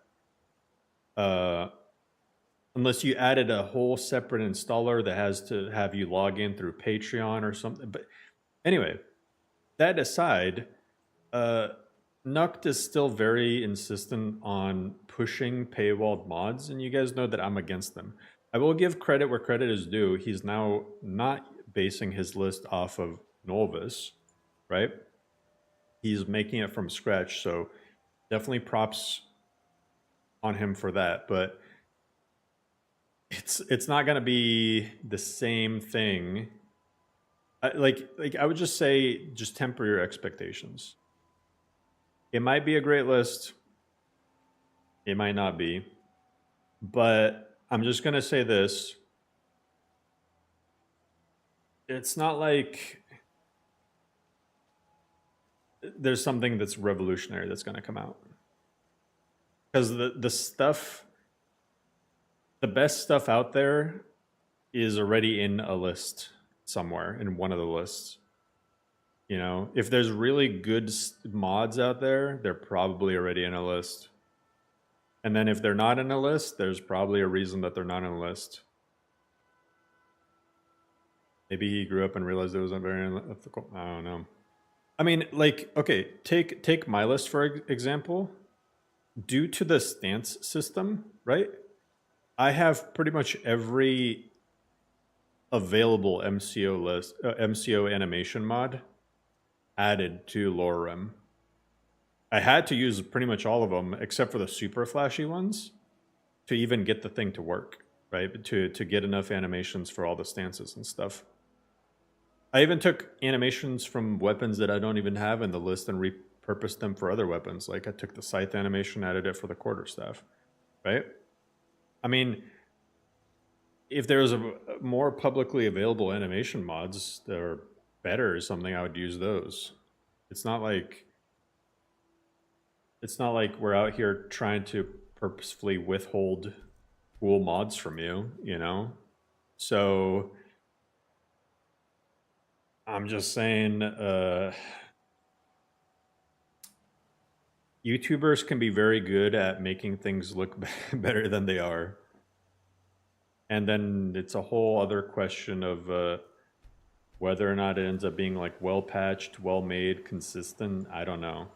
Unless you added a whole separate installer that has to have you log in through Patreon or something. But anyway, that aside, Nukt is still very insistent on pushing paywalled mods, and you guys know that I'm against them. I will give credit where credit is due. He's now not basing his list off of Nolvis, right? He's making it from scratch, so definitely props on him for that. But it's not going to be the same thing. I would just say, just temper your expectations. It might be a great list. It might not be. But I'm just going to say this. It's not like there's something that's revolutionary that's going to come out. Because the best stuff out there is already in a list somewhere, in one of the lists. If there's really good mods out there, they're probably already in a list. And then if they're not in a list, there's probably a reason that they're not in a list. Maybe he grew up and realized it wasn't very ethical. I don't know. Okay, take my list for example. Due to the stance system, right? I have pretty much every available MCO animation mod added to Lorem. I had to use pretty much all of them except for the super flashy ones to even get the thing to work, right? To get enough animations for all the stances and stuff. I even took animations from weapons that I don't even have in the list and repurposed them for other weapons. Like I took the scythe animation, added it for the quarterstaff, right? I mean, if there's a more publicly available animation mods that are better or something, I would use those. It's not like we're out here trying to purposefully withhold cool mods from you, you know? So I'm just saying, YouTubers can be very good at making things look better than they are. And then it's a whole other question of whether or not it ends up being like well patched, well made, consistent. I don't know.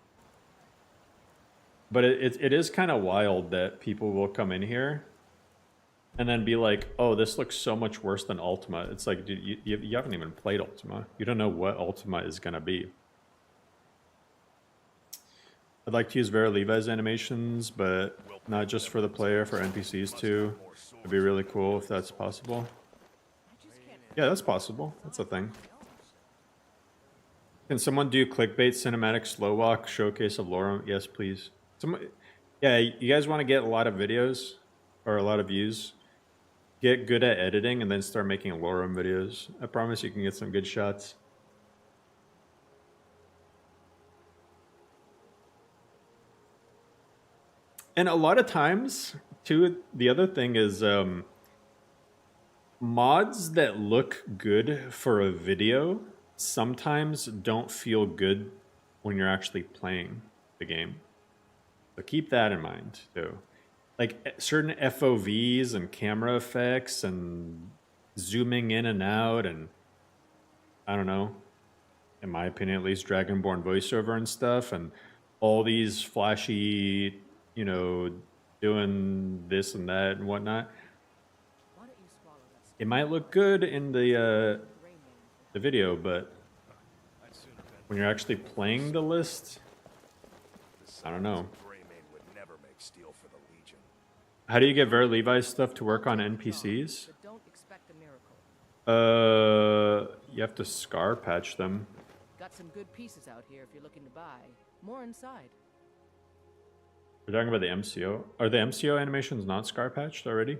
But it is kind of wild that people will come in here and then be like, oh, this looks so much worse than Ultima. It's like, dude, you haven't even played Ultima. You don't know what Ultima is going to be. I'd like to use Vera Levi's animations, but not just for the player, for NPCs too. It'd be really cool if that's possible. Yeah, that's possible. That's a thing. Can someone do clickbait cinematic slow walk showcase of Lorem? Yes, please. Yeah, you guys want to get a lot of videos or a lot of views? Get good at editing and then start making Lorem videos. I promise you can get some good shots. And a lot of times, too, the other thing is mods that look good for a video sometimes don't feel good when you're actually playing the game. So keep that in mind, too. Like certain FOVs and camera effects and zooming in and out and, I don't know, in my opinion at least, Dragonborn voiceover and stuff and all these flashy, you know, doing this and that and whatnot. It might look good in the video, but when you're actually playing the list, I don't know. How do you get Vera Levi's stuff to work on NPCs? You have to scar patch them. Got some good pieces out here if you're looking to buy. More inside. We're talking about the MCO. Are the MCO animations not scar patched already?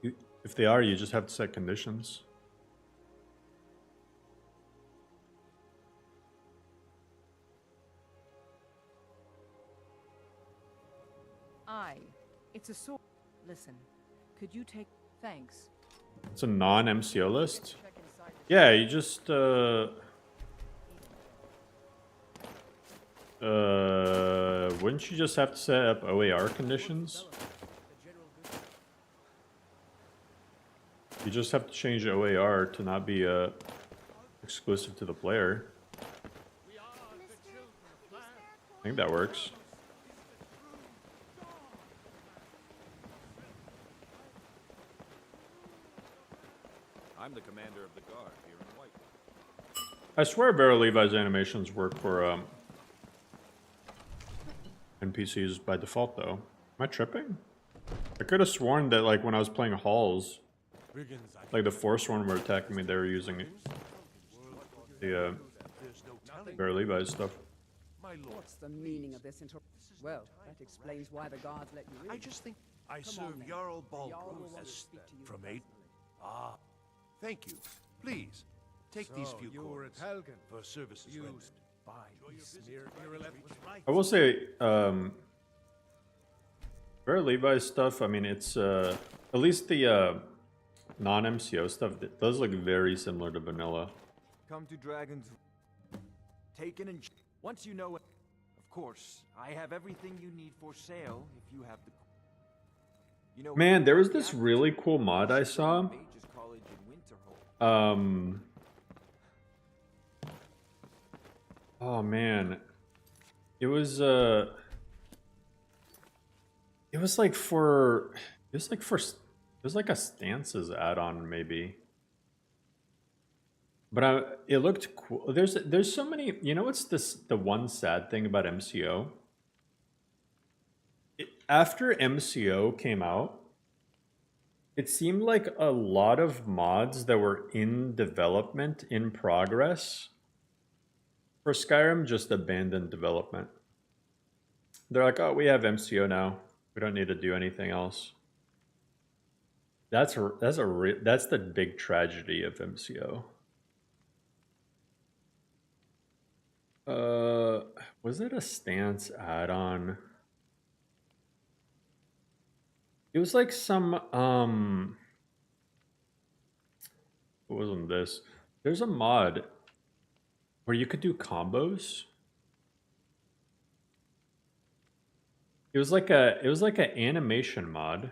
If they are, you just have to set conditions. It's a sword. Listen, could you take... Thanks. It's a non-MCO list? Yeah, you just, wouldn't you just have to set up OAR conditions? You just have to change OAR to not be exclusive to the player. I think that works. I'm the commander of the guard here in White. I swear Vera Levi's animations work for NPCs by default though. Am I tripping? I could have sworn that like when I was playing Halls, like the Forsworn were attacking me, they were using the Vera Levi's stuff. What's the meaning of this Well, that explains why the guards let you in. I just think I serve Jarl Balgruuf from 8. Ah, thank you. Please, take these few coins for services rendered. I will say, Vera Levi's stuff, I mean, it's, at least the non-MCO stuff, it does look very similar to vanilla. Come to Dragons. Taken and... Once you know it... Of course, I have everything you need for sale if you have the... You know, man, there was this really cool mod I saw. Oh man, it was like a stances add-on maybe, but it looked cool. There's so many. You know what's the one sad thing about MCO? After MCO came out, It seemed like a lot of mods that were in development, in progress for Skyrim, just abandoned development. They're like, oh, we have MCO now. We don't need to do anything else. That's the big tragedy of MCO. Was it a stance add-on? It was like some it wasn't this. There's a mod where you could do combos. It was like an animation mod.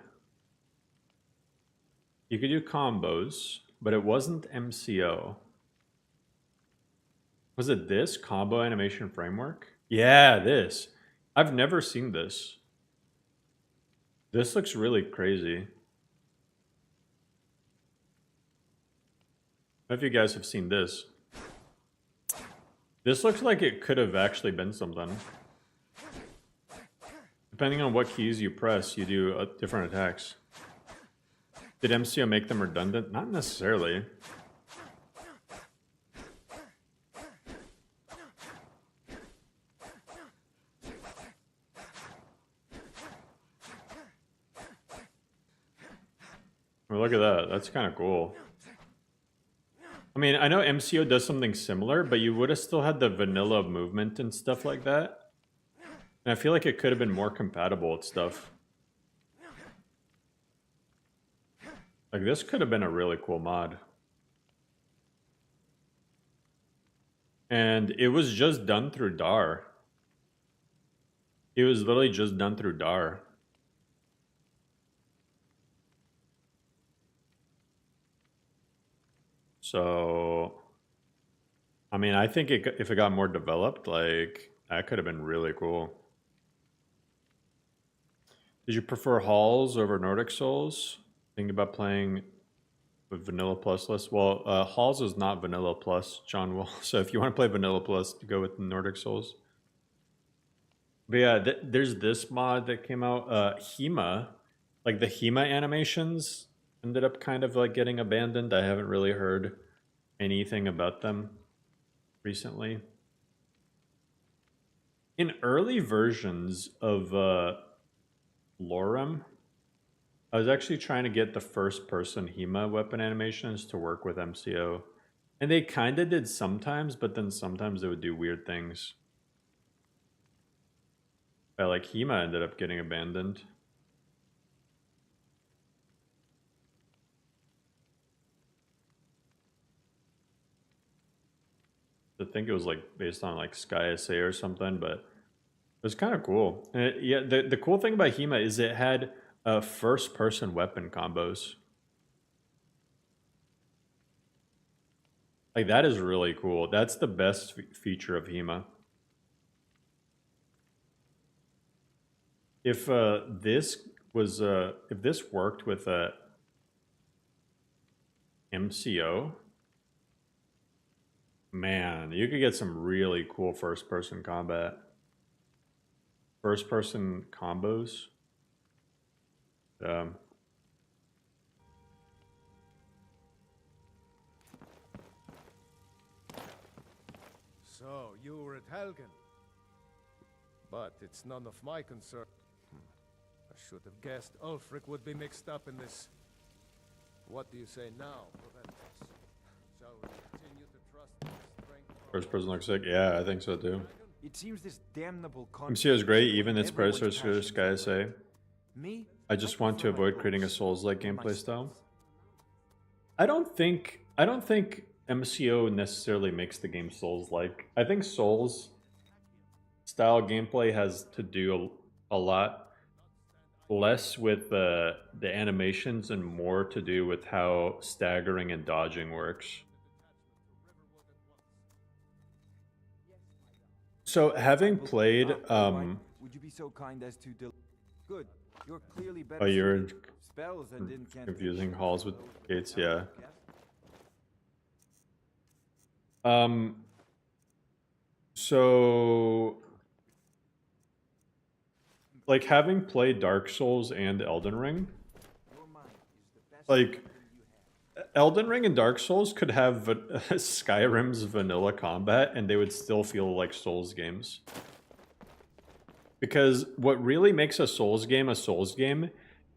You could do combos, but it wasn't MCO. Was it this combo animation framework? Yeah, this. I've never seen this. This looks really crazy. I don't know if you guys have seen this. This looks like it could have actually been something. Depending on what keys you press, you do different attacks. Did MCO make them redundant? Not necessarily. Well, look at that. That's kind of cool. I mean, I know MCO does something similar, but you would have still had the vanilla movement and stuff like that. And I feel like it could have been more compatible with stuff. Like, this could have been a really cool mod. And it was just done through DAR. It was literally just done through DAR. So, I mean, I think if it got more developed, like, that could have been really cool. Did you prefer Halls over Nordic Souls? Think about playing with Vanilla Plus list? Well, Halls is not Vanilla Plus, John Will. So if you want to play Vanilla Plus, go with Nordic Souls. But yeah, there's this mod that came out, Hema. Like, the Hema animations ended up kind of like getting abandoned. I haven't really heard anything about them recently. In early versions of Lorem, I was actually trying to get the first-person Hema weapon animations to work with MCO. And they kind of did sometimes, but then sometimes they would do weird things. But like, Hema ended up getting abandoned. I think it was like based on like Sky SA or something, but it was kind of cool. And yeah, the cool thing about Hema is it had first-person weapon combos. Like, that is really cool. That's the best feature of Hema. If this worked with a MCO, man, you could get some really cool first-person combat. First-person combos. So, you were at Helgen. But it's none of my concern. I should have guessed Ulfric would be mixed up in this. What do you say now, Proventus? Shall we continue to trust in the strength of First person looks sick. Yeah, I think so too. It seems this damnable MCO is great, even its predecessor Sky SA. Me? I just want to avoid creating a Souls-like gameplay style. I don't think MCO necessarily makes the game Souls-like. I think Souls-style gameplay has to do a lot less with the animations and more to do with how staggering and dodging works. So, having played, would you be so kind as to good. You're clearly better. Oh, you're spells that didn't confusing halls with gates, yeah. So, like, having played Dark Souls and Elden Ring, Like, Elden Ring and Dark Souls could have Skyrim's vanilla combat and they would still feel like Souls games. Because what really makes a Souls game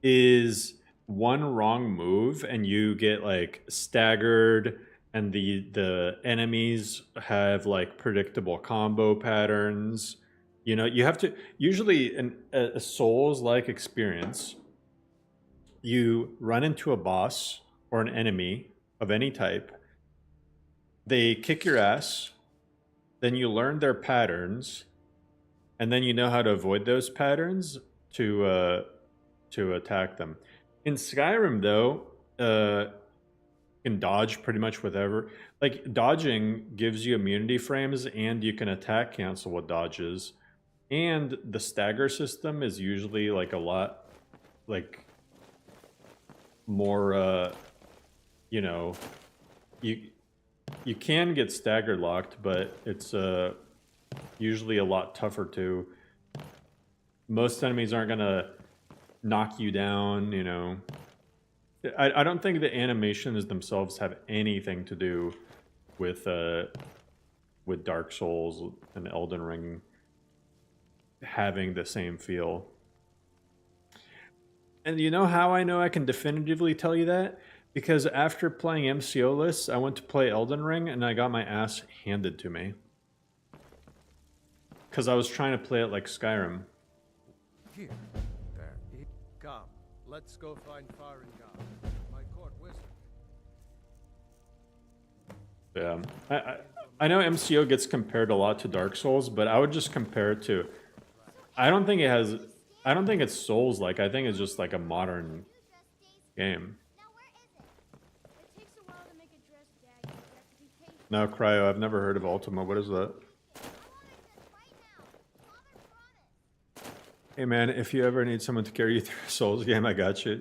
is one wrong move and you get like staggered, and the enemies have like predictable combo patterns. You know, you have to usually in a Souls-like experience, you run into a boss or an enemy of any type, they kick your ass, then you learn their patterns, and then you know how to avoid those patterns to attack them. In Skyrim, though, you can dodge pretty much whatever. Like, dodging gives you immunity frames, and you can attack cancel with dodges. And the stagger system is usually like a lot, like, more, you know, you can get stagger locked, but it's usually a lot tougher too. Most enemies aren't gonna knock you down, you know. I don't think the animations themselves have anything to do with Dark Souls and Elden Ring having the same feel. And you know how I know I can definitively tell you that? Because after playing MCO lists, I went to play Elden Ring and I got my ass handed to me. Because I was trying to play it like Skyrim. Here, there, come. Let's go find Farengar, my court wizard. Yeah, I know MCO gets compared a lot to Dark Souls, but I would just compare it to. I don't think it's Souls-like. I think it's just like a modern game. No, Cryo, I've never heard of Ultima. What is that? Hey man, if you ever need someone to carry you through a Souls game, I got you.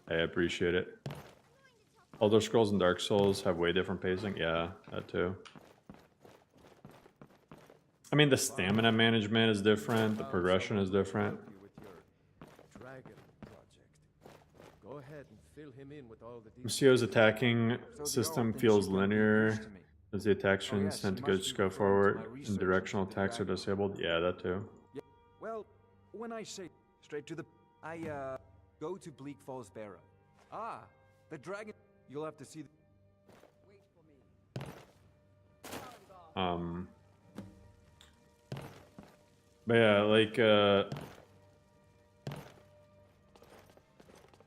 I appreciate it. Elder Scrolls and Dark Souls have way different pacing. Yeah, that too. I mean, the stamina management is different. The progression is different. Go ahead and fill him in with all the MCO's attacking system feels linear as the attack strings tend to just go forward and directional attacks are disabled. Yeah, that too. Well, when I say straight to the... I, go to Bleak Falls Barrow. Ah, the dragon... You'll have to see... But yeah, like,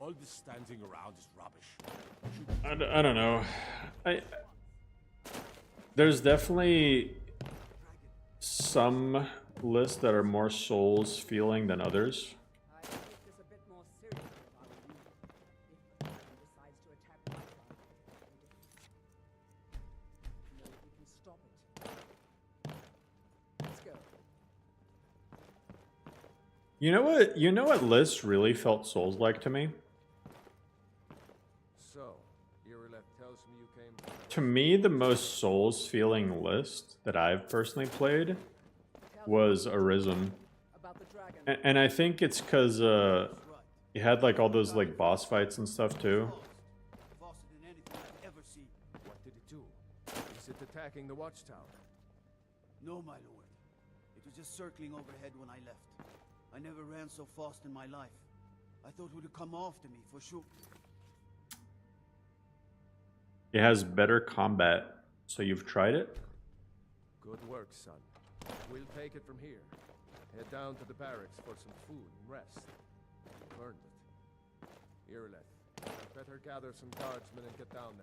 All this standing around is rubbish. I don't know. There's definitely some lists that are more Souls feeling than others. You know what list really felt Souls-like to me? So, Irileth tells me you came... To me, the most Souls-feeling list that I've personally played was Arisen. And I think it's because you had like all those like boss fights and stuff too. What did it do? Is it attacking the watchtower? No, my lord. It was just circling overhead when I left. I never ran so fast in my life. I thought it would come after me, for sure. It has better combat, so you've tried it? Good work, son. We'll take it from here. Head down to the barracks for some food and rest. You've earned it. Irileth, you better gather some guardsmen and get down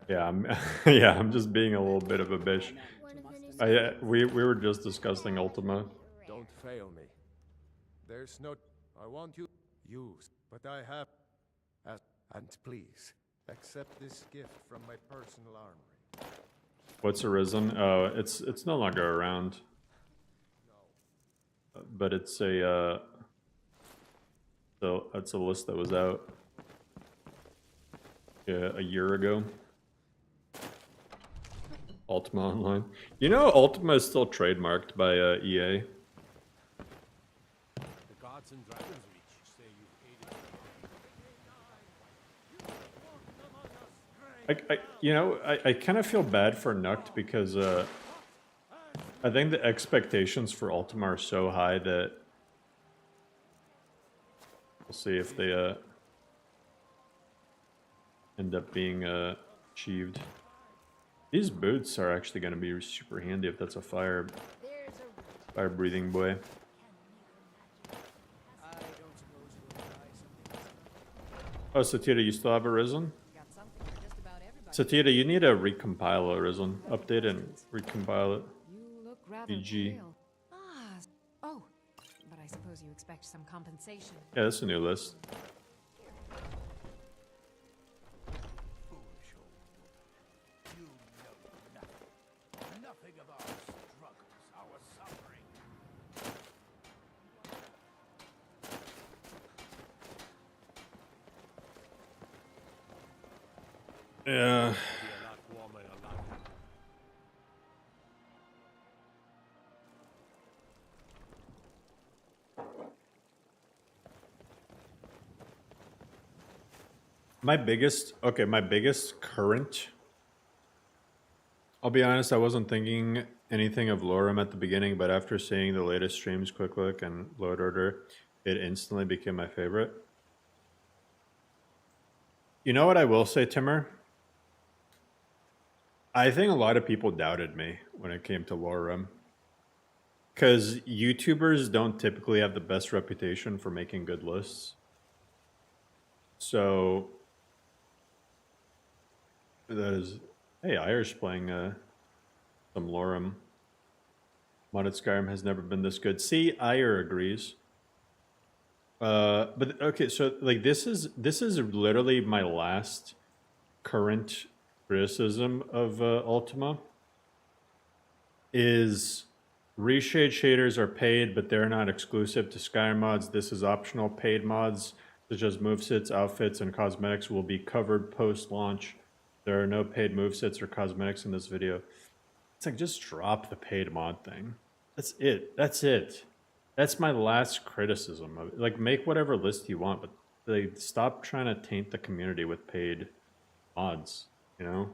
there. Yeah, I'm just being a little bit of a bitch. We were just discussing Ultima. Don't fail me. There's no... I want you... use, but I have... And please, accept this gift from my personal armory. What's Arisen? Oh, it's no longer around. But it's a so that's a list that was out a year ago. Ultima Online. You know, Ultima is still trademarked by EA. The gods and dragons reach say you've aided. I kind of feel bad for Nuct because I think the expectations for Ultima are so high that we'll see if they end up being achieved. These boots are actually going to be super handy if that's a fire breathing boy. Oh, Satira, you still have Arisen? Satira, you need to recompile Arisen. Update and recompile it. You look rather GG. pale. Oh, but I suppose you expect some compensation. Yeah, that's a new list. Nothing of our struggles, our suffering. Yeah. My biggest current. I'll be honest, I wasn't thinking anything of Lorem at the beginning, but after seeing the latest streams, Quick Look and Load Order, it instantly became my favorite. You know what I will say, Timur? I think a lot of people doubted me when it came to Lorem. Because YouTubers don't typically have the best reputation for making good lists. So that is, hey, Irish playing some Lorem. Modded Skyrim has never been this good. See, Ire agrees. But okay, so like this is literally my last current criticism of Ultima. Is reshade shaders are paid, but they're not exclusive to Skyrim mods. This is optional. Paid mods such as movesets, outfits, and cosmetics will be covered post-launch. There are no paid movesets or cosmetics in this video. It's like, just drop the paid mod thing. That's it. That's it. That's my last criticism of it. Like, make whatever list you want, but like, stop trying to taint the community with paid mods, you know?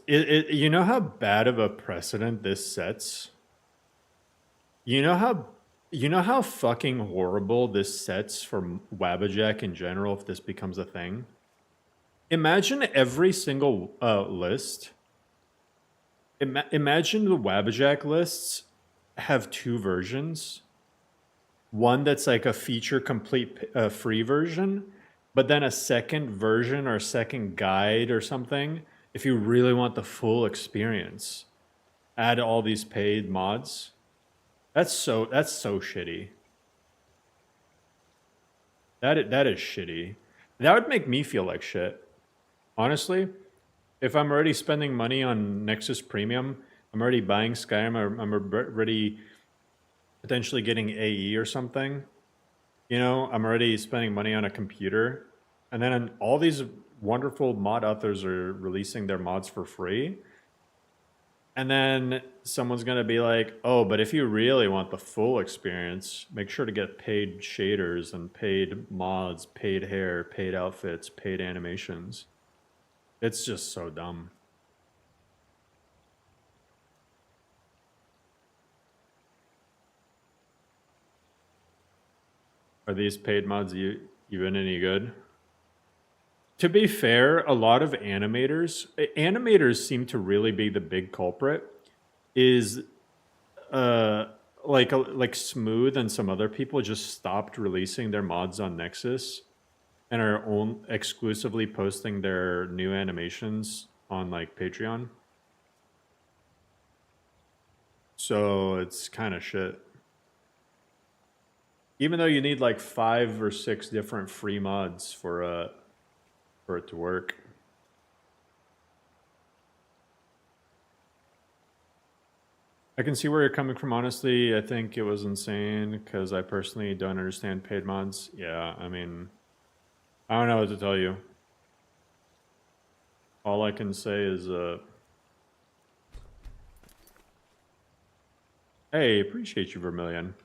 You know how bad of a precedent this sets? You know how fucking horrible this sets for WABBAJACK in general if this becomes a thing? Imagine every single list. Imagine the WABBAJACK lists have two versions. One that's like a feature complete free version, but then a second version or second guide or something if you really want the full experience. Add all these paid mods. That's so shitty. That is shitty. That would make me feel like shit. Honestly, if I'm already spending money on Nexus Premium, I'm already buying Skyrim, I'm already potentially getting AE or something. You know, I'm already spending money on a computer. And then all these wonderful mod authors are releasing their mods for free. And then someone's going to be like, oh, but if you really want the full experience, make sure to get paid shaders and paid mods, paid hair, paid outfits, paid animations. It's just so dumb. Are these paid mods even any good? To be fair, a lot of animators seem to really be the big culprit. Is like Smooth and some other people just stopped releasing their mods on Nexus and are exclusively posting their new animations on like Patreon. So it's kind of shit. Even though you need like 5 or 6 different free mods for it to work. I can see where you're coming from, honestly. I think it was insane because I personally don't understand paid mods. Yeah, I mean, I don't know what to tell you. All I can say is Hey, appreciate you, Vermilion.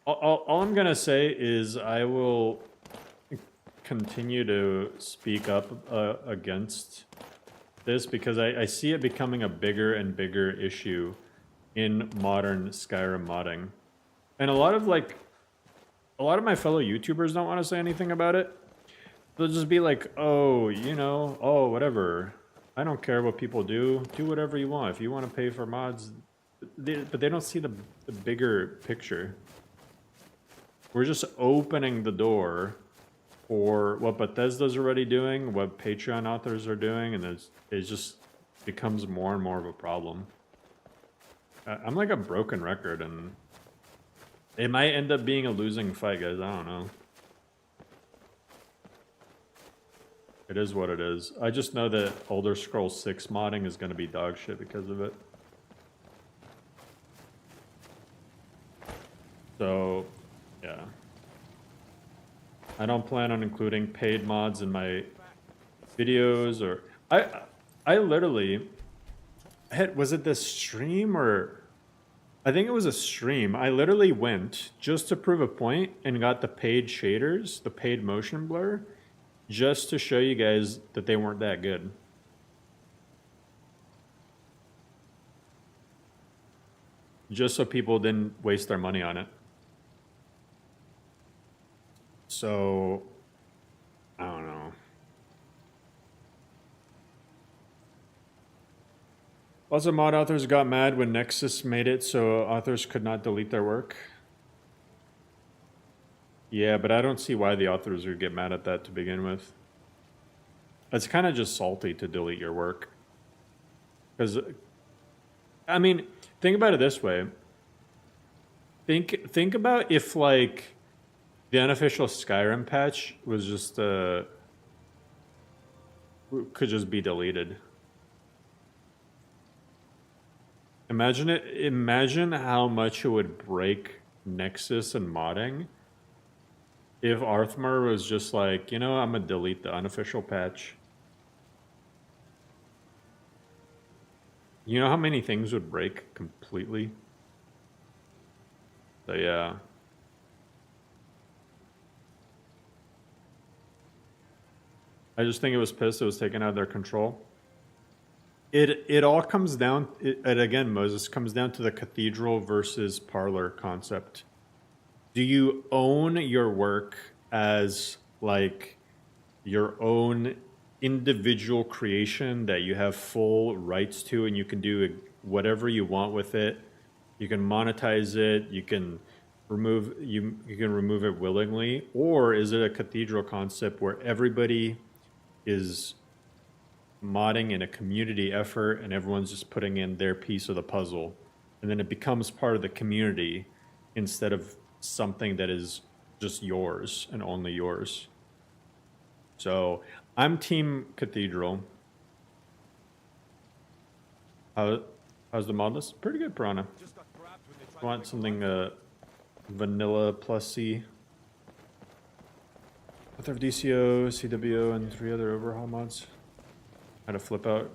All I'm gonna say is I will continue to speak up against this because I see it becoming a bigger and bigger issue in modern Skyrim modding. And a lot of my fellow YouTubers don't want to say anything about it. They'll just be like, oh, you know, oh, whatever. I don't care what people do. Do whatever you want. If you want to pay for mods. But they don't see the bigger picture. We're just opening the door for what Bethesda's already doing, what Patreon authors are doing, and it just becomes more and more of a problem. I'm like a broken record, and it might end up being a losing fight, guys. I don't know. It is what it is. I just know that Elder Scrolls 6 modding is going to be dog shit because of it. So, yeah. I don't plan on including paid mods in my videos or... I literally... Was it this stream or... I think it was a stream. I literally went just to prove a point and got the paid shaders, the paid motion blur, just to show you guys that they weren't that good. Just so people didn't waste their money on it. So, I don't know. Lots of mod authors got mad when Nexus made it so authors could not delete their work. Yeah, but I don't see why the authors would get mad at that to begin with. It's kind of just salty to delete your work. Because, I mean, think about it this way. Think about if, like, the unofficial Skyrim patch was just, could just be deleted. Imagine how much it would break Nexus and modding if Arthmar was just like, you know, I'm gonna delete the unofficial patch. You know how many things would break completely? So yeah. I just think it was pissed it was taken out of their control. It all comes down, and again, Moses, comes down to the cathedral versus parlor concept. Do you own your work as like your own individual creation that you have full rights to and you can do whatever you want with it? You can monetize it, you can remove it willingly, or is it a cathedral concept where everybody is modding in a community effort and everyone's just putting in their piece of the puzzle, and then it becomes part of the community instead of something that is just yours and only yours? So I'm team cathedral. How's the mod list? Pretty good, Piranha. Want something vanilla plus C. With our DCO, CWO, and 3 other overhaul mods. How to flip out.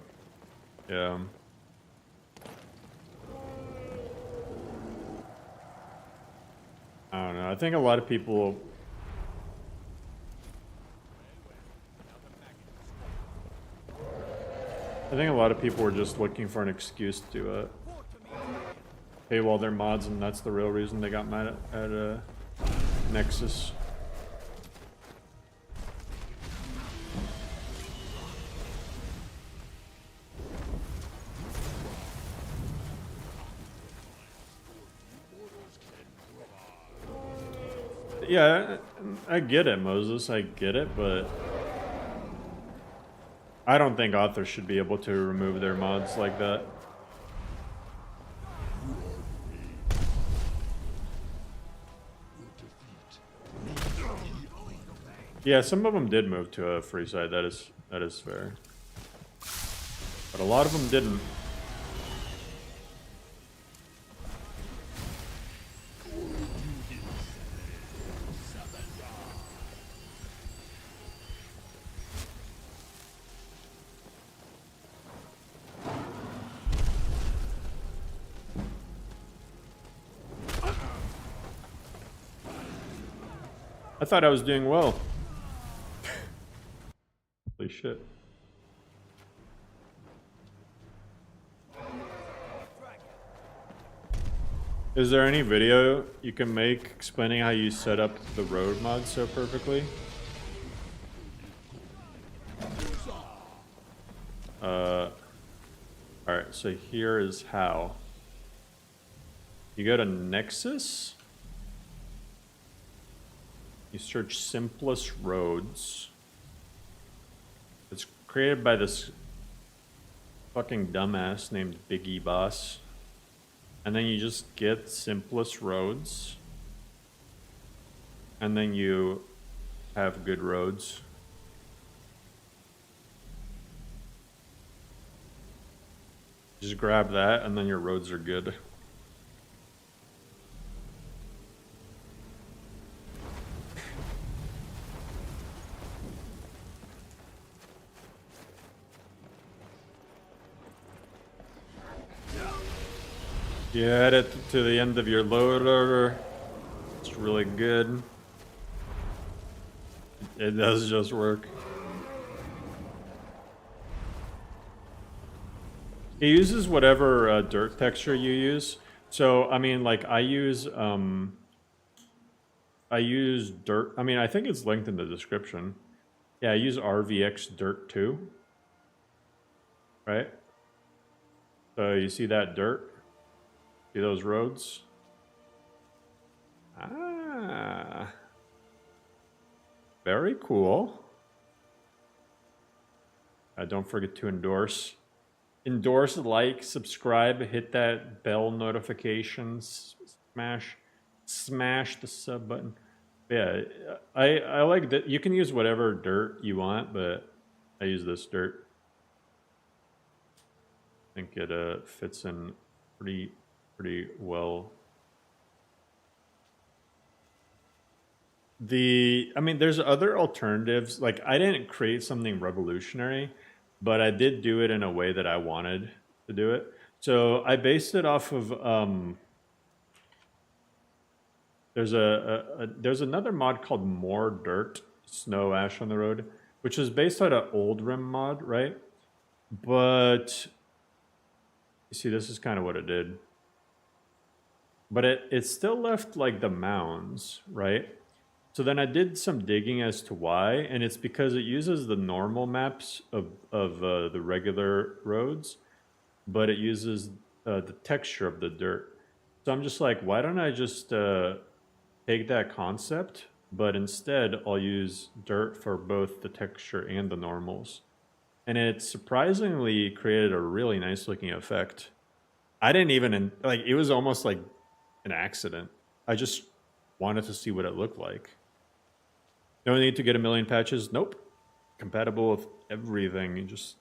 Yeah. I don't know. I think a lot of people... were just looking for an excuse to paywall their mods, and that's the real reason they got mad at Nexus. Yeah, I get it, Moses. I get it, but I don't think authors should be able to remove their mods like that. Yeah, some of them did move to a free side. That is fair, but a lot of them didn't. I thought I was doing well. Holy shit. Is there any video you can make explaining how you set up the road mod so perfectly? Alright, so here is how. You go to Nexus. You search simplest roads. It's created by this fucking dumbass named Biggie Boss. And then you just get simplest roads. And then you have good roads. Just grab that and then your roads are good. You add it to the end of your loader. It's really good. It does just work. It uses whatever dirt texture you use. So, I mean, like, I use dirt. I mean, I think it's linked in the description. Yeah, I use RVX Dirt 2. Right? So, you see that dirt? See those roads? Ah. Very cool. Don't forget to endorse. Endorse, like, subscribe, hit that bell notifications, smash the sub button. Yeah, I like that. You can use whatever dirt you want, but I use this dirt. I think it fits in pretty well. I mean, there's other alternatives. Like, I didn't create something revolutionary, but I did do it in a way that I wanted to do it. So I based it off of there's another mod called More Dirt, Snow Ash on the Road, which is based on an old Rim mod, right? But you see, this is kind of what it did. But it still left like the mounds, right? So then I did some digging as to why, and it's because it uses the normal maps of the regular roads, but it uses the texture of the dirt. So I'm just like, why don't I just take that concept, but instead I'll use dirt for both the texture and the normals. And it surprisingly created a really nice looking effect. I didn't even, like, it was almost like an accident. I just wanted to see what it looked like. No need to get a million patches. Nope. Compatible with everything. You just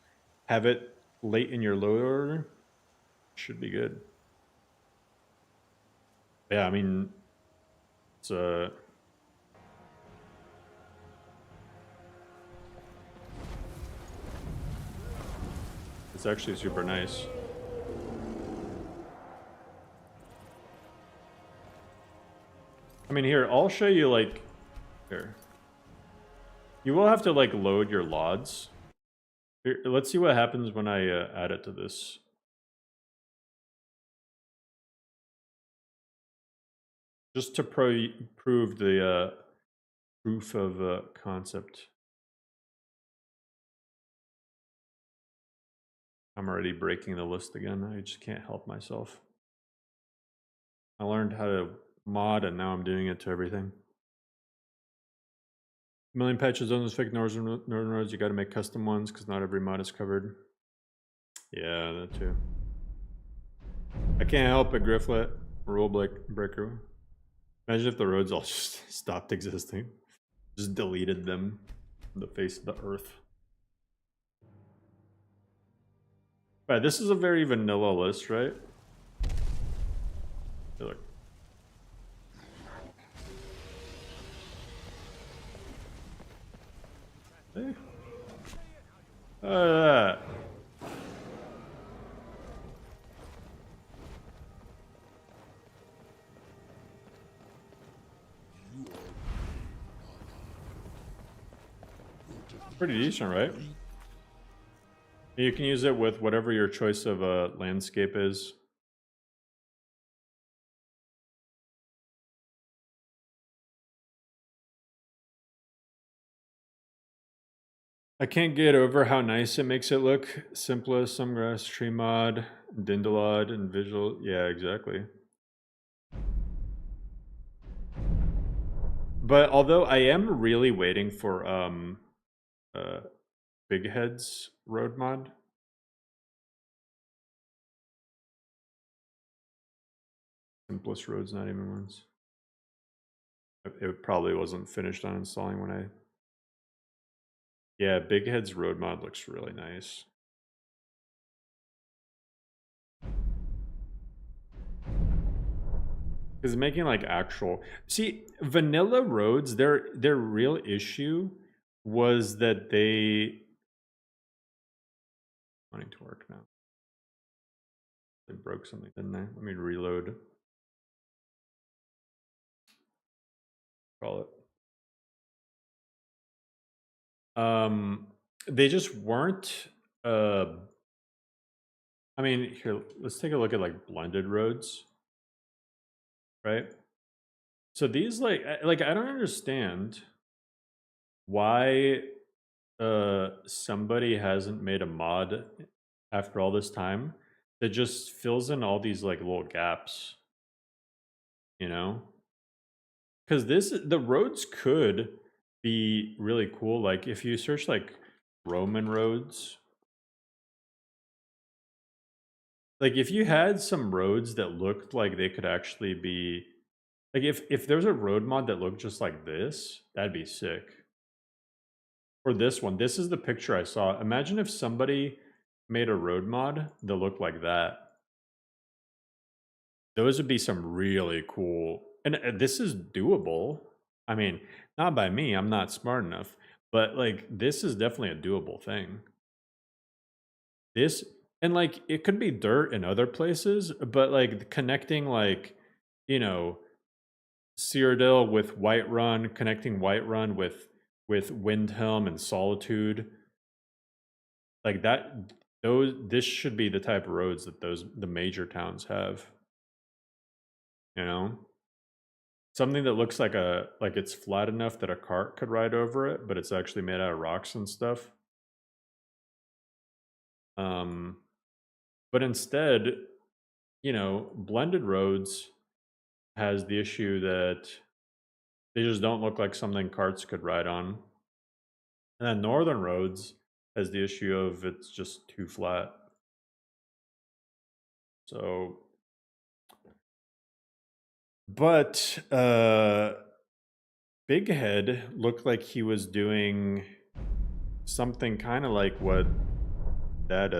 have it late in your load order. Should be good. Yeah, I mean, it's actually super nice. I mean, here, I'll show you, like, here. You will have to, like, load your LODs. Here, let's see what happens when I add it to this. Just to prove the proof of concept. I'm already breaking the list again. I just can't help myself. I learned how to mod, and now I'm doing it to everything. Million patches on those fake northern roads. You got to make custom ones because not every mod is covered. Yeah, that too. I can't help it, Grifflet. Rule breaker. Imagine if the roads all just stopped existing. Just deleted them from the face of the earth. Right, this is a very vanilla list, right? Hey, look. Hey. That. Pretty decent, right? You can use it with whatever your choice of a landscape is. I can't get over how nice it makes it look. Simplest, some grass, tree mod, Dindalod, and visual. Yeah, exactly. But although I am really waiting for Big Head's road mod. Simplest roads, not even ones. It probably wasn't finished on installing when I... Yeah, Big Head's road mod looks really nice. Because making like actual... See, vanilla roads, their real issue was that they... Wanting to work now. They broke something, didn't they? Let me reload. Call it. They just weren't... I mean, here, let's take a look at like blended roads. Right? So these like I don't understand why somebody hasn't made a mod after all this time that just fills in all these like little gaps, you know? Because the roads could be really cool. Like if you search like Roman roads, like if you had some roads that looked like they could actually be like if there's a road mod that looked just like this, that'd be sick. Or this one. This is the picture I saw. Imagine if somebody made a road mod that looked like that. Those would be some really cool. And this is doable. I mean, not by me. I'm not smart enough. But like, this is definitely a doable thing. This, and like, it could be dirt in other places, but like connecting like, you know, Cyrodiil with Whiterun, connecting Whiterun with Windhelm and Solitude, like that. This should be the type of roads that the major towns have. You know, something that looks like it's flat enough that a cart could ride over it, but it's actually made out of rocks and stuff. But instead, you know, blended roads has the issue that they just don't look like something carts could ride on. And then northern roads has the issue of it's just too flat. So, but Big Head looked like he was doing something kind of like what that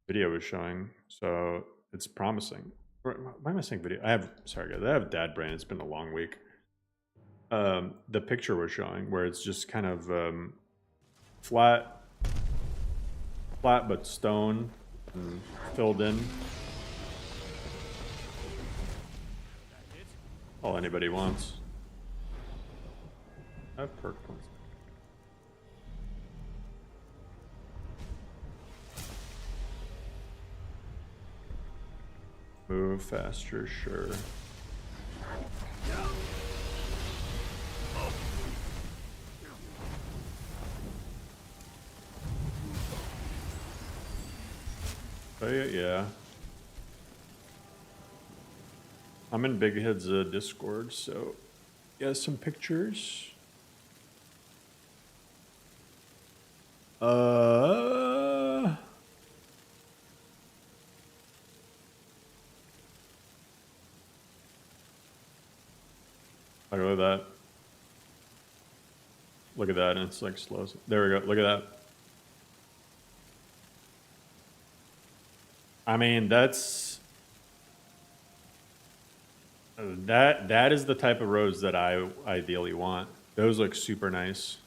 video was showing. So it's promising. Why am I saying video? Sorry guys, I have dad brain. It's been a long week. The picture we're showing where it's just kind of flat but stone and filled in. All anybody wants. I have perk points. Move faster, sure. Oh yeah. I'm in Big Head's Discord, so yeah, some pictures. Look at that. Look at that, and it's like slow. There we go. Look at that. I mean, that is the type of roads that I ideally want. Those look super nice.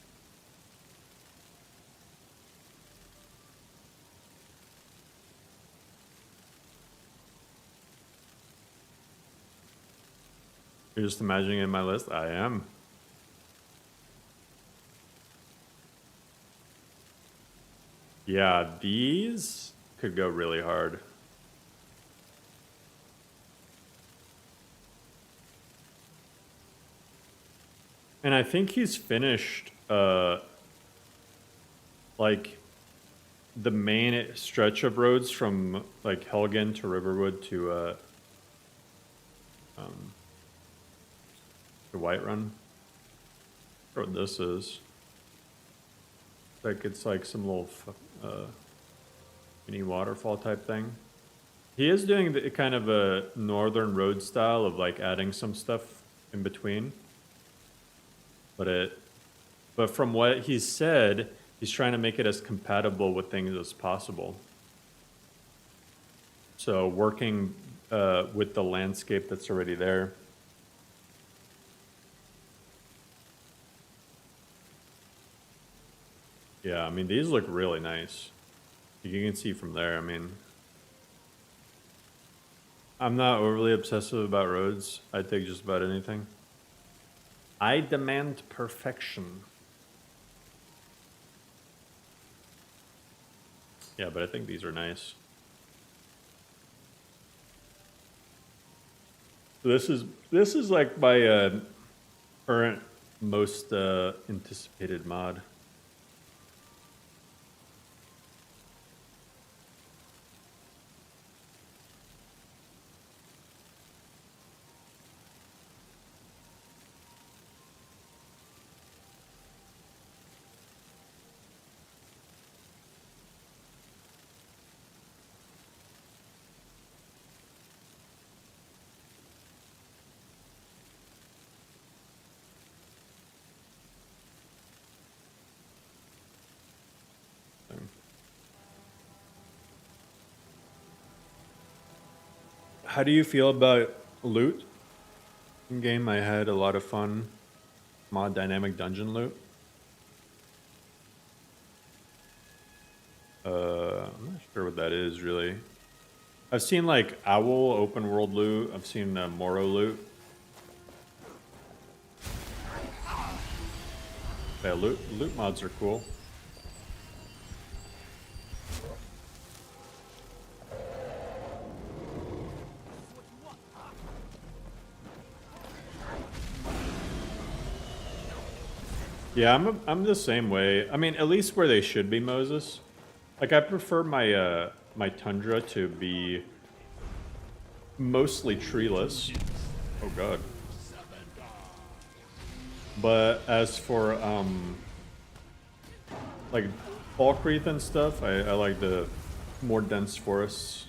You're just imagining in my list? I am. Yeah, these could go really hard. And I think he's finished, like, the main stretch of roads from, like, Helgen to Riverwood to Whiterun. I don't know what this is. Like, it's like some little mini waterfall type thing. He is doing the kind of a northern road style of, like, adding some stuff in between. But from what he's said, he's trying to make it as compatible with things as possible. So working with the landscape that's already there. Yeah, I mean, these look really nice. You can see from there, I mean, I'm not overly obsessive about roads. I take just about anything. I demand perfection. Yeah, but I think these are nice. This is like my current most anticipated mod. How do you feel about loot? In game, I had a lot of fun. Mod dynamic dungeon loot. I'm not sure what that is really. I've seen like Owl open world loot. I've seen Moro loot. Yeah, loot mods are cool. Yeah, I'm the same way. I mean, at least where they should be, Moses. Like, I prefer my my tundra to be mostly treeless. Oh god. But as for like Falkreath and stuff, I like the more dense forests.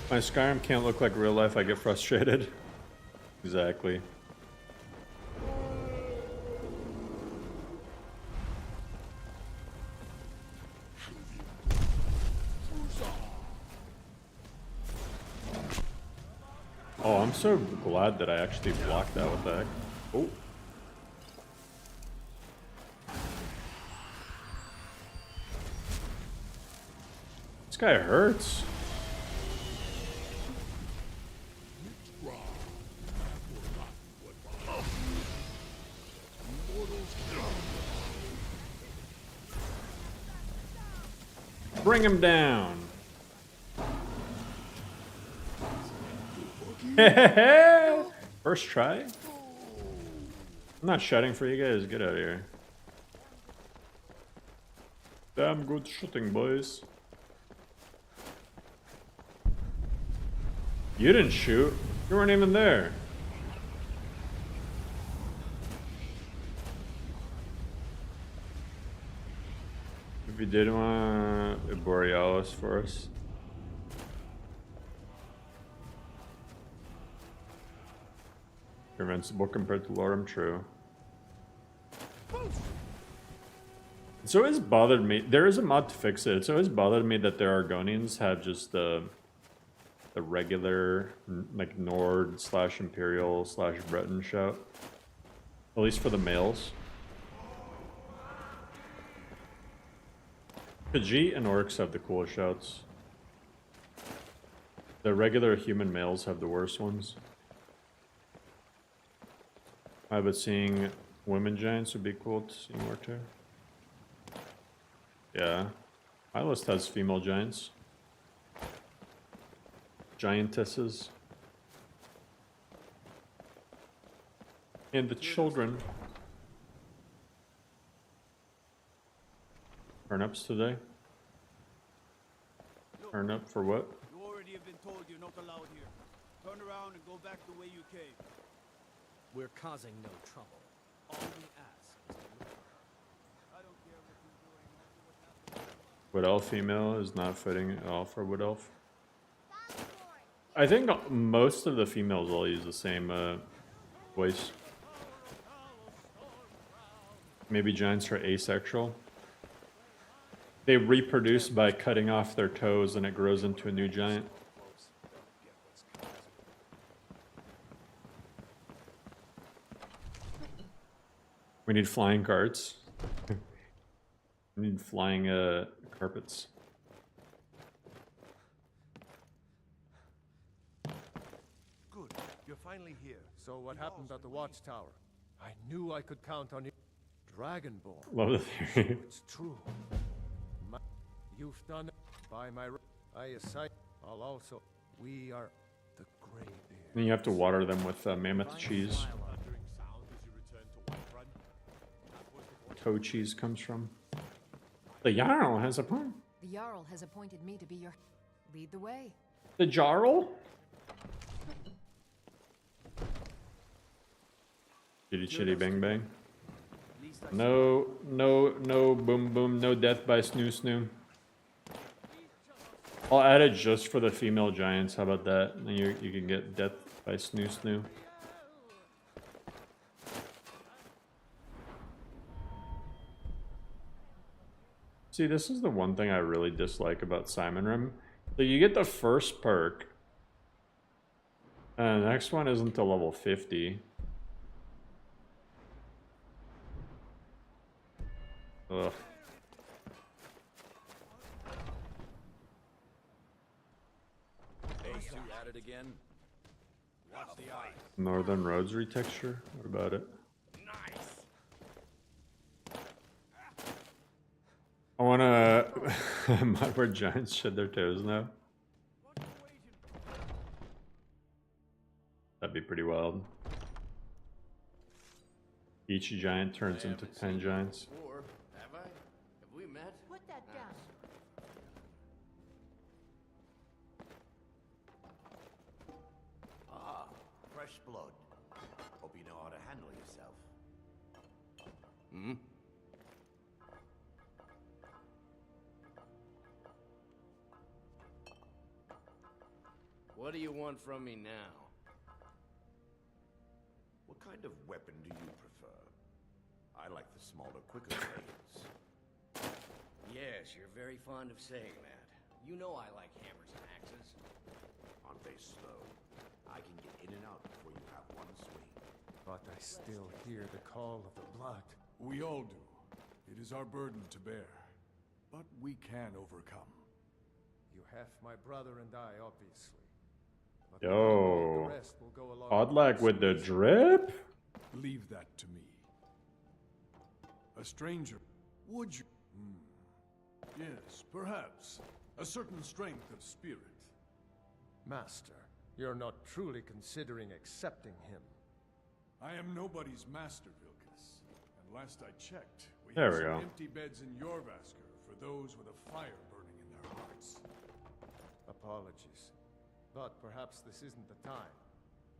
My Skyrim can't look like real life, I get frustrated. Exactly. Oh, I'm so glad that I actually blocked that. What the heck? Oh. This guy hurts. Bring him down. First try? I'm not shouting for you guys. Get out of here. Damn good shooting, boys. You didn't shoot. You weren't even there. If you did want a Borealis for us. You're invincible compared to Lorem, true. It's always bothered me. There is a mod to fix it. It's always bothered me that their Argonians have just the regular, like, Nord/Imperial/Breton shout. At least for the males. Khajiit and Orcs have the coolest shouts. The regular human males have the worst ones. But seeing women giants would be cool to see more too. Yeah. My list has female giants. Giantesses. And the children. Turnips today? Turn up for what? You already have been told you're not allowed here. Turn around and go back the way you came. We're causing no trouble. All we ask is to look. I don't care what you're doing. Wood elf female is not fitting at all for wood elf. I think most of the females all use the same voice. Maybe giants are asexual. They reproduce by cutting off their toes and it grows into a new giant. We need flying carts. We need flying carpets. Good. You're finally here. So what happened at the watchtower? I knew I could count on you. Dragonborn. Love the theory. It's true. You've done it by my... I assign... I'll also... We are the Greybeard. Then you have to water them with mammoth cheese. Toe cheese comes from. The Jarl has a point. The Jarl has appointed me to be your... Lead the way. The Jarl? Chitty chitty bang bang. No, no, no boom boom, no death by snoo snoo. I'll add it just for the female giants, how about that? And you can get death by snoo snoo. See, this is the one thing I really dislike about Simon Rim. So you get the first perk, and the next one isn't until level 50. Ugh. Hey, you at it again? Watch the eye. Northern Roads retexture? What about it? I wanna mod where giants shed their toes now. That'd be pretty wild. Each giant turns into 10 giants. Have I? Have we met? Put that down. Ah, fresh blood. Hope you know how to handle yourself. Hmm? What do you want from me now? What kind of weapon do you prefer? I like the smaller, quicker blades. Yes, you're very fond of saying that. You know I like hammers and axes. Aren't they slow? I can get in and out before you have one swing. But I still hear the call of the blood. We all do. It is our burden to bear. But we can overcome. You have my brother and I, obviously. But Yo. the rest will go along Oddlag with the drip? Leave that to me. A stranger, would you? Yes, perhaps. A certain strength of spirit. Master, you're not truly considering accepting him. I am nobody's master, Vilkas. And last I checked, we There have we some go. empty beds in Jorvasker for those with a fire burning in their hearts. Apologies. But perhaps this isn't the time.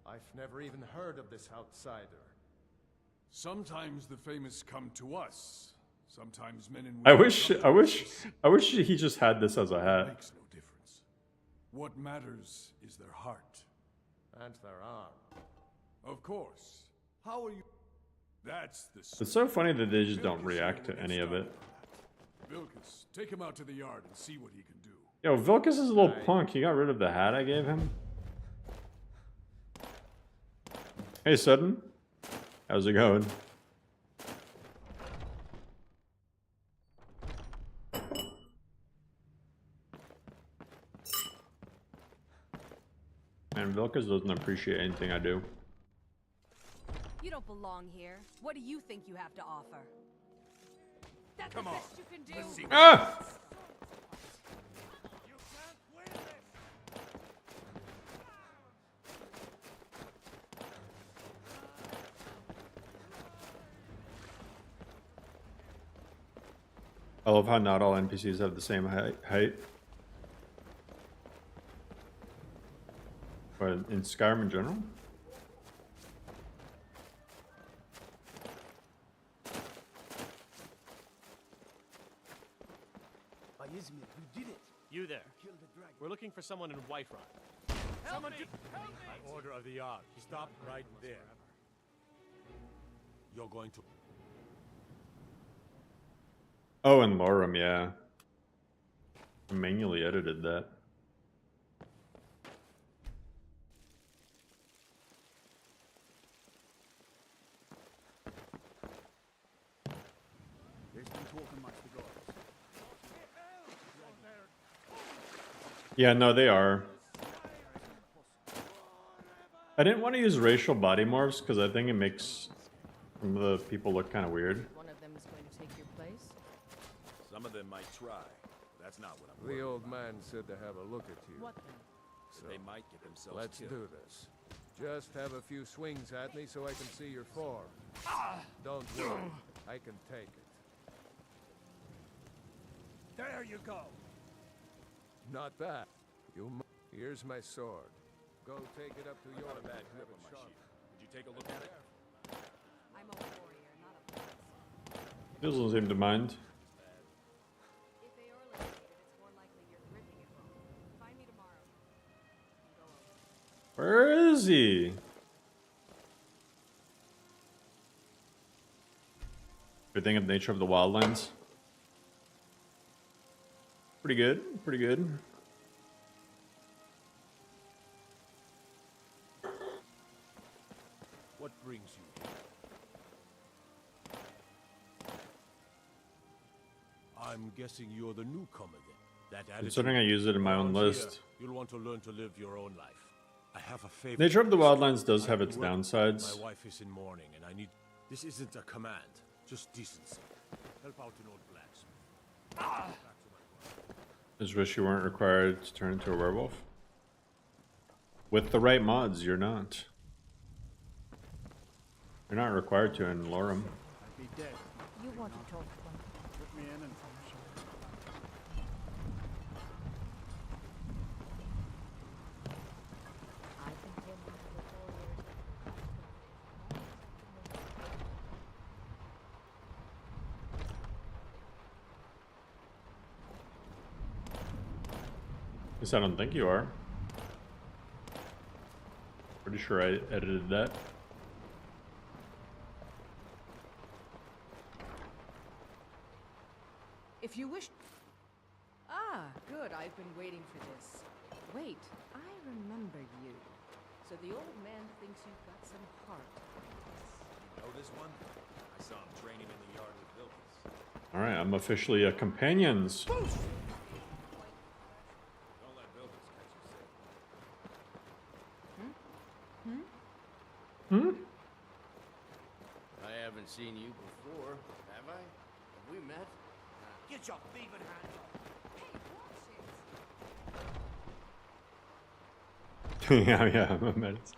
I've never even heard of this outsider. Sometimes the famous come to us. Sometimes men and I women wish come to I wish he just had this as a It hat. makes no difference. What matters is their heart. And their arm. Of course. How are you? That's the It's so funny that they just don't react to any of it. Vilkas, take him out to the yard and see what he can do. Yo, Vilkas is a little punk. He got rid of the hat I gave him. Hey, Sudden. How's it going? Man, Vilkas doesn't appreciate anything I do. You don't belong here. What do you think you have to offer? That's Come the on. best you can do. Let's see. Ah! I love how not all NPCs have the same height. But in Skyrim in general? Izmir, you did it. You there. Kill the dragon. We're looking for someone in Whiterun. Someone do. By order of the Ark. Stop right there. You're going to... Oh, and Lorem, yeah. I manually edited that. There's been talk amongst the gods. Yeah, no, they are. I didn't want to use racial body morphs because I think it makes some of the people look kind of weird. One of them is going to take your place? Some of them might try. That's not what I'm The worried old about. man said to have a look at you. What then? So they might get themselves Let's killed. do this. Just have a few swings at me so I can see your form. Don't worry, I can take it. There you go. Not that. Here's my sword. Go take it up to I your got a bad and grip have on it my sharpened. shield. Would you take a look at it? I'm a warrior, not a prince. He doesn't seem to mind. If they are located, it's more likely you're ripping it wrong. Find me tomorrow. Go over. Where is he? Good thing of the nature of the wildlands. Pretty good, pretty good. What brings you here? I'm guessing you're the newcomer then. That attitude. Considering I use it in my own Around list. here, you'll want to learn to live your own life. I have a favor. Nature of the Wildlands does have I've its been working- downsides. My wife is in mourning, and I need. This isn't a command, just decency. Help out an old blacksmith. Back to my work. I just wish you weren't required to turn into a werewolf. With the right mods, you're not. You're not required to in Lorem. I'd be dead. You want to talk to one? Put me in and finish it. I contend with the warriors. Guess I don't think you are. Pretty sure I edited that. If you wish... Ah, good. I've been waiting for this. Wait, I remember you. So the old man thinks you've got some heart. You know this one? I saw him training in the yard with Vilkas. Alright, I'm officially a companions. Don't let Vilkas catch you sick. Hmm? I haven't seen you before, have I? Have we met? Get your thieving hands off. Yeah, I'm a menace.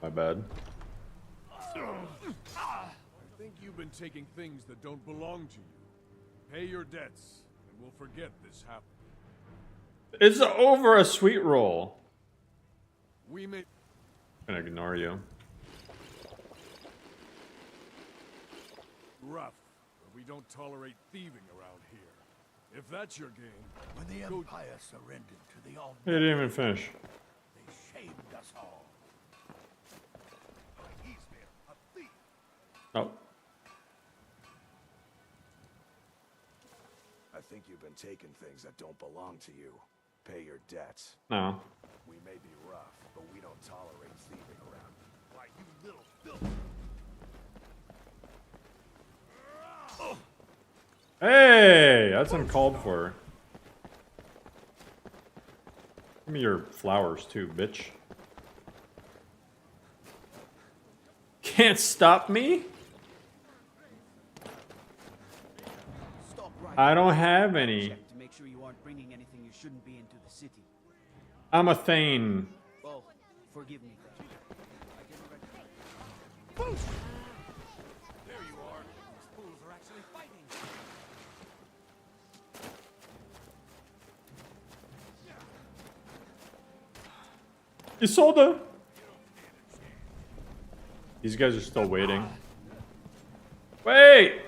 My bad. I think you've been taking things that don't belong to you. Pay your debts, and we'll forget this happened. It's over a sweet roll. We may... I'm gonna ignore you. Rough, but we don't tolerate thieving around here. If that's your game, When the go... Empire surrendered to the He didn't even finish. they shamed us all. He's there, a thief. Oh. I think you've been taking things that don't belong to you. Pay your debts. No. We may be rough, but we don't tolerate thieving around. Why, you little filth! Hey, that's uncalled for. Give me your flowers too, bitch. Can't stop me? Stop right I don't have any. Check to make sure you aren't bringing anything you shouldn't be into the city. I'm a Thane. Oh, forgive me. There you are. These fools are actually fighting. Isolde! These guys are still waiting. Wait!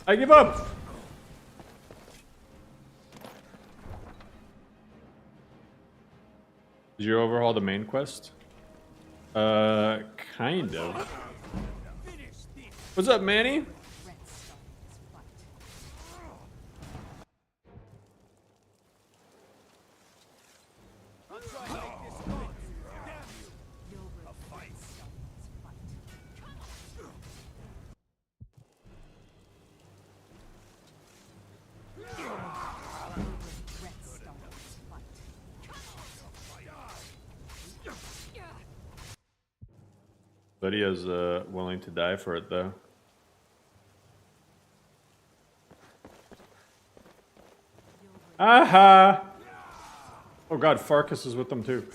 I give up! Did you overhaul the main quest? Kind of. What's up, Manny? Lydia's willing to die for it, though. Aha! Oh god, Farkas is with them too.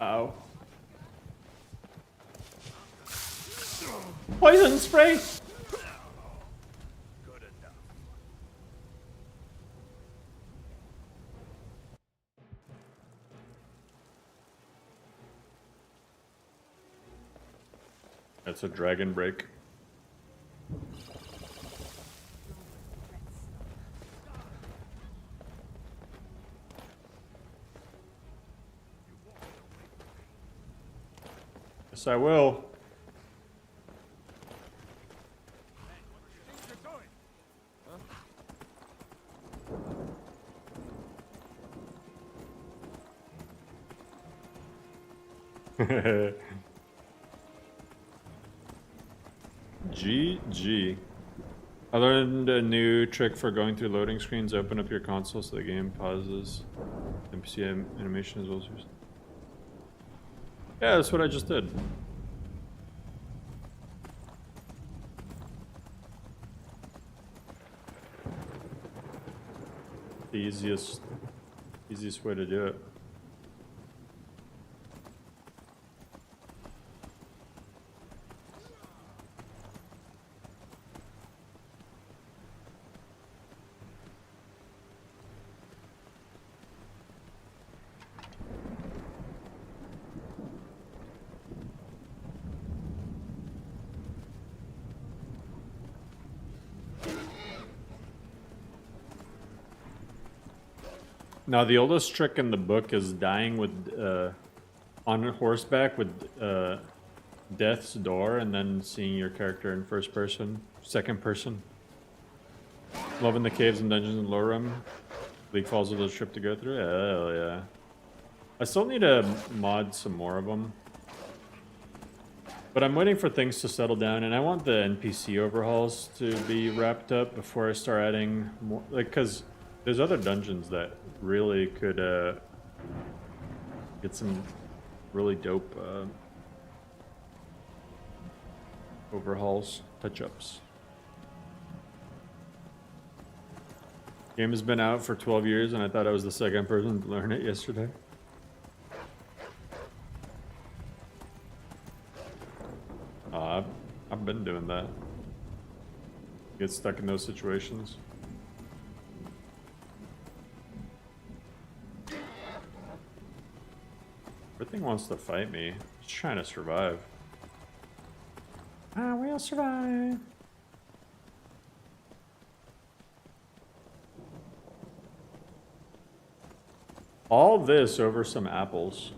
Ow. Poison spray! That's a dragon break. Yes, I will. GG. I learned a new trick for going through loading screens. Open up your console so the game pauses. NPC animation as well as yours. Yeah, that's what I just did. The easiest way to do it. Now, the oldest trick in the book is dying with on horseback with death's door and then seeing your character in first person, second person. Loving the caves and dungeons in Lorum. League Falls with a trip to go through. Hell yeah. I still need to mod some more of them. But I'm waiting for things to settle down, and I want the NPC overhauls to be wrapped up before I start adding more. Like, because there's other dungeons that really could get some really dope overhauls, touch-ups. Game has been out for 12 years, and I thought I was the second person to learn it yesterday. I've been doing that. Get stuck in those situations. Everything wants to fight me. Just trying to survive. I will survive. All this over some apples.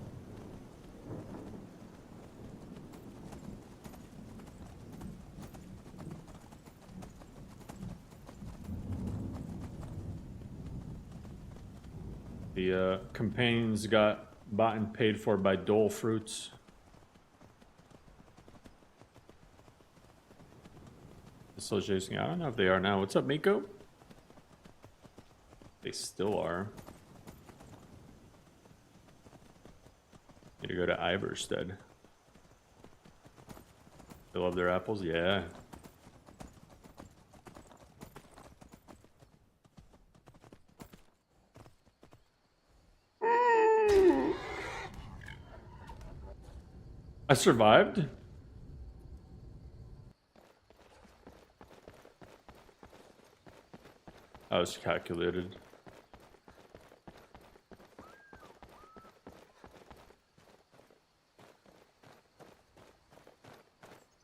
The companions got bought and paid for by dole fruits. still chasing. I don't know if they are now. What's up, Miko? They still are. Need to go to Iverstead. They love their apples? Yeah. I survived? I was calculated.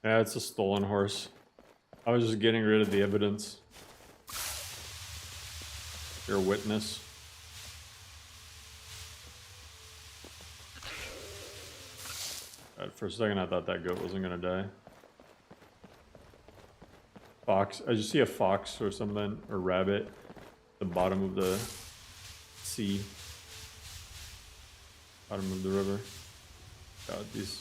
Yeah, it's a stolen horse. I was just getting rid of the evidence. You're a witness. God, for a second I thought that goat wasn't gonna die. Fox. I just see a fox or something, or rabbit, at the bottom of the sea. Bottom of the river. God, these...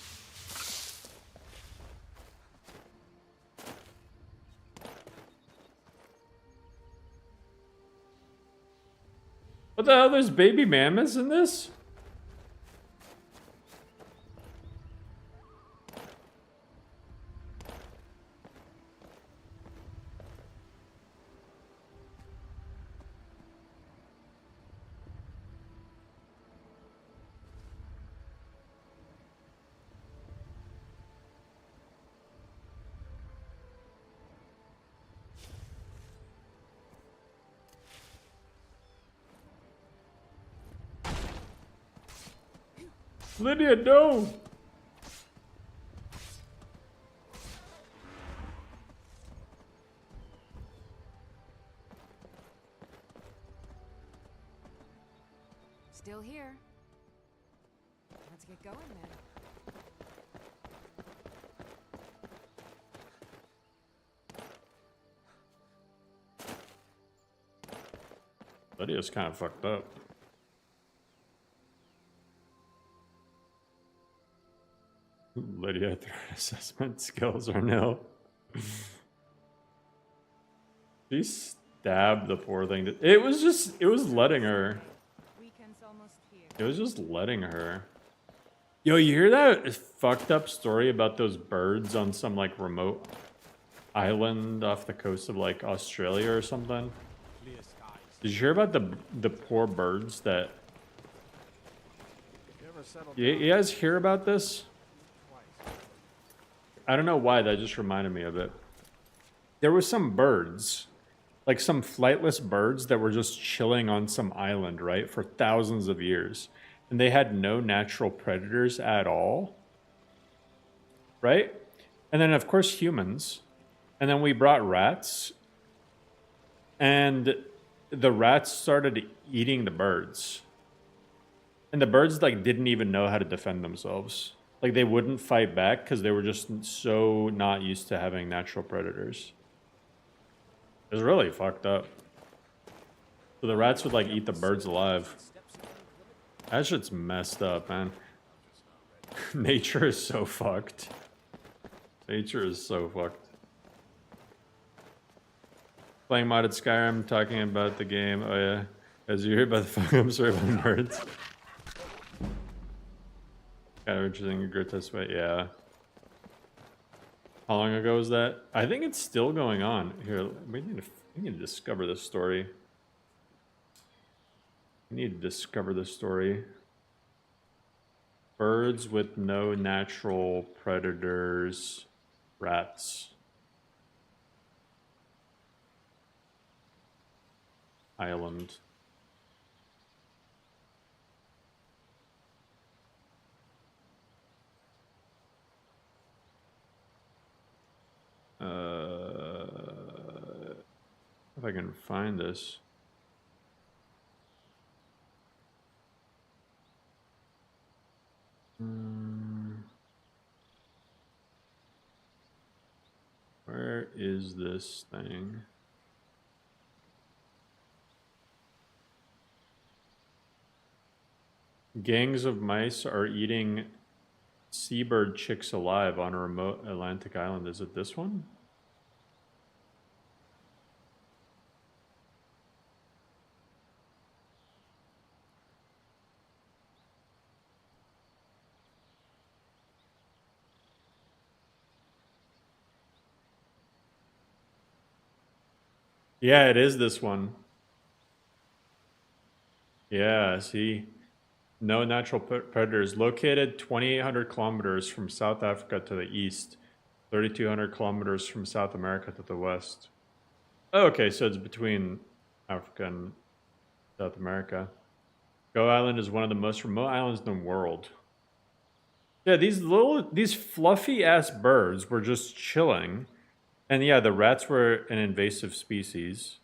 What the hell? There's baby mammoths in this? Lydia, no! Still here. Let's get going then. Lydia's kind of fucked up. Lydia, threat assessment skills are nil. She stabbed the poor thing. It was letting her. It was just letting her. Yo, you hear that fucked up story about those birds on some like remote island off the coast of like Australia or something? Did you hear about the poor birds that... You guys hear about this? I don't know why, that just reminded me of it. There were some birds, like some flightless birds that were just chilling on some island, right, for thousands of years. And they had no natural predators at all, right? And then, of course, humans. And then we brought rats. And the rats started eating the birds. And the birds, like, didn't even know how to defend themselves. Like, they wouldn't fight back because they were just so not used to having natural predators. It was really fucked up. So the rats would, like, eat the birds alive. That shit's messed up, man. Nature is so fucked. Nature is so fucked. Playing modded Skyrim, talking about the game. Oh, yeah. As you hear about the fuck, I'm sorry about birds. Kind of interesting, grotesque way, yeah. How long ago was that? I think it's still going on. Here, we need to discover this story. We need to discover this story. Birds with no natural predators. Rats. Island. If I can find this. Where is this thing? Gangs of mice are eating seabird chicks alive on a remote Atlantic island. Is it this one? Yeah, it is this one. Yeah, see? No natural predators. Located 2,800 kilometers from South Africa to the east, 3,200 kilometers from South America to the west. Oh, okay, so it's between Africa and South America. Go Island is one of the most remote islands in the world. Yeah, these fluffy ass birds were just chilling. And yeah, the rats were an invasive species.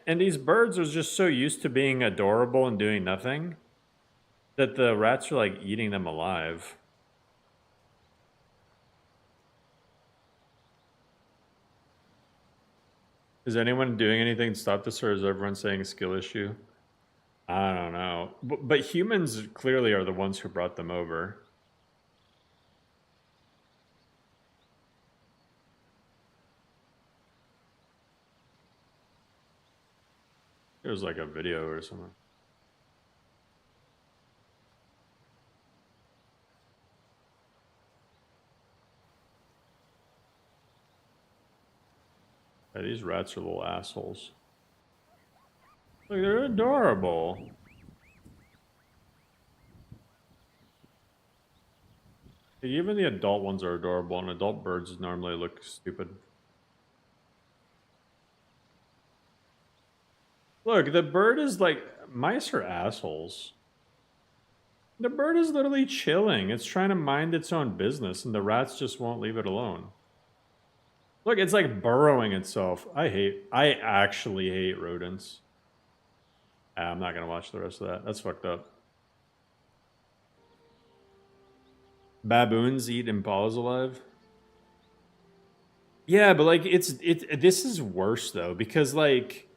And these birds are just so used to being adorable and doing nothing that the rats are like eating them alive. Is anyone doing anything to stop this, or is everyone saying a skill issue? I don't know. But humans clearly are the ones who brought them over. There's like a video or something. Yeah, these rats are little assholes. Look, they're adorable. Even the adult ones are adorable, and adult birds normally look stupid. Look, the bird is like... Mice are assholes. The bird is literally chilling. It's trying to mind its own business, and the rats just won't leave it alone. Look, it's like burrowing itself. I actually hate rodents. I'm not gonna watch the rest of that. That's fucked up. Baboons eat impalas alive? Yeah, but like this is worse though, because like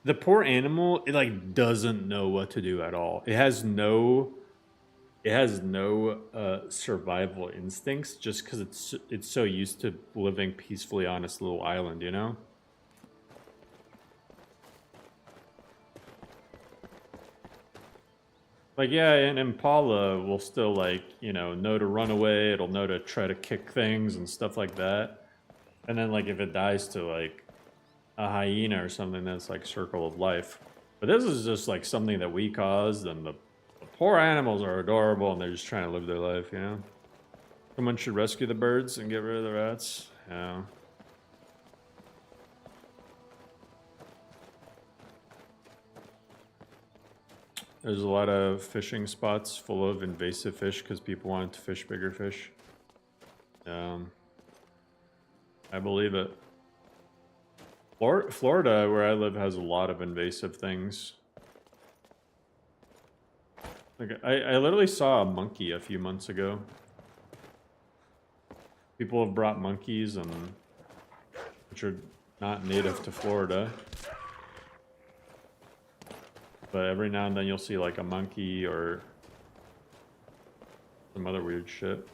the poor animal, it like doesn't know what to do at all. It has no survival instincts just because it's so used to living peacefully on this little island, you know? Like, yeah, an impala will still, like, you know to run away. It'll know to try to kick things and stuff like that. And then, like, if it dies to, like, a hyena or something, that's, like, circle of life. But this is just, like, something that we caused, and the poor animals are adorable, and they're just trying to live their life, you know? Someone should rescue the birds and get rid of the rats. Yeah. There's a lot of fishing spots full of invasive fish because people wanted to fish bigger fish. I believe it. Florida, where I live, has a lot of invasive things. Like, I literally saw a monkey a few months ago. People have brought monkeys, which are not native to Florida. But every now and then you'll see like a monkey or some other weird shit.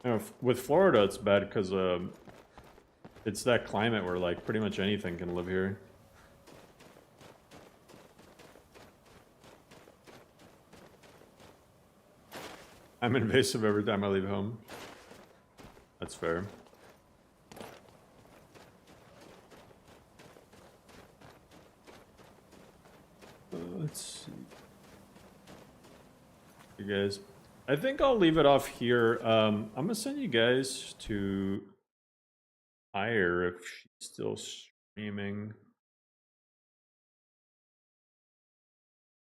You know, with Florida, it's bad because it's that climate where like pretty much anything can live here. I'm invasive every time I leave home. That's fair. Let's see. You guys, I think I'll leave it off here. I'm gonna send you guys to Ire if she's still streaming.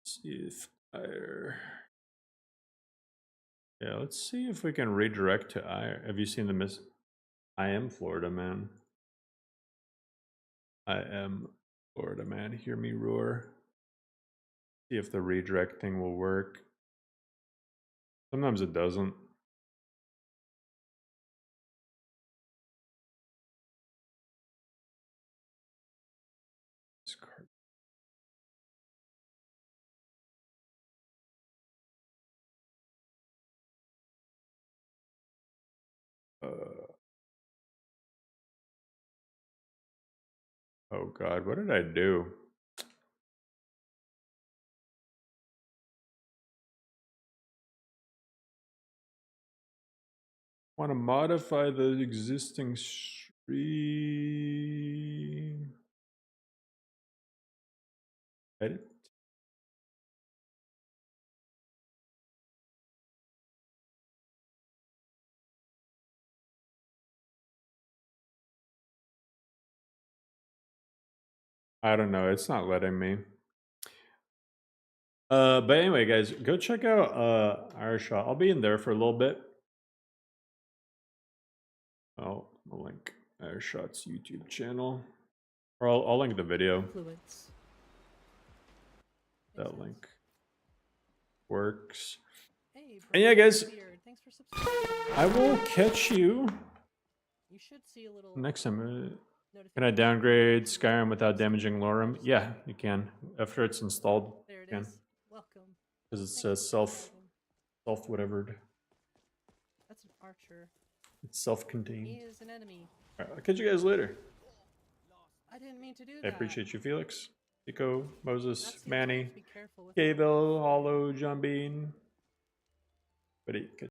Let's see if Ire. Yeah, let's see if we can redirect to Ire. Have you seen the miss? I am Florida man. I am Florida man. Hear me roar. See if the redirect thing will work. Sometimes it doesn't. Oh God, what did I do? Want to modify the existing stream? Edit. I don't know. It's not letting me. But anyway, guys, go check out Arsha. I'll be in there for a little bit. I'll link Arsha's YouTube channel, or I'll link the video. Influence. That link works. Hey, and yeah, guys, thanks for subscribing. I will catch you. You should see a little Next time. Can I downgrade Skyrim without damaging Lorem? Yeah, you can. After it's installed, there it you is. can. Welcome. Because it says self whatever. That's an archer. It's self-contained. He is an enemy. Alright, I'll catch you guys later. I didn't mean to do I that. appreciate you, Felix, Pico, Moses, Manny, Be careful with Gabriel, Hollow, John Bean. But